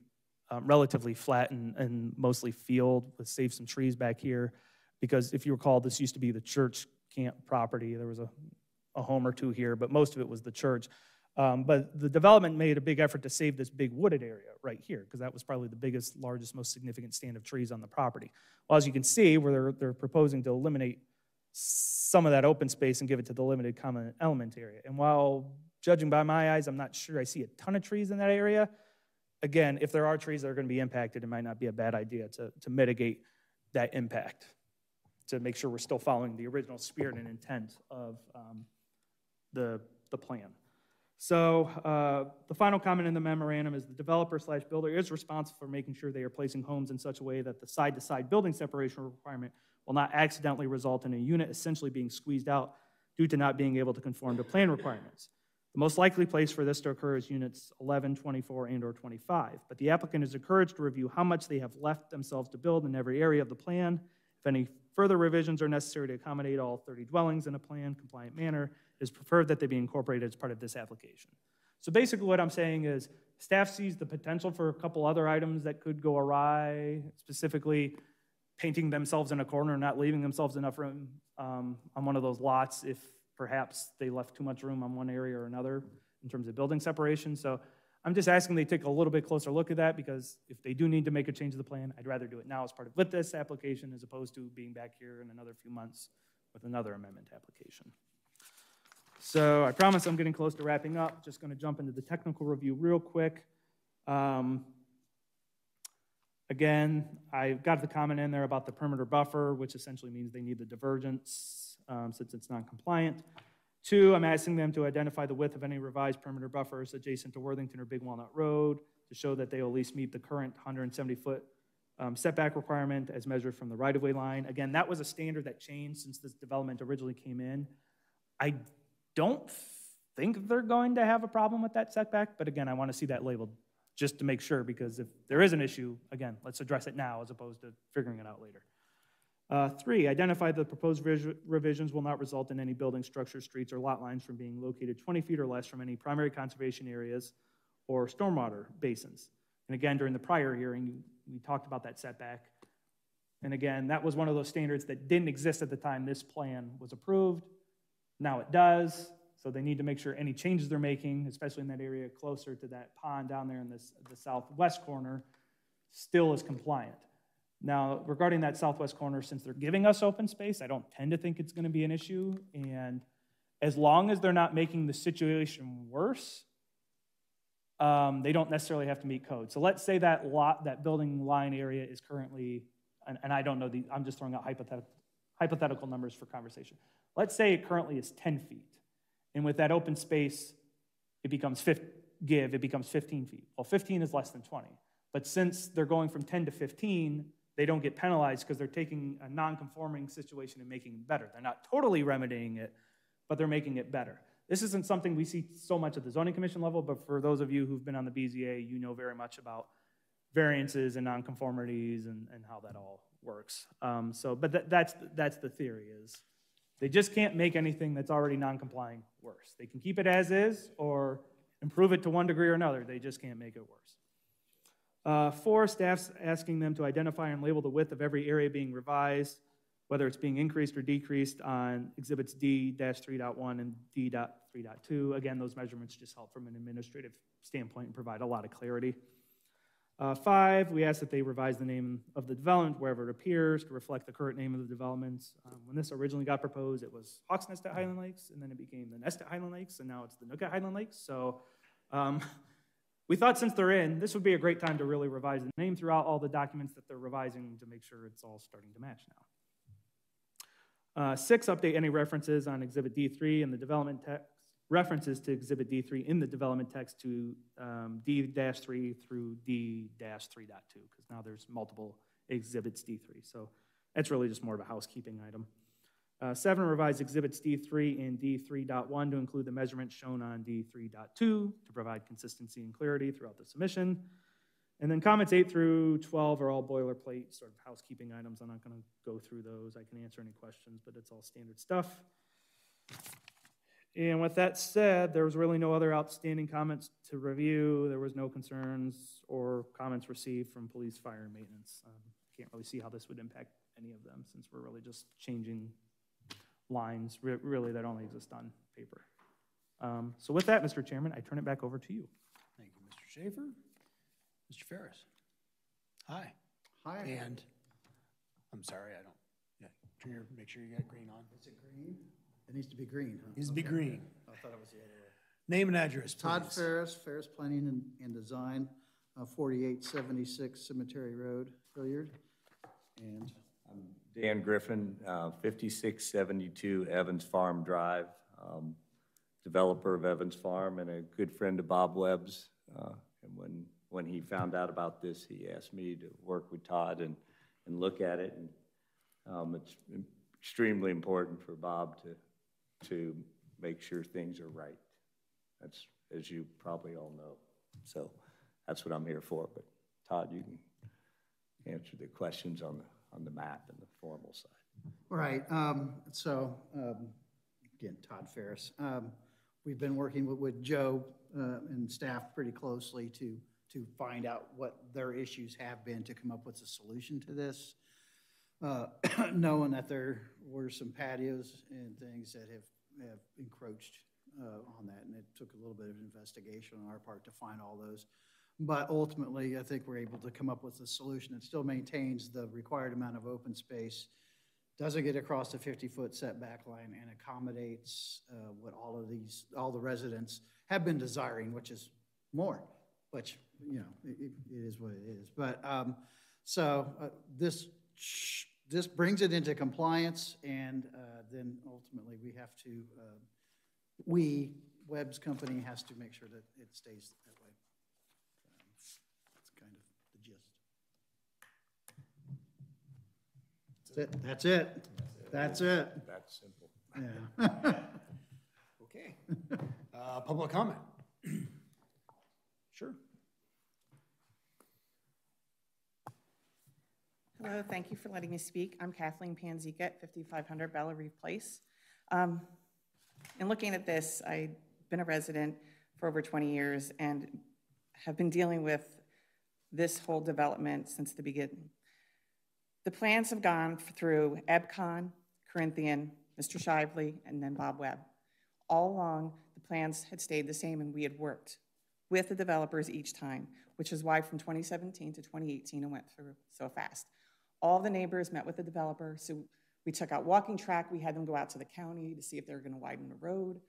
relatively flat and mostly field, with save some trees back here, because if you recall, this used to be the church camp property. There was a home or two here, but most of it was the church. But the development made a big effort to save this big wooded area right here, because that was probably the biggest, largest, most significant stand of trees on the property. Well, as you can see, where they're proposing to eliminate some of that open space and give it to the limited common element area. And while judging by my eyes, I'm not sure I see a ton of trees in that area. Again, if there are trees that are going to be impacted, it might not be a bad idea to mitigate that impact, to make sure we're still following the original spirit and intent of the plan. So the final comment in the memorandum is the developer/builder is responsible for making sure they are placing homes in such a way that the side-to-side building separation requirement will not accidentally result in a unit essentially being squeezed out due to not being able to conform to plan requirements. The most likely place for this to occur is units 11, 24, and/or 25, but the applicant is encouraged to review how much they have left themselves to build in every area of the plan. If any further revisions are necessary to accommodate all 30 dwellings in a plan-compliant manner, it is preferred that they be incorporated as part of this application. So basically what I'm saying is staff sees the potential for a couple other items that could go awry, specifically painting themselves in a corner and not leaving themselves enough room on one of those lots if perhaps they left too much room on one area or another in terms of building separation. So I'm just asking they take a little bit closer look at that, because if they do need to make a change to the plan, I'd rather do it now as part of this application as opposed to being back here in another few months with another amendment application. So I promise I'm getting close to wrapping up. Just going to jump into the technical review real quick. Again, I've got the comment in there about the perimeter buffer, which essentially means they need the divergence since it's non-compliant. 2, I'm asking them to identify the width of any revised perimeter buffers adjacent to Worthington or Big Walnut Road to show that they will at least meet the current 170-foot setback requirement as measured from the right-of-way line. Again, that was a standard that changed since this development originally came in. I don't think they're going to have a problem with that setback, but again, I want to see that labeled just to make sure, because if there is an issue, again, let's address it now as opposed to figuring it out later. 3, identify the proposed revisions will not result in any building structures, streets, or lot lines from being located 20 feet or less from any primary conservation areas or stormwater basins. And again, during the prior hearing, we talked about that setback. And again, that was one of those standards that didn't exist at the time this plan was approved. Now it does. So they need to make sure any changes they're making, especially in that area closer to that pond down there in the southwest corner, still is compliant. Now, regarding that southwest corner, since they're giving us open space, I don't tend to think it's going to be an issue. And as long as they're not making the situation worse, they don't necessarily have to meet code. So let's say that building line area is currently, and I don't know, I'm just throwing out hypothetical numbers for conversation. Let's say it currently is 10 feet. And with that open space, it becomes 15 feet. Well, 15 is less than 20. But since they're going from 10 to 15, they don't get penalized because they're taking a non-conforming situation and making it better. They're not totally remedying it, but they're making it better. This isn't something we see so much at the zoning commission level, but for those of you who've been on the BZA, you know very much about variances and nonconformities and how that all works. But that's the theory is they just can't make anything that's already non-complying worse. They can keep it as is or improve it to one degree or another. They just can't make it worse. 4, staff's asking them to identify and label the width of every area being revised, whether it's being increased or decreased on exhibits D-3.1 and D.3.2. Again, those measurements just help from an administrative standpoint and provide a lot of clarity. 5, we ask that they revise the name of the development wherever it appears to reflect the current name of the developments. When this originally got proposed, it was Hawks Nest at Highland Lakes, and then it became the Nest at Highland Lakes, and now it's the Nook at Highland Lakes. So we thought since they're in, this would be a great time to really revise the name throughout all the documents that they're revising to make sure it's all starting to match now. 6, update any references on Exhibit D3 in the development text, references to Exhibit D3 in the development text to D-3 through D-3.2, because now there's multiple Exhibits D3. So that's really just more of a housekeeping item. 7, revise Exhibits D3 and D3.1 to include the measurements shown on D3.2 to provide consistency and clarity throughout the submission. And then comments 8 through 12 are all boilerplate sort of housekeeping items. I'm not going to go through those. I can answer any questions, but it's all standard stuff. And with that said, there was really no other outstanding comments to review. There was no concerns or comments received from police, fire, and maintenance. I can't really see how this would impact any of them since we're really just changing lines really that only exist on paper. So with that, Mr. Chairman, I turn it back over to you. Thank you, Mr. Schaefer. Mr. Ferris. Hi. Hi. And I'm sorry, I don't. Yeah, turn your, make sure you got green on. Is it green? It needs to be green, huh? Needs to be green. I thought it was the other way. Name and address, please. Todd Ferris, Ferris Planning and Design, 4876 Cemetery Road, Hilliard. And I'm Dan Griffin, 5672 Evans Farm Drive, developer of Evans Farm and a good friend of Bob Webb's. And when he found out about this, he asked me to work with Todd and look at it. And it's extremely important for Bob to make sure things are right. That's, as you probably all know. So that's what I'm here for. But Todd, you can answer the questions on the map and the formal side. Right. Again, Todd Ferris. We've been working with Joe and staff pretty closely to find out what their issues have been to come up with a solution to this. Knowing that there were some patios and things that have encroached on that, and it took a little bit of investigation on our part to find all those. But ultimately, I think we're able to come up with a solution that still maintains the required amount of open space, doesn't get across the 50-foot setback line, and accommodates what all the residents have been desiring, which is more, which, you know, it is what it is. But this brings it into compliance, and then ultimately we have to, Webb's company has to make sure that it stays that way. That's kind of the gist. That's it. That's it. That's simple. Yeah. Okay. Public comment. Sure. Hello, thank you for letting me speak. I'm Kathleen Panzica at 5500 Bella Reeve Place. In looking at this, I've been a resident for over 20 years and have been dealing with this whole development since the beginning. The plans have gone through EBCON, Corinthian, Mr. Shively, and then Bob Webb. All along, the plans had stayed the same, and we had worked with the developers each time, which is why from 2017 to 2018, it went through so fast. All the neighbors met with the developer, so we took out walking track. We had them go out to the county to see if they were going to widen the road,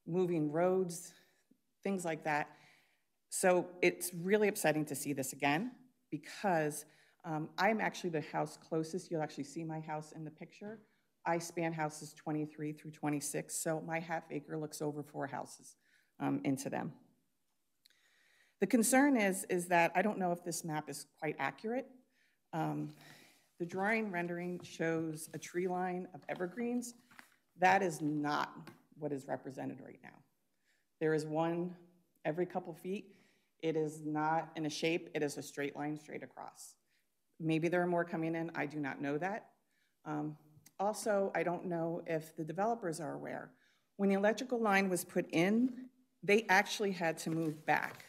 moving roads, things like that. So it's really upsetting to see this again because I'm actually the house closest. You'll actually see my house in the picture. I span houses 23 through 26, so my half acre looks over 4 houses into them. The concern is that I don't know if this map is quite accurate. The drawing rendering shows a tree line of evergreens. That is not what is represented right now. There is one every couple feet. It is not in a shape, it is a straight line straight across. Maybe there are more coming in, I do not know that. Also, I don't know if the developers are aware. When the electrical line was put in, they actually had to move back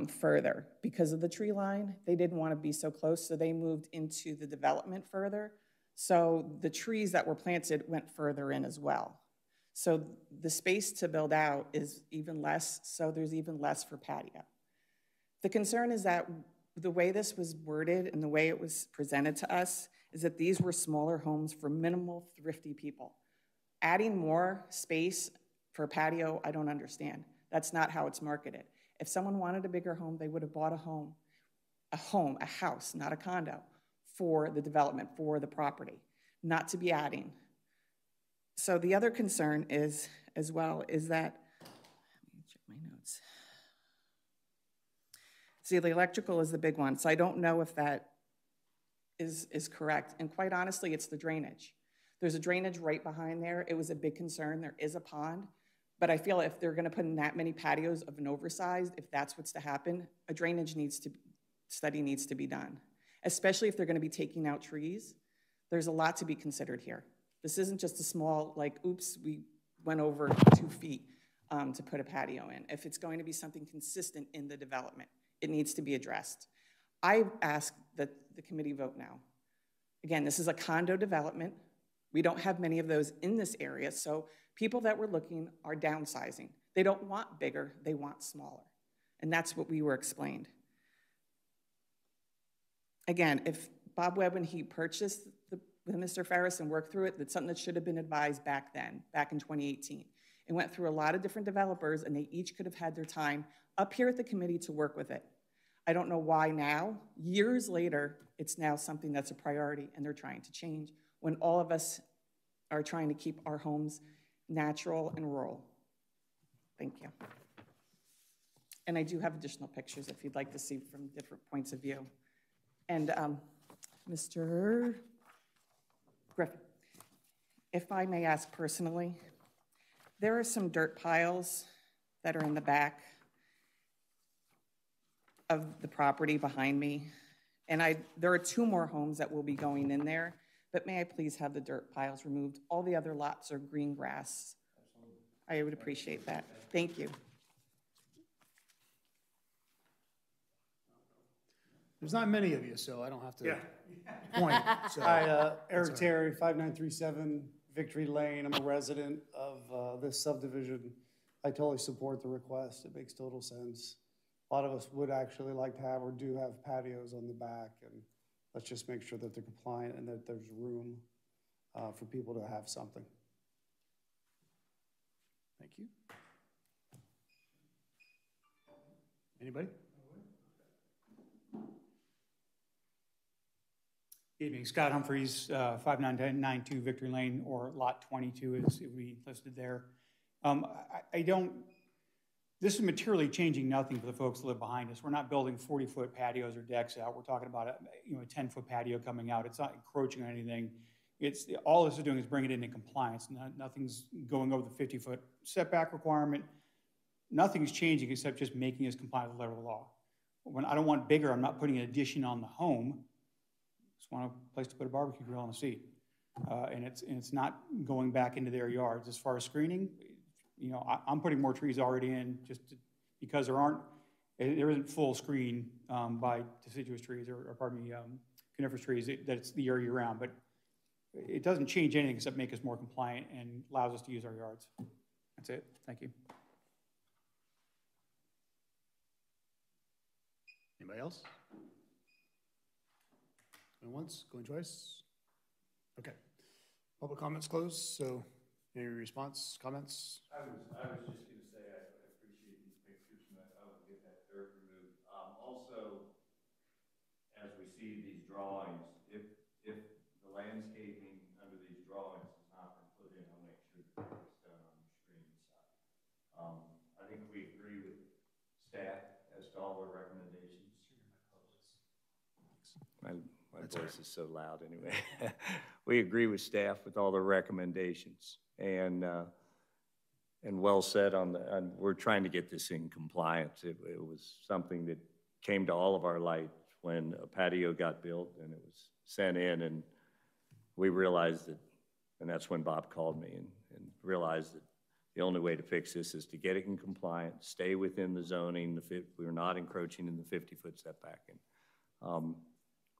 further because of the tree line. They didn't want to be so close, so they moved into the development further. So the trees that were planted went further in as well. So the space to build out is even less, so there's even less for patio. The concern is that the way this was worded and the way it was presented to us is that these were smaller homes for minimal, thrifty people. Adding more space for patio, I don't understand. That's not how it's marketed. If someone wanted a bigger home, they would have bought a house, not a condo, for the development, for the property, not to be adding. So the other concern is, as well, is that, let me check my notes. See, the electrical is the big one, so I don't know if that is correct. And quite honestly, it's the drainage. There's a drainage right behind there. It was a big concern. There is a pond. But I feel if they're going to put in that many patios of an oversized, if that's what's to happen, a drainage study needs to be done, especially if they're going to be taking out trees. There's a lot to be considered here. This isn't just a small, like, oops, we went over 2 feet to put a patio in. If it's going to be something consistent in the development, it needs to be addressed. I ask that the committee vote now. Again, this is a condo development. We don't have many of those in this area, so people that were looking are downsizing. They don't want bigger, they want smaller. And that's what we were explained. Again, if Bob Webb, when he purchased with Mr. Ferris and worked through it, that's something that should have been advised back then, back in 2018. It went through a lot of different developers, and they each could have had their time up here at the committee to work with it. I don't know why now, years later, it's now something that's a priority, and they're trying to change when all of us are trying to keep our homes natural and rural. Thank you. And I do have additional pictures if you'd like to see from different points of view. And Mr. Griffin, if I may ask personally, there are some dirt piles that are in the back of the property behind me. And there are 2 more homes that will be going in there, but may I please have the dirt piles removed? All the other lots are green grass. I would appreciate that. Thank you. There's not many of you, so I don't have to point. So. Hi, Eric Terry, 5937 Victory Lane. I'm a resident of this subdivision. I totally support the request. It makes total sense. A lot of us would actually like to have or do have patios on the back, and let's just make sure that they're compliant and that there's room for people to have something. Thank you. Anybody? Evening, Scott Humphreys, 5992 Victory Lane, or Lot 22 is we listed there. This is materially changing nothing for the folks that live behind us. We're not building 40-foot patios or decks out. We're talking about a 10-foot patio coming out. It's not encroaching on anything. All this is doing is bringing it into compliance. Nothing's going over the 50-foot setback requirement. Nothing's changing except just making us compliant with the letter of the law. When I don't want bigger, I'm not putting an addition on the home. Just want a place to put a barbecue grill on a seat. And it's not going back into their yards. As far as screening, I'm putting more trees already in because there isn't full screen by deciduous trees or coniferous trees. That's the year round. But it doesn't change anything except make us more compliant and allows us to use our yards. That's it. Thank you. Anybody else? Going once, going twice? Okay. Public comments closed, so any response, comments? I was just going to say I appreciate these pictures and I will get that dirt removed. Also, as we see these drawings, if the landscaping under these drawings has not been put in, I'll make sure that it's done on the stream side. I think we agree with staff as to all their recommendations. My voice is so loud anyway. We agree with staff with all their recommendations, and well said on we're trying to get this in compliance. It was something that came to all of our light when a patio got built and it was sent in, and we realized that, and that's when Bob called me and realized that the only way to fix this is to get it in compliance, stay within the zoning. We're not encroaching in the 50-foot setback. And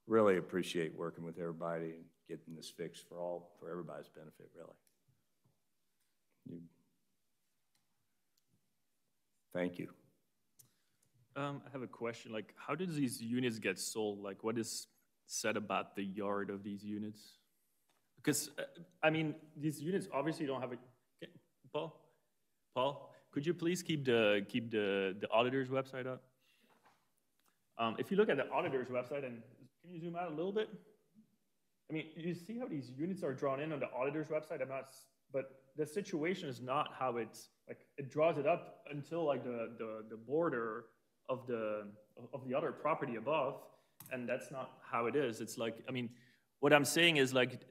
really appreciate working with everybody and getting this fixed for everybody's benefit, really. Thank you. I have a question, like, how did these units get sold? Like, what is said about the yard of these units? Because, I mean, these units obviously don't have a, Paul, could you please keep the auditor's website up? If you look at the auditor's website, and can you zoom out a little bit? I mean, you see how these units are drawn in on the auditor's website? But the situation is not how it's, like, it draws it up until, like, the border of the other property above, and that's not how it is. It's like, I mean, what I'm saying is, like,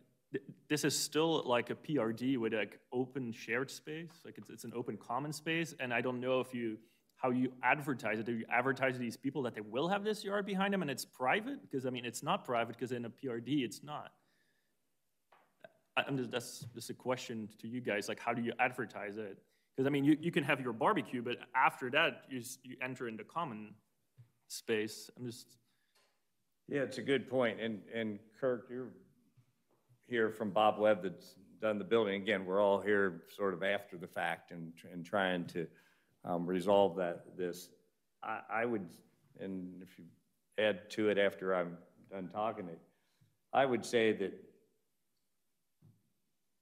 this is still like a PRD with, like, open shared space, like it's an open common space, and I don't know how you advertise it. Do you advertise to these people that they will have this yard behind them and it's private? Because, I mean, it's not private because in a PRD it's not. That's just a question to you guys, like, how do you advertise it? Because, I mean, you can have your barbecue, but after that, you enter into common space. Yeah, it's a good point. And Kirk, you're here from Bob Webb that's done the building. Again, we're all here sort of after the fact and trying to resolve this. I would, and if you add to it after I'm done talking it, I would say that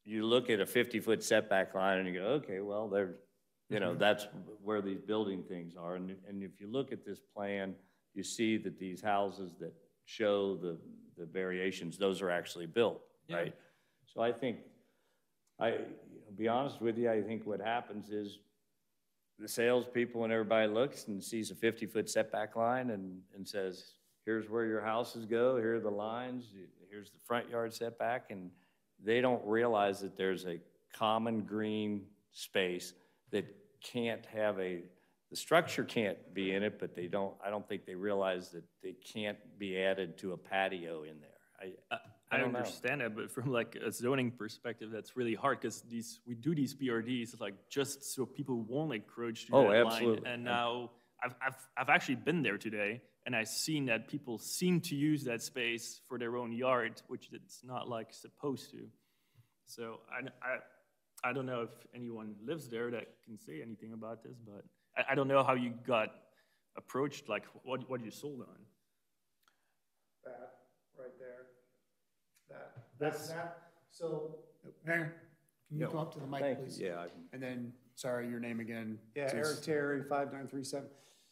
you look at a 50-foot setback line and you go, okay, well, there's, that's where these building things are. And if you look at this plan, you see that these houses that show the variations, those are actually built, right? So I think, I'll be honest with you, I think what happens is the salespeople and everybody looks and sees a 50-foot setback line and says, here's where your houses go, here are the lines, here's the front yard setback, and they don't realize that there's a common green space that can't have the structure can't be in it, but I don't think they realize that they can't be added to a patio in there. I understand that, but from, like, a zoning perspective, that's really hard because we do these PRDs like just so people won't encroach to that absolutely. line. And now I've actually been there today, and I've seen that people seem to use that space for their own yard, which it's not, like, supposed to. So I don't know if anyone lives there that can say anything about this, but I don't know how you got approached, like what you sold on. That right there. That. So, Mayor, can you come up to the mic, please? Yeah. And then, sorry, your name again. yeah, Eric Terry, 5937.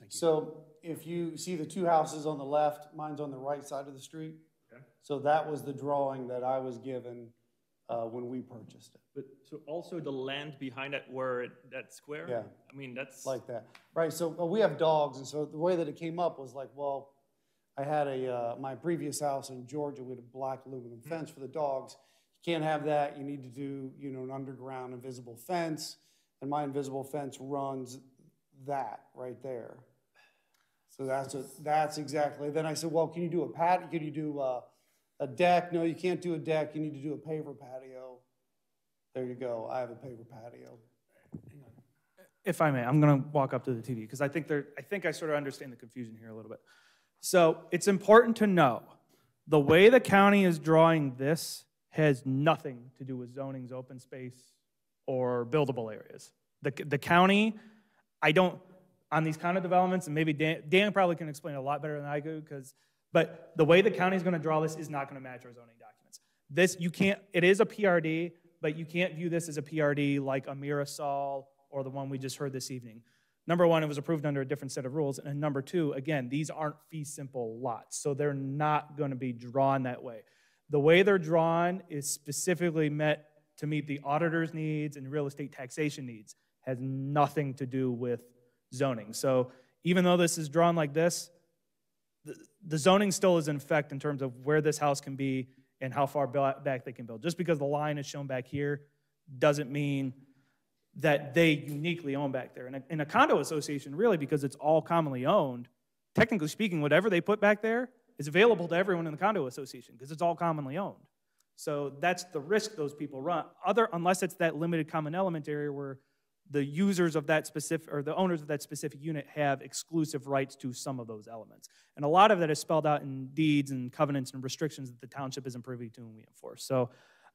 So if you see the two houses on the left, mine's on the right side of the street. Okay. So that was the drawing that I was given when we purchased it. But so also the land behind it, that square? Yeah. I mean, that's Like that. Right, so we have dogs, and so the way that it came up was like, well, I had my previous house in Georgia with a black aluminum fence for the dogs. You can't have that. You need to do, an underground invisible fence, and my invisible fence runs that right there. So that's exactly. Then I said, well, can you do a patio? Can you do a deck? No, you can't do a deck. You need to do a paver patio. There you go. I have a paver patio. If I may, I'm going to walk up to the TV because I think I sort of understand the confusion here a little bit. So it's important to know the way the county is drawing this has nothing to do with zoning's open space or buildable areas. The county, I don't, on these kind of developments, and maybe Dan probably can explain it a lot better than I do, but the way the county is going to draw this is not going to match our zoning documents. This, you can't, it is a PRD, but you can't view this as a PRD like a Mirasol or the one we just heard this evening. Number one, it was approved under a different set of rules, and number two, again, these aren't fee simple lots, so they're not going to be drawn that way. The way they're drawn is specifically meant to meet the auditor's needs and real estate taxation needs. Has nothing to do with zoning. So even though this is drawn like this, the zoning still is in effect in terms of where this house can be and how far back they can build. Just because the line is shown back here doesn't mean that they uniquely own back there. In a condo association, really, because it's all commonly owned, technically speaking, whatever they put back there is available to everyone in the condo association because it's all commonly owned. So that's the risk those people run, unless it's that limited common element area where the users of that specific, or the owners of that specific unit have exclusive rights to some of those elements. And a lot of that is spelled out in deeds and covenants and restrictions that the township isn't privy to and we enforce. So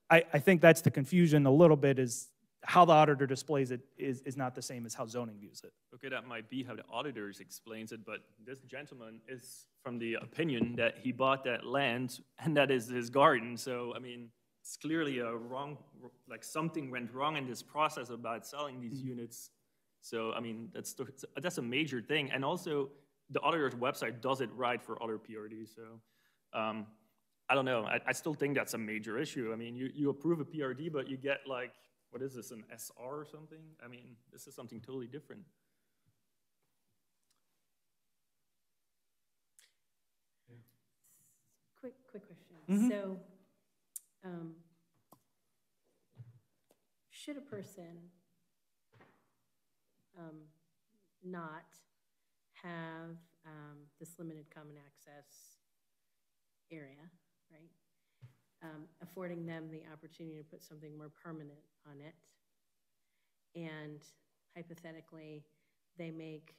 I think that's the confusion a little bit, is how the auditor displays it is not the same as how zoning views it. Okay, that might be how the auditors explains it, but this gentleman is from the opinion that he bought that land and that is his garden. So, I mean, it's clearly a wrong, like something went wrong in this process about selling these units. So, I mean, that's a major thing. And also, the auditor's website does it right for other PRDs. So, I don't know. I still think that's a major issue. I mean, you approve a PRD, but you get like, what is this, an SR or something? I mean, this is something totally different. Yeah. Quick question. Mm-hmm. So, should a person not have this limited common access area, right? Affording them the opportunity to put something more permanent on it, and hypothetically, they make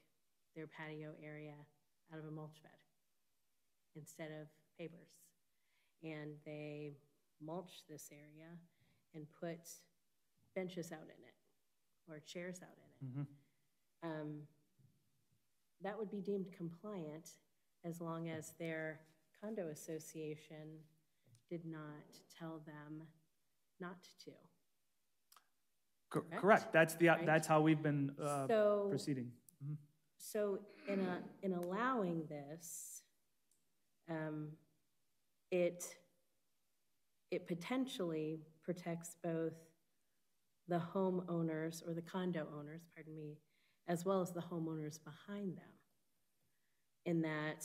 their patio area out of a mulch bed instead of pavers, and they mulch this area and put benches out in it or chairs out in it. Mm-hmm. That would be deemed compliant as long as their condo association did not tell them not to. Correct. That's right? That's how we've been proceeding. Mm-hmm. So in allowing this, it potentially protects both the homeowners or the condo owners, pardon me, as well as the homeowners behind them, in that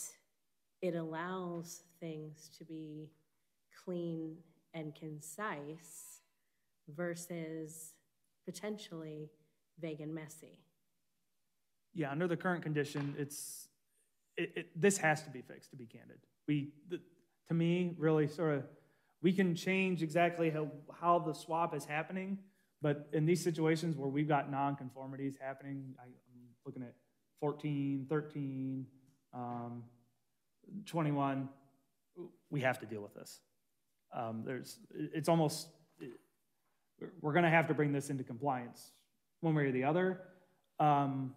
it allows things to be clean and concise versus potentially vague and messy. Yeah, under the current condition, this has to be fixed, to be candid. To me, really sort of, we can change exactly how the swap is happening, but in these situations where we've got non-conformities happening, I'm looking at 14, 13, 21, we have to deal with this. We're going to have to bring this into compliance one way or the other. Going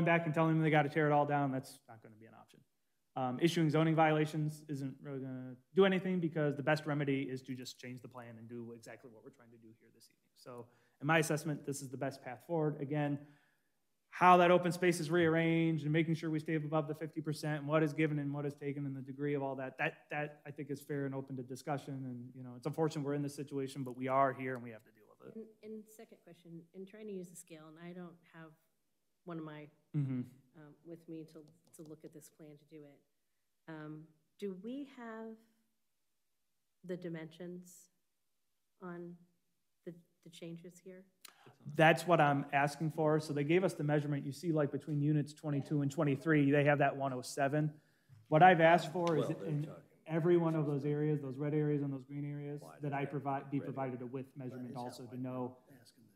back and telling them they got to tear it all down, that's not going to be an option. Issuing zoning violations isn't really going to do anything, because the best remedy is to just change the plan and do exactly what we're trying to do here this evening. So in my assessment, this is the best path forward. Again, how that open space is rearranged and making sure we stay above the 50% and what is given and what is taken and the degree of all that I think is fair and open to discussion. And, it's unfortunate we're in this situation, but we are here and we have to deal with it. And second question, in trying to use the scale, and I don't have one of my with me to look at this plan to do it. Do we have the dimensions on the changes here? That's what I'm asking for. So they gave us the measurement. You see, like between units 22 and 23, they have that 107. What I've asked for is in every one of those areas, those red areas and those green areas, that I be provided a width measurement also to know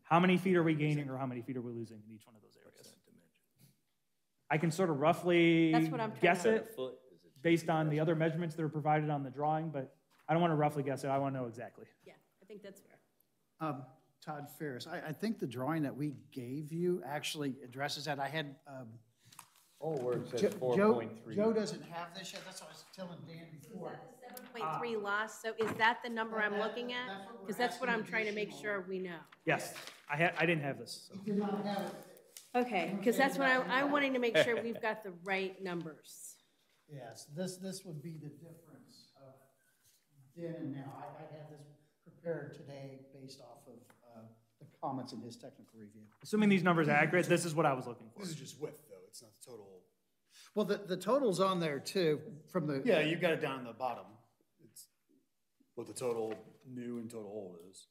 how many feet are we gaining or how many feet are we losing in each one of those areas. I can sort of roughly guess it based on the other measurements that are provided on the drawing, but I don't want to roughly guess it, I want to know exactly. Yeah, I think that's fair. Todd Ferris, I think the drawing that we gave you actually addresses that. I had, Oh, where it says Joe 4.3. Joe doesn't have this yet, that's what I was telling Dan before. 7.3 loss, so is that the number I'm looking at? Because that's what I'm trying to make sure we know. Yes, I didn't have this. So. You did not have it. Okay, because that's what I'm wanting to make sure we've got the right numbers. Yes, this would be the difference of then and now. I had this prepared today based off of the comments in his technical review. Assuming these numbers are accurate, this is what I was looking for. This is just width, though. It's not the total. Well, the total's on there too, from the. Yeah, you've got it down in the bottom. It's what the total new and total old is.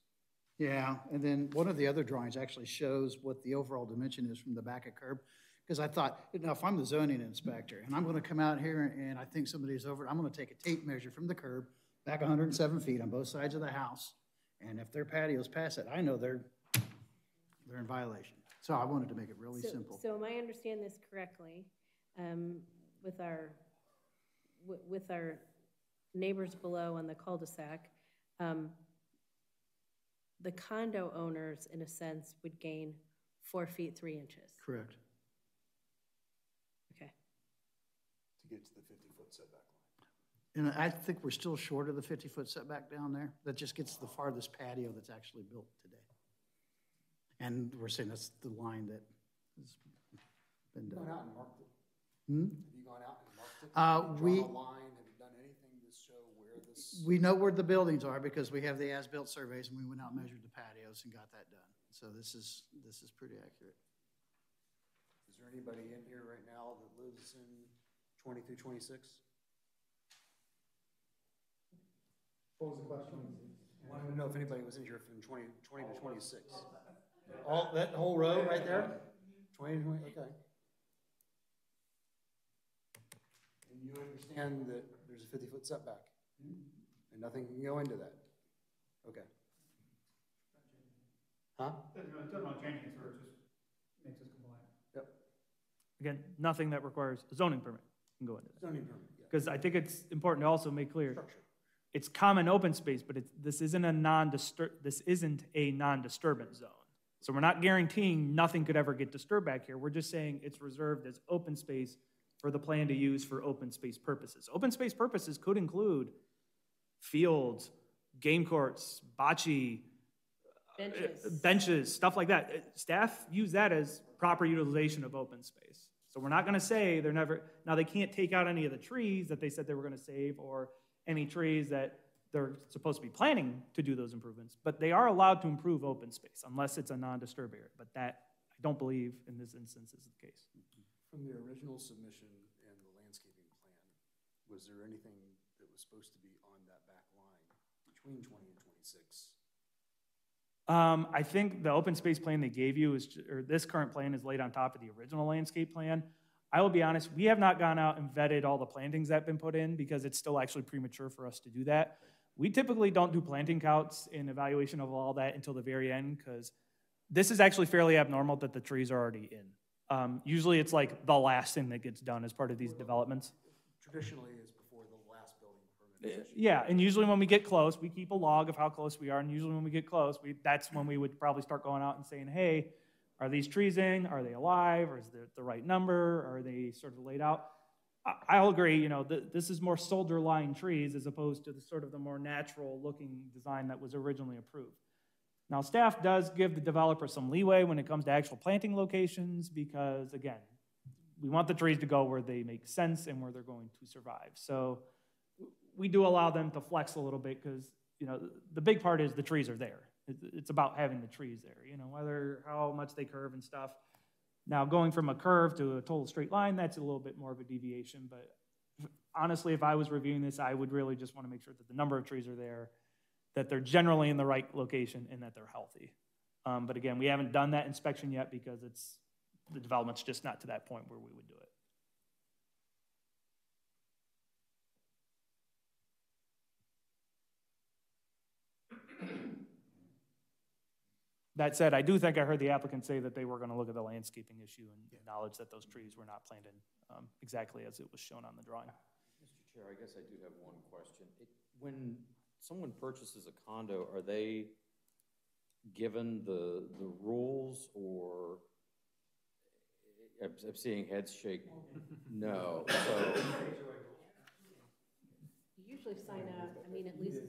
Yeah, and then one of the other drawings actually shows what the overall dimension is from the back of curb. Because I thought, you know, if I'm the zoning inspector and I'm gonna come out here and I think somebody's over, I'm gonna take a tape measure from the curb, back 107 feet on both sides of the house. And if their patio's past it, I know they're in violation. So I wanted to make it really simple. So am I understand this correctly? With our neighbors below on the cul-de-sac, the condo owners, in a sense, would gain 4 feet 3 inches. Correct. Okay. To get to the 50-foot setback And line. I think we're still short of the 50-foot setback down there. That just gets the farthest patio that's actually built today. And we're saying that's the line that has been done. Gone out and marked it. Hmm? Have you gone out and marked it? Have you drawn a line? Have you done anything to show where this? We know where the buildings are because we have the as-built surveys and we went out and measured the patios and got that done. So this is pretty accurate. Is there anybody in here right now that lives in 20 through 26? What was the question? I wanted to know if anybody was in here from 20 to 26. All, that whole row right there? 20 to 20, okay. And you understand that there's a 50-foot setback? And nothing can go into that? Okay. Huh? It doesn't change it, so it just makes us compliant. Yep. Again, nothing that requires a zoning permit can go into that. Zoning permit, yeah. Because I think it's important to also make clear, Structure. it's common open space, but this isn't a non-disturbance zone. So we're not guaranteeing nothing could ever get disturbed back here. We're just saying it's reserved as open space for the plan to use for open space purposes. Open space purposes could include fields, game courts, bocce, benches, stuff like that. Staff use that as proper utilization of open space. So we're not going to say they're never, now they can't take out any of the trees that they said they were going to save or any trees that they're supposed to be planning to do those improvements, but they are allowed to improve open space unless it's a non-disturb area. But that, I don't believe in this instance is the case. From the original submission and the landscaping plan, was there anything that was supposed to be on that back line between 20 and 26? I think the open space plan they gave you is, or this current plan is laid on top of the original landscape plan. I will be honest, we have not gone out and vetted all the plantings that have been put in because it's still actually premature for us to do that. We typically don't do planting counts and evaluation of all that until the very end because this is actually fairly abnormal that the trees are already in. Usually it's like the last thing that gets done as part of these developments. Traditionally, it's before the last building permit is issued. Yeah, and usually when we get close, we keep a log of how close we are, and usually when we get close, that's when we would probably start going out and saying, hey, are these trees in? Are they alive? Or is it the right number? Are they sort of laid out? I'll agree, you know, this is more soldier-line trees as opposed to the sort of the more natural-looking design that was originally approved. Now, staff does give the developer some leeway when it comes to actual planting locations because, again, we want the trees to go where they make sense and where they're going to survive. So we do allow them to flex a little bit because, you know, the big part is the trees are there. It's about having the trees there, you know, how much they curve and stuff. Now, going from a curve to a total straight line, that's a little bit more of a deviation. But honestly, if I was reviewing this, I would really just want to make sure that the number of trees are there, that they're generally in the right location, and that they're healthy. But again, we haven't done that inspection yet because the development's just not to that point where we would do it. That said, I do think I heard the applicant say that they were going to look at the landscaping issue and acknowledge that those trees were not planted exactly as it was shown on the drawing. Mr. Chair, I guess I do have one question. When someone purchases a condo, are they given the rules, or, I'm seeing heads shake, no, so. You usually sign up, I mean, at least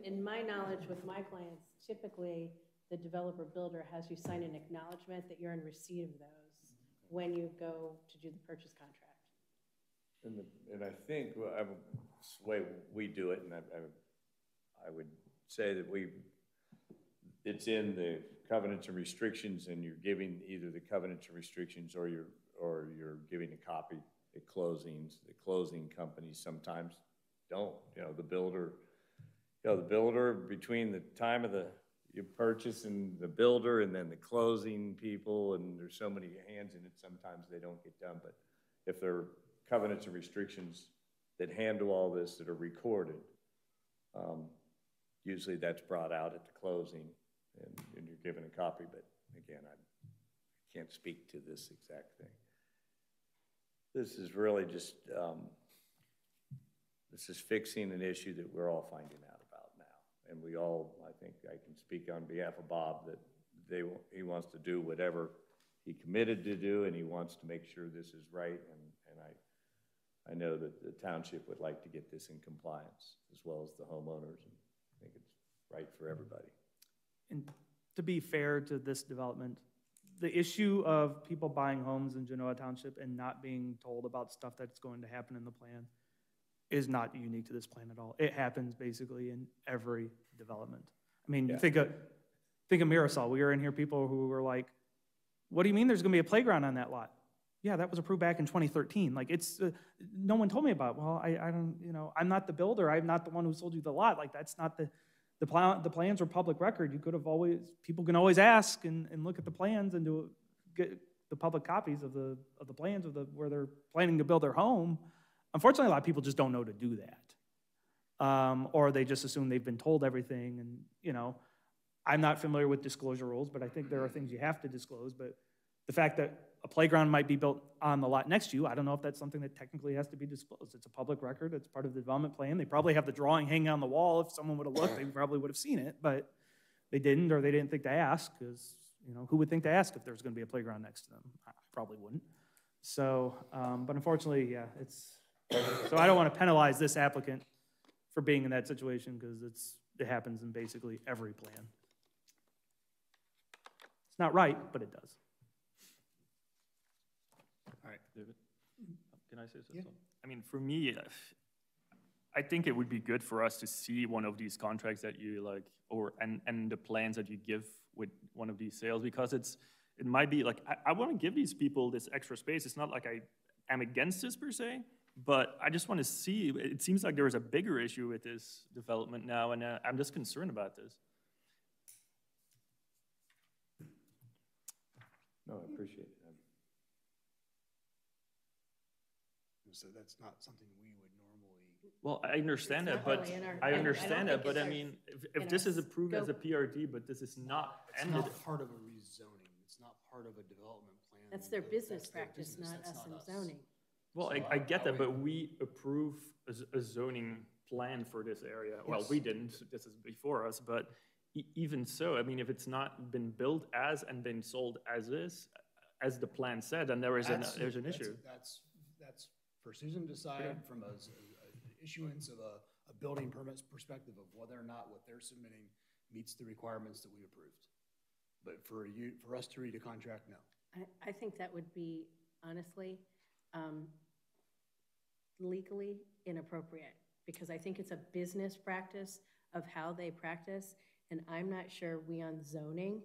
in my knowledge with my clients, typically the developer builder has you sign an acknowledgement that you're in receipt of those when you go to do the purchase contract. And I think the way we do it, and I would say that it's in the covenants and restrictions, and you're giving either the covenants and restrictions or you're giving a copy at closings. The closing companies sometimes don't. The builder between the time of you purchase and the builder and then the closing people, and there's so many hands in it, sometimes they don't get done. But if there are covenants and restrictions that handle all this that are recorded, usually that's brought out at the closing and you're given a copy. But again, I can't speak to this exact thing. This is really just, this is fixing an issue that we're all finding out about now. And we all, I think I can speak on behalf of Bob, that he wants to do whatever he committed to do, and he wants to make sure this is right. And I know that the township would like to get this in compliance, as well as the homeowners, and I think it's right for everybody. And to be fair to this development, the issue of people buying homes in Genoa Township and not being told about stuff that's going to happen in the plan is not unique to this plan at all. It happens basically in every development. I mean, think of Mirasol. We were in here, people who were like, what do you mean there's going to be a playground on that lot? Yeah, that was approved back in 2013. Like, it's, no one told me about it. Well, I don't, I'm not the builder. I'm not the one who sold you the lot. Like, that's not the plans are public record. You could have always, people can always ask and look at the plans and get the public copies of the plans of where they're planning to build their home. Unfortunately, a lot of people just don't know to do that. Or they just assume they've been told everything. And, I'm not familiar with disclosure rules, but I think there are things you have to disclose. But the fact that a playground might be built on the lot next to you, I don't know if that's something that technically has to be disclosed. It's a public record. It's part of the development plan. They probably have the drawing hanging on the wall. If someone would have looked, they probably would have seen it, but they didn't, or they didn't think to ask, because, who would think to ask if there's going to be a playground next to them? I probably wouldn't. So, but unfortunately, yeah, so I don't want to penalize this applicant for being in that situation, because it happens in basically every plan. It's not right, but it does. All right, David, can I say something? Yeah. I mean, for me, I think it would be good for us to see one of these contracts that you like, and the plans that you give with one of these sales, because it might be like, I want to give these people this extra space. It's not like I am against this per se, but I just want to see. It seems like there is a bigger issue with this development now, and I'm just concerned about this. No, I appreciate it. So that's not something we would normally. Well, I understand that, but I mean, if this is approved as a PRD, but this is not ended. It's not part of a rezoning. It's not part of a development plan. That's their business practice, not us in zoning. Well, I get that, but we approve a zoning plan for this area. Yes. Well, we didn't. This is before us, but even so, I mean, if it's not been built as and then sold as is, as the plan said, then there's an issue. That's for Susan to decide from an issuance of a building permits perspective of whether or not what they're submitting meets the requirements that we approved. But for us to read a contract, no. I think that would be, honestly, legally inappropriate, because I think it's a business practice of how they practice, and I'm not sure we on zoning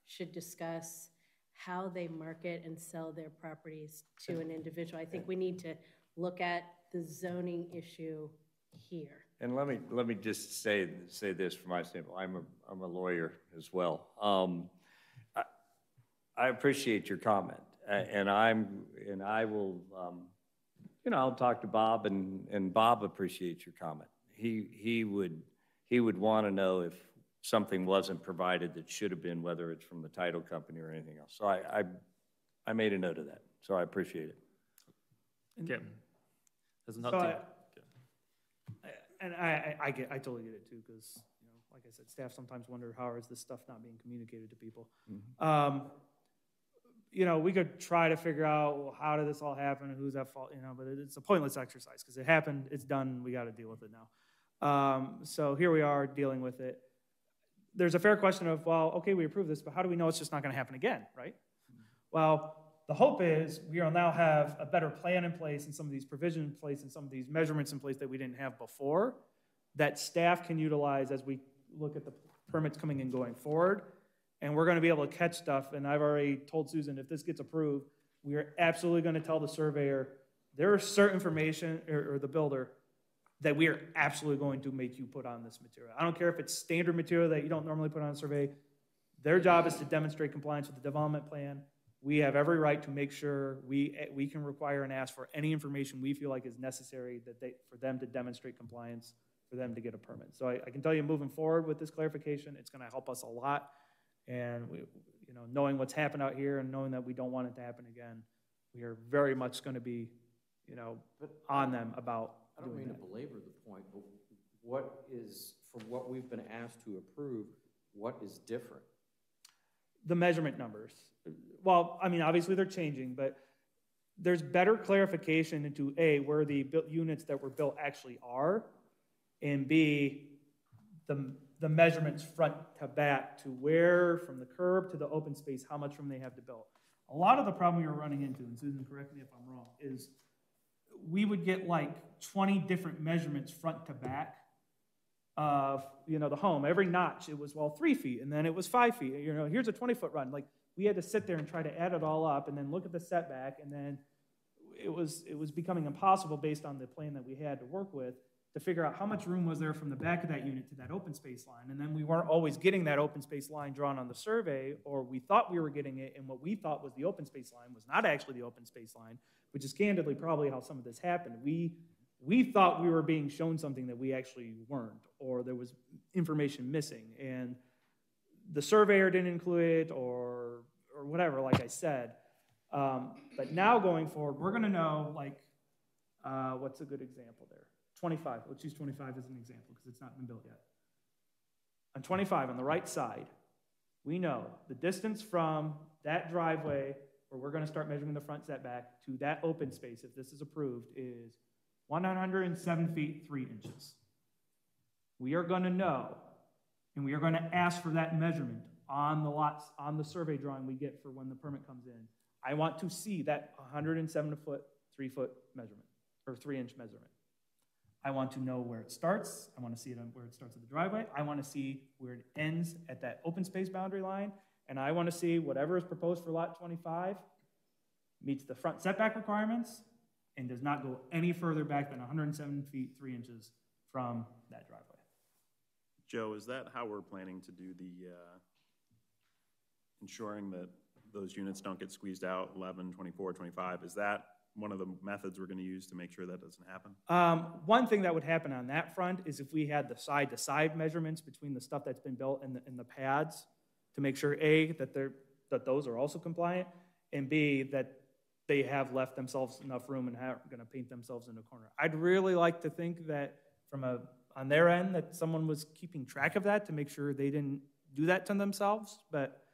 should discuss how they market and sell their properties to an individual. I think we need to look at the zoning issue here. And let me just say this from my standpoint. I'm a lawyer as well. I appreciate your comment, and I will I'll talk to Bob, and Bob appreciates your comment. He would want to know if something wasn't provided that should have been, whether it's from the title company or anything else. So I made a note of that. So I appreciate it. Okay. There's nothing. And I totally get it too, because, you know, like I said, staff sometimes wonder how is this stuff not being communicated to people. You know, we could try to figure out, well, how did this all happen, and who's at fault, you know, but it's a pointless exercise, because it happened, it's done, we gotta deal with it now. So here we are dealing with it. There's a fair question of, well, okay, we approve this, but how do we know it's just not gonna happen again, right? Well, the hope is we will now have a better plan in place and some of these provisions in place and some of these measurements in place that we didn't have before that staff can utilize as we look at the permits coming and going forward. And we're going to be able to catch stuff. And I've already told Susan, if this gets approved, we are absolutely going to tell the surveyor there is certain information, or the builder, that we are absolutely going to make you put on this material. I don't care if it's standard material that you don't normally put on a survey. Their job is to demonstrate compliance with the development plan. We have every right to make sure we can require and ask for any information we feel like is necessary for them to demonstrate compliance, for them to get a permit. So I can tell you, moving forward with this clarification, it's going to help us a lot. And we, you know, knowing what's happened out here and knowing that we don't want it to happen again, we are very much going to be, you know, on them about. I don't mean to belabor the point, but what is, from what we've been asked to approve, what is different? The measurement numbers. Well, I mean, obviously they're changing, but there's better clarification into A, where the units that were built actually are, and B, the measurements front to back to where, from the curb to the open space, how much room they have to build. A lot of the problem we were running into, and Susan, correct me if I'm wrong, is we would get like 20 different measurements front to back of, you know, the home. Every notch, it was, well, 3 feet, and then it was 5 feet. You know, here's a 20-foot run. Like, we had to sit there and try to add it all up and then look at the setback, and then it was becoming impossible based on the plan that we had to work with to figure out how much room was there from the back of that unit to that open space line. And then we weren't always getting that open space line drawn on the survey, or we thought we were getting it, and what we thought was the open space line was not actually the open space line, which is candidly probably how some of this happened. We thought we were being shown something that we actually weren't, or there was information missing, and the surveyor didn't include it, or whatever, like I said. But now going forward, we're gonna know, like, what's a good example there? 25, let's use 25 as an example because it's not been built yet. On 25, on the right side, we know the distance from that driveway where we're gonna start measuring the front setback to that open space, if this is approved, is 107 feet, 3 inches. We are gonna know, and we are gonna ask for that measurement on the lots, on the survey drawing we get for when the permit comes in. I want to see that 107 foot, 3 foot measurement, or 3 inch measurement. I want to know where it starts. I want to see it on where it starts at the driveway. I want to see where it ends at that open space boundary line. And I want to see whatever is proposed for lot 25 meets the front setback requirements and does not go any further back than 107 feet, 3 inches from that driveway. Joe, is that how we're planning to do the, ensuring that those units don't get squeezed out, 11, 24, 25? Is that one of the methods we're going to use to make sure that doesn't happen? One thing that would happen on that front is if we had the side-to-side measurements between the stuff that's been built and the pads to make sure, A, that those are also compliant, and B, that they have left themselves enough room and are going to paint themselves in a corner. I'd really like to think that on their end that someone was keeping track of that to make sure they didn't do that to themselves, but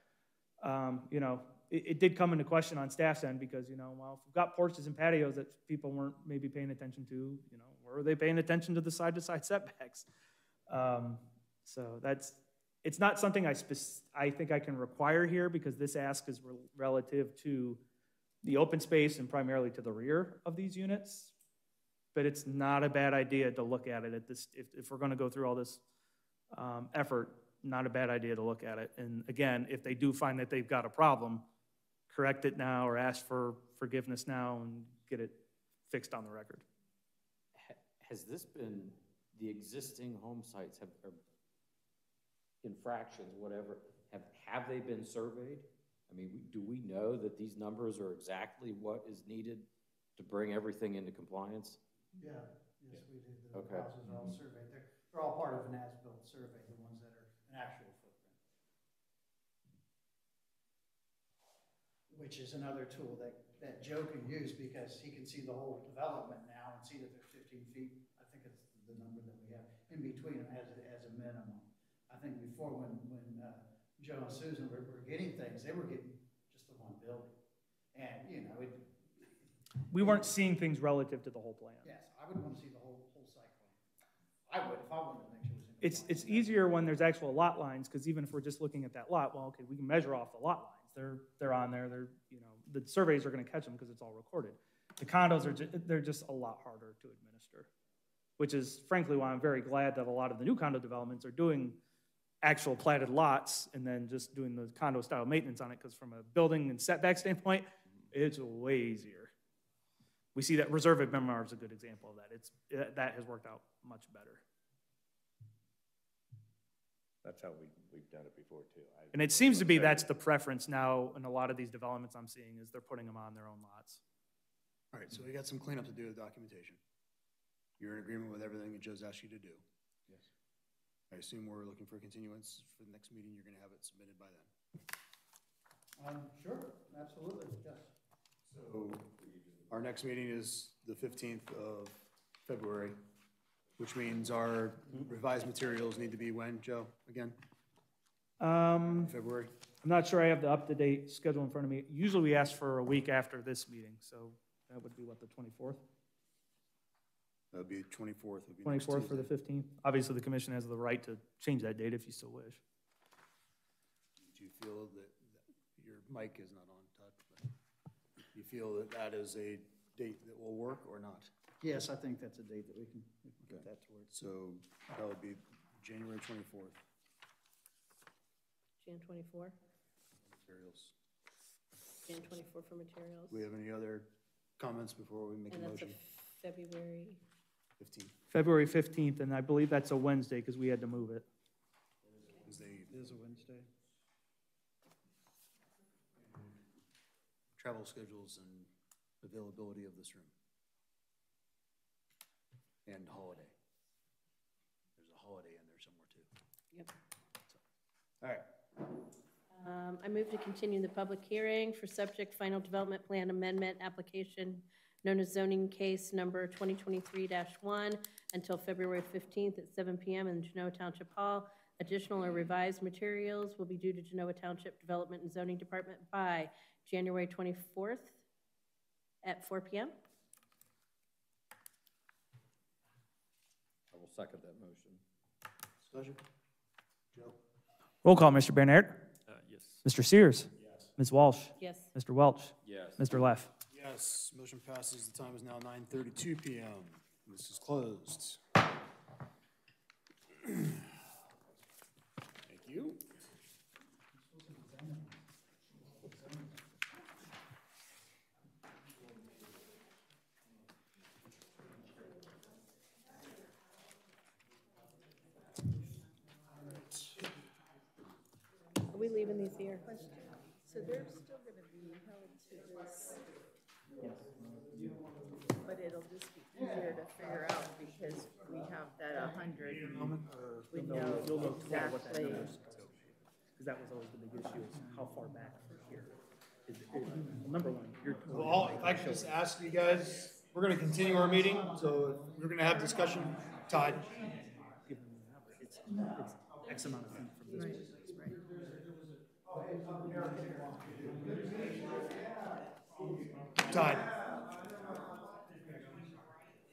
you know, it did come into question on staff's end because, you know, well, if we've got porches and patios that people weren't maybe paying attention to, you know, were they paying attention to the side-to-side setbacks? So it's not something I think I can require here because this ask is relative to the open space and primarily to the rear of these units. But it's not a bad idea to look at it at this, if we're gonna go through all this effort, not a bad idea to look at it. And again, if they do find that they've got a problem, correct it now or ask for forgiveness now and get it fixed on the record. Has this been, the existing home sites have, infractions, whatever, have they been surveyed? I mean, do we know that these numbers are exactly what is needed to bring everything into compliance? Yeah, yes, we do. The Okay. houses are all surveyed. They're all part of an as-built survey, the ones that are an actual footprint. Which is another tool that Joe can use because he can see the whole development now and see that there's 15 feet. I think it's the number that we have in between them as a minimum. I think before when Joe and Susan were getting things, they were getting just the one building. And, you know, We weren't seeing things relative to the whole plan. yes, I would want to see the whole site plan. I would, if I wanted to make sure it was in It's easier when there's actual lot lines, because even if we're just looking at that lot, well, okay, we can measure off the lot lines. They're on there, you know, the surveys are gonna catch them because it's all recorded. The condos they're just a lot harder to administer, which is frankly why I'm very glad that a lot of the new condo developments are doing actual platted lots and then just doing the condo style maintenance on it, because from a building and setback standpoint, it's way easier. We see that Reserve MMR is a good example of that. That has worked out much better. That's how we've done it before too. And it seems to be that's the preference now in a lot of these developments I'm seeing, is they're putting them on their own lots. All right, so we got some cleanup to do with documentation. You're in agreement with everything that Joe's asked you to do? Yes. I assume we're looking for continuance for the next meeting. You're gonna have it submitted by then. Sure, absolutely, yes. So our next meeting is the 15th of February, which means our revised materials need to be when, Joe, again? February? I'm not sure I have the up-to-date schedule in front of me. Usually we ask for a week after this meeting, so that would be what, the 24th? That would be 24th. Would be next 24th for the Tuesday. 15th. Obviously, the commission has the right to change that date if you still wish. Do you feel that your mic is not on, Todd, but you feel that that is a date that will work or not? Yes, I think that's a date that we can get that to work. So that would be January 24th. Jan 24, Materials. Jan 24 for materials. Do we have any other comments before we make a And that's motion? a February, 15th. February 15th, and I believe that's a Wednesday because we had to move it. Wednesday. It is a Wednesday. Travel schedules and availability of this room. And holiday. There's a holiday in there somewhere too. yep. All right. I move to continue the public hearing for subject final development plan amendment application known as zoning case number 2023-1 until February 15th at 7 p.m. in Genoa Township Hall. Additional or revised materials will be due to Genoa Township Development and Zoning Department by January 24th at 4 p.m. I will second that motion. Discussion? Joe? Roll call, Mr. Bernhardt. Yes. Mr. Sears. Yes. Ms. Walsh. Yes. Mr. Welch. Yes. Mr. Leff. Yes, motion passes. The time is now 9:32 p.m. This is closed. Thank you. Are we leaving these here? So they're still going to be held to this, but it'll just be easier to figure out because we have that 100. We know You'll know tomorrow what that exactly. number is. Because that was always the big issue, is how far back from here. Number one, you're. Well, if I could just ask you guys, we're going to continue our meeting, so we're going to have discussion. Todd? It's X amount of feet from this place. Todd?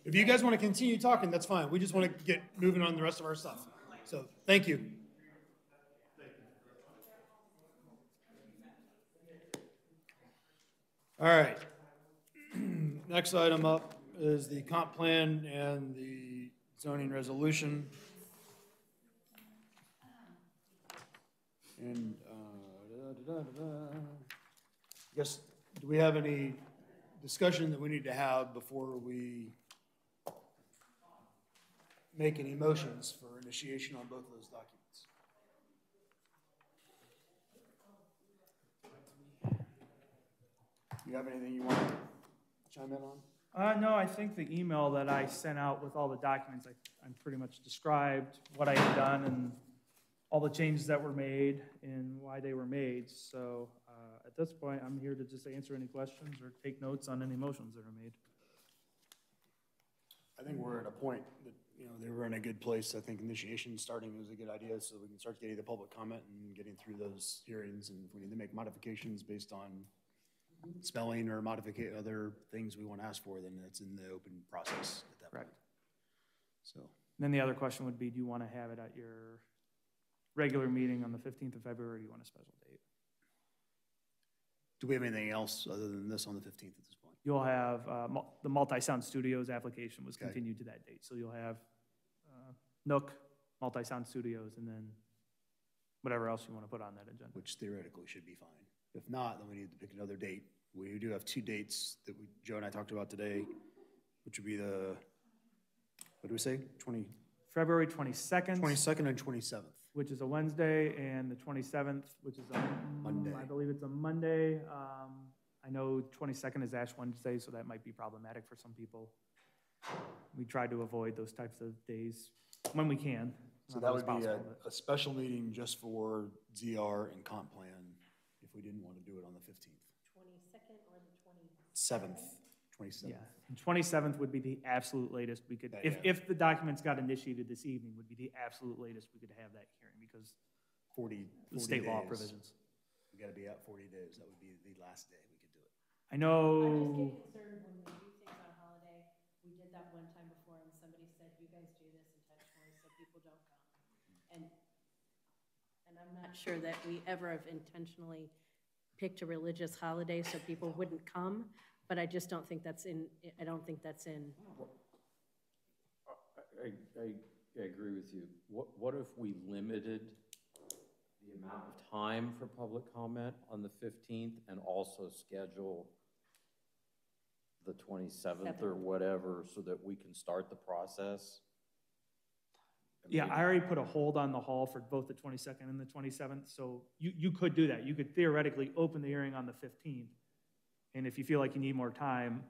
If you guys want to continue talking, that's fine. We just want to get moving on the rest of our stuff. So, thank you. All right. Next item up is the comp plan and the zoning resolution. And, I guess, do we have any discussion that we need to have before we make any motions for initiation on both of those documents? You have anything you want to chime in on? No, I think the email that I sent out with all the documents, I pretty much described what I had done and all the changes that were made and why they were made. So at this point, I'm here to just answer any questions or take notes on any motions that are made. I think we're at a point that, you know, they were in a good place. I think initiation starting is a good idea, so we can start getting the public comment and getting through those hearings. And if we need to make modifications based on spelling or modify other things we want to ask for, then that's in the open process at that point. So. Then the other question would be, do you want to have it at your regular meeting on the 15th of February, or do you want a special date? Do we have anything else other than this on the 15th at this point? You'll have, the Multi-Sound Studios application was continued to that date. So you'll have Nook, Multi-Sound Studios, and then whatever else you want to put on that agenda. Which theoretically should be fine. If not, then we need to pick another date. We do have two dates that Joe and I talked about today, which would be the, what do we say, February 22nd. 22nd and 27th. Which is a Wednesday, and the 27th, which is a Monday. I believe it's a Monday. I know 22nd is Ash Wednesday, so that might be problematic for some people. We try to avoid those types of days when we can. So that would be a special meeting just for ZR and comp plan if we didn't want to do it on the 15th. 22nd or the 27th. 27th. Yeah, and 27th would be the absolute latest we could, if the documents got initiated this evening, would be the absolute latest we could have that hearing, because 40 the state law days. provisions. We got to be out 40 days. That would be the last day we could do it. I know. I just get concerned when we do things on holiday. We did that one time before, and somebody said, you guys do this intentionally so people don't come. And I'm not sure that we ever have intentionally picked a religious holiday so people wouldn't come. But I just don't think that's in, I don't think that's in. I agree with you. What if we limited the amount of time for public comment on the 15th and also schedule the 27th or whatever so that we can start the process? Yeah, I already put a hold on the hall for both the 22nd and the 27th, so you could do that. You could theoretically open the hearing on the 15th. And if you feel like you need more time,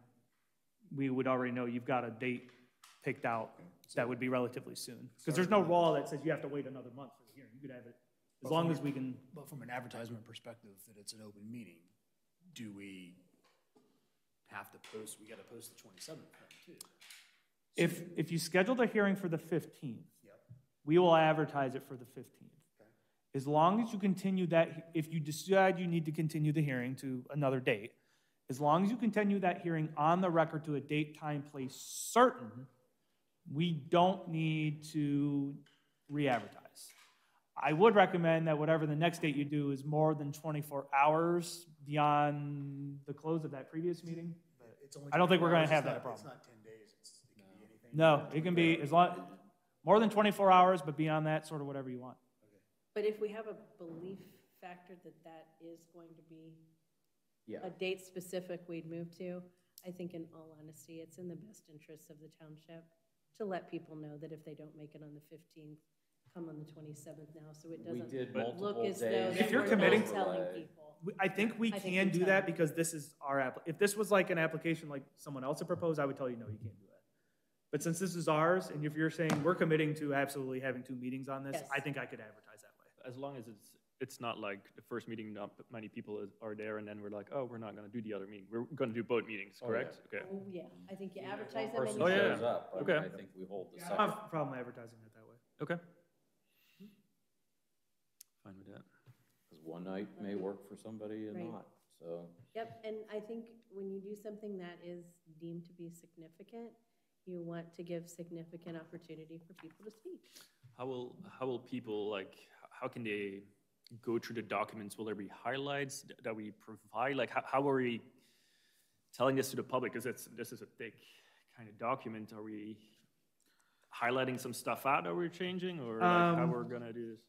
we would already know you've got a date picked out that would be relatively soon. Because there's no law that says you have to wait another month for the hearing. You could have it as long as we can. But from an advertisement perspective, that it's an open meeting, do we have to post, we got to post the 27th too? If you schedule the hearing for the 15th, we will advertise it for the 15th. As long as you continue that, if you decide you need to continue the hearing to another date, as long as you continue that hearing on the record to a date, time, place certain, we don't need to re-advertise. I would recommend that whatever the next date you do is more than 24 hours beyond the close of that previous meeting. I don't think we're going to have that problem. It's not 10 days. It can be anything. No, it can be as long, more than 24 hours, but beyond that, sort of whatever you want. But if we have a belief factor that that is going to be a date specific we'd move to, I think in all honesty, it's in the best interest of the township to let people know that if they don't make it on the 15th, come on the 27th now, so it doesn't look as though if you're we're committing not telling people. I think we can do that because this is our app. If this was like an application like someone else had proposed, I would tell you, no, you can't do that. But since this is ours, and if you're saying we're committing to absolutely having 2 meetings on this, I think I could advertise that way. As long as it's not like the first meeting, not many people are there, and then we're like, oh, we're not going to do the other meeting. We're going to do both meetings, correct? Okay. Oh, yeah, I think you advertise them and Person you shows say- up, Okay. I think we hold the I don't have a problem advertising it that way. Okay. Fine with that. Because one night may work for somebody and Right. not, so. Yep, and I think when you do something that is deemed to be significant, you want to give significant opportunity for people to speak. How will people, like, how can they go through the documents? Will there be highlights that we provide? Like, how are we telling this to the public? Because this is a thick kind of document. Are we highlighting some stuff out that we're changing, or like how we're gonna do this?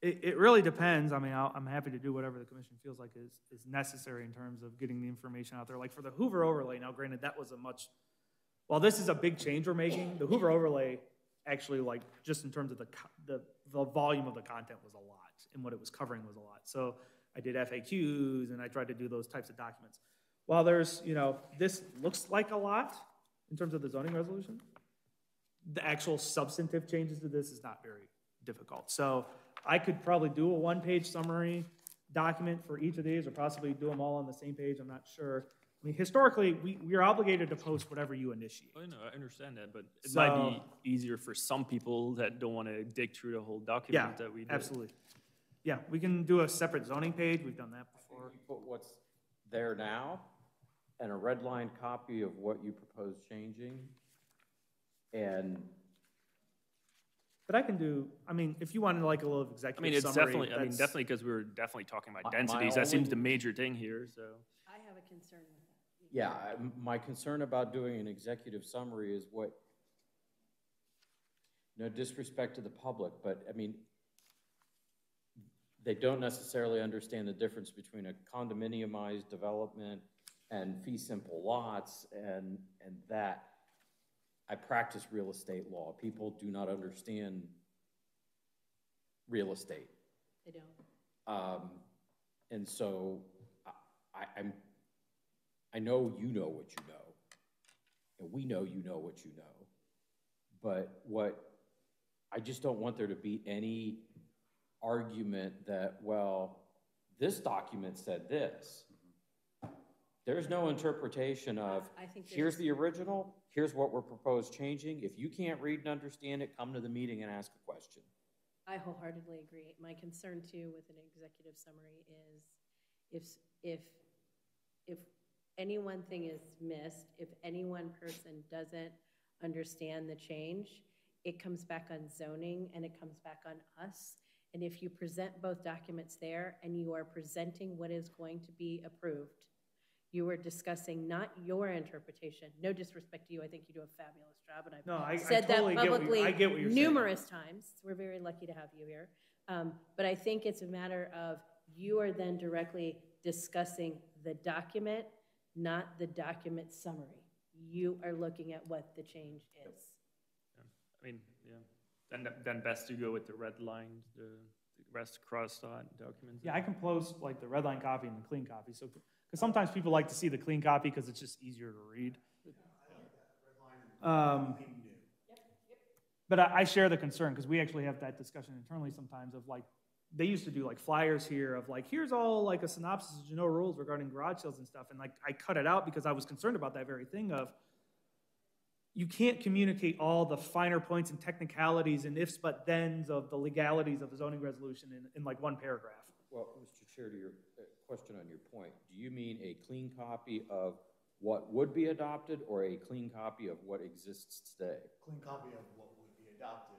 It really depends. I mean, I'm happy to do whatever the commission feels like is necessary in terms of getting the information out there. Like for the Hoover overlay, now granted, that was while this is a big change we're making, the Hoover overlay actually, like, just in terms of the volume of the content was a lot, and what it was covering was a lot. So I did FAQs, and I tried to do those types of documents. While there's, this looks like a lot in terms of the zoning resolution, the actual substantive changes to this is not very difficult. So I could probably do a 1-page summary document for each of these, or possibly do them all on the same page, I'm not sure. mean, historically, we are obligated to post whatever you initiate. Oh, no, I understand that, but it So- might be easier for some people that don't want to dig through the whole Yeah, document that we did. absolutely. Yeah, we can do a separate zoning page, we've done that before. You put what's there now and a redlined copy of what you propose changing. And But I can do, I mean, if you wanted like a little I executive mean, it's summary, definitely, I mean, that's- definitely because we were definitely talking about My densities. That seems only- the major thing here, so. I have a concern with that. yeah, my concern about doing an executive summary is what, no disrespect to the public, but I mean, they don't necessarily understand the difference between a condominiumized development and fee simple lots and that. I practice real estate law. People do not understand real estate. They don't. And so I know you know what you know, and we know you know what you know, but I just don't want there to be any argument that, well, this document said this. There's no interpretation of, I think here's there's- the original, here's what we're proposed changing. If you can't read and understand it, come to the meeting and ask a question. I wholeheartedly agree. My concern too with an executive summary is if any one thing is missed, if any one person doesn't understand the change, it comes back on zoning and it comes back on us. And if you present both documents there and you are presenting what is going to be approved, you are discussing not your interpretation. No disrespect to you, I think you do a fabulous job, and No, I've I said totally that get what publicly I get what you're saying. numerous times. We're very lucky to have you here. But I think it's a matter of you are then directly discussing the document, not the document summary. You are looking at what the change is. I mean, yeah, then best to go with the red line, the rest crossed out documents. Yeah, I can post like the red line copy and the clean copy, so, because sometimes people like to see the clean copy because it's just easier to read. But I share the concern, because we actually have that discussion internally sometimes of like, they used to do like flyers here of like, here's all like a synopsis of Genoa rules regarding garage sales and stuff, and like, I cut it out because I was concerned about that very thing of, you can't communicate all the finer points and technicalities and ifs but thens of the legalities of the zoning resolution in like one paragraph. Well, Mr. Chair, to your question on your point, do you mean a clean copy of what would be adopted or a clean copy of what exists today? Clean copy of what would be adopted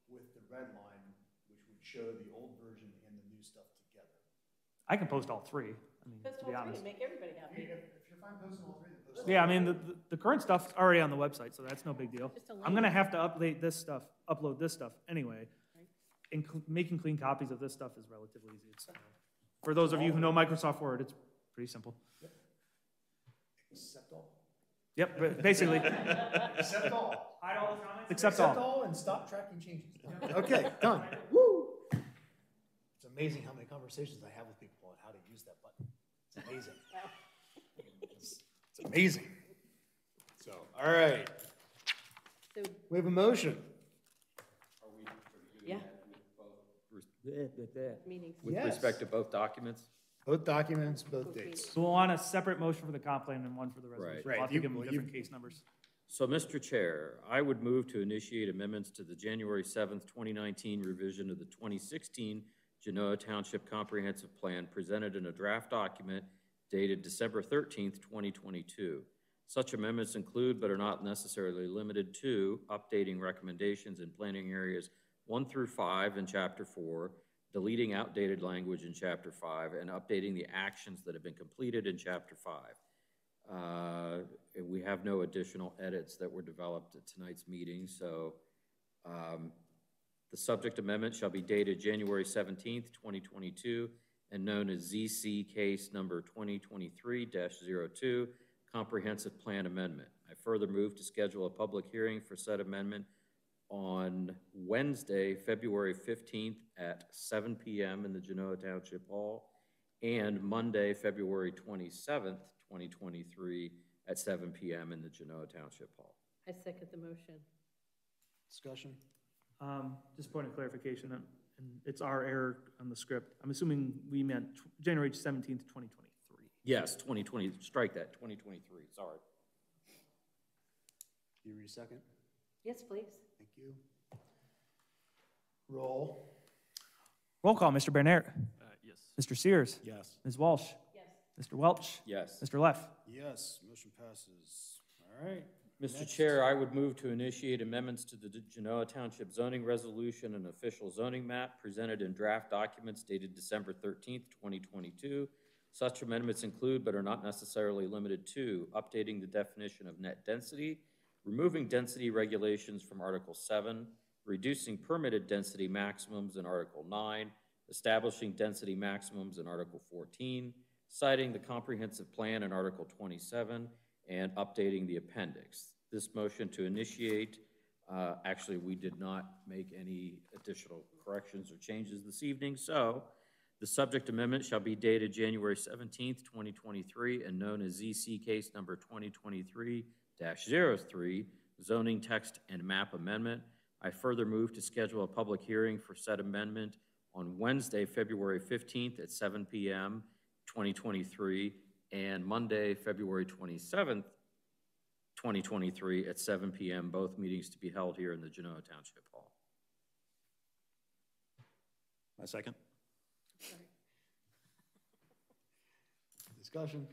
with the red line, which would show the old version and the new stuff together. I can post all three, I mean, Post to be all three honest. and make everybody happy. If you're fine posting all three, then post all Yeah, I mean, the current stuff's already on the website, so that's no big deal. Just a I'm gonna have to upload this stuff anyway. And making clean copies of this stuff is relatively easy. It's, for those of you who know Microsoft Word, it's pretty simple. Except all. Yep, but basically. Except all. Hide all the comments. Except all. and stop tracking changes. Okay, done. Woo! It's amazing how many conversations I have with people on how to use that button. It's amazing. It's amazing. So, all right. So, We have a motion. yeah. Meetings. With Yes. respect to both documents? Both documents, both dates. So we'll want a separate motion for the comp plan and one for the resolution. Right. We'll have to You- give them well, different case numbers. So, Mr. Chair, I would move to initiate amendments to the January 7th, 2019 revision of the 2016 Genoa Township Comprehensive Plan presented in a draft document dated December 13th, 2022. Such amendments include, but are not necessarily limited to, updating recommendations in planning areas 1 through 5 in Chapter 4, deleting outdated language in Chapter 5, and updating the actions that have been completed in Chapter 5. We have no additional edits that were developed at tonight's meeting, so the subject amendment shall be dated January 17th, 2022, and known as ZC Case Number 2023-02, Comprehensive Plan Amendment. I further move to schedule a public hearing for said amendment on Wednesday, February 15th at 7 p.m. in the Genoa Township Hall, and Monday, February 27th, 2023 at 7 p.m. in the Genoa Township Hall. I second the motion. Discussion? Just point of clarification, and it's our error on the script. I'm assuming we meant January 17th, 2023. Yes, 2020, strike that, 2023, sorry. Do you read a second? Yes, please. Thank you. Roll. Roll call, Mr. Bernert. Yes. Mr. Sears. Yes. Ms. Walsh. Yes. Mr. Welch. Yes. Mr. Leff. Yes, motion passes. All right. Mr. Next. Chair, I would move to initiate amendments to the Genoa Township zoning resolution and official zoning map presented in draft documents dated December 13th, 2022. Such amendments include, but are not necessarily limited to, updating the definition of net density, removing density regulations from Article 7, reducing permitted density maximums in Article 9, establishing density maximums in Article 14, citing the comprehensive plan in Article 27, and updating the appendix. This motion to initiate, actually, we did not make any additional corrections or changes this evening, so the subject amendment shall be dated January 17th, 2023, and known as ZC case number 2023-03, zoning text and map amendment. I further move to schedule a public hearing for said amendment on Wednesday, February 15th at 7 p.m., 2023, and Monday, February 27th, 2023 at 7 p.m., both meetings to be held here in the Genoa Township Hall. My second. Discussion.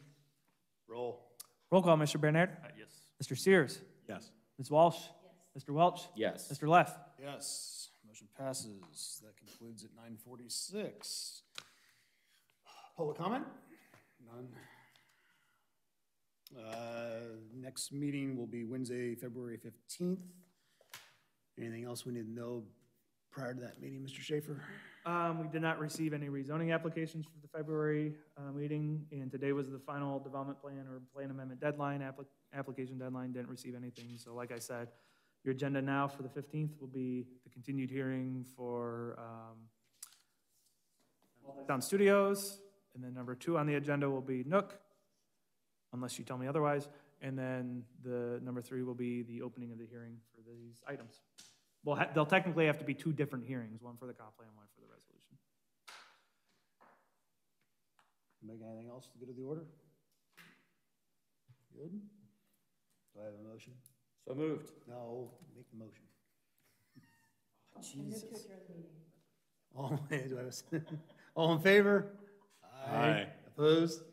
Roll. Roll call, Mr. Bernert. Yes. Mr. Sears. Yes. Ms. Walsh. Yes. Mr. Welch. Yes. Mr. Leff. Yes, motion passes. That concludes at 9:46. Public comment? None. Next meeting will be Wednesday, February 15th. Anything else we need to know prior to that meeting, Mr. Schaefer? We did not receive any rezoning applications for the February meeting, and today was the final development plan or plan amendment deadline, application deadline, didn't receive anything. So like I said, your agenda now for the 15th will be the continued hearing for Down Studios, and then number 2 on the agenda will be Nook, unless you tell me otherwise, and then the number 3 will be the opening of the hearing for these items. Well, they'll technically have to be 2 different hearings, one for the comp plan, one for the resolution. Make anything else to go to the order? Good. Do I have a motion? So moved. No, make the motion. Jesus. All, do I have all in favor? Aye. Opposed?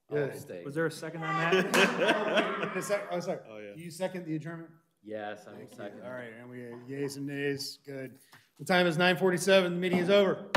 Good. Was there a second on that? Oh, sorry. Oh, yeah. Do you second the adjournment? Yes, I will second. All right, and we have yeas and nays. Good. The time is 9:47. The meeting is over.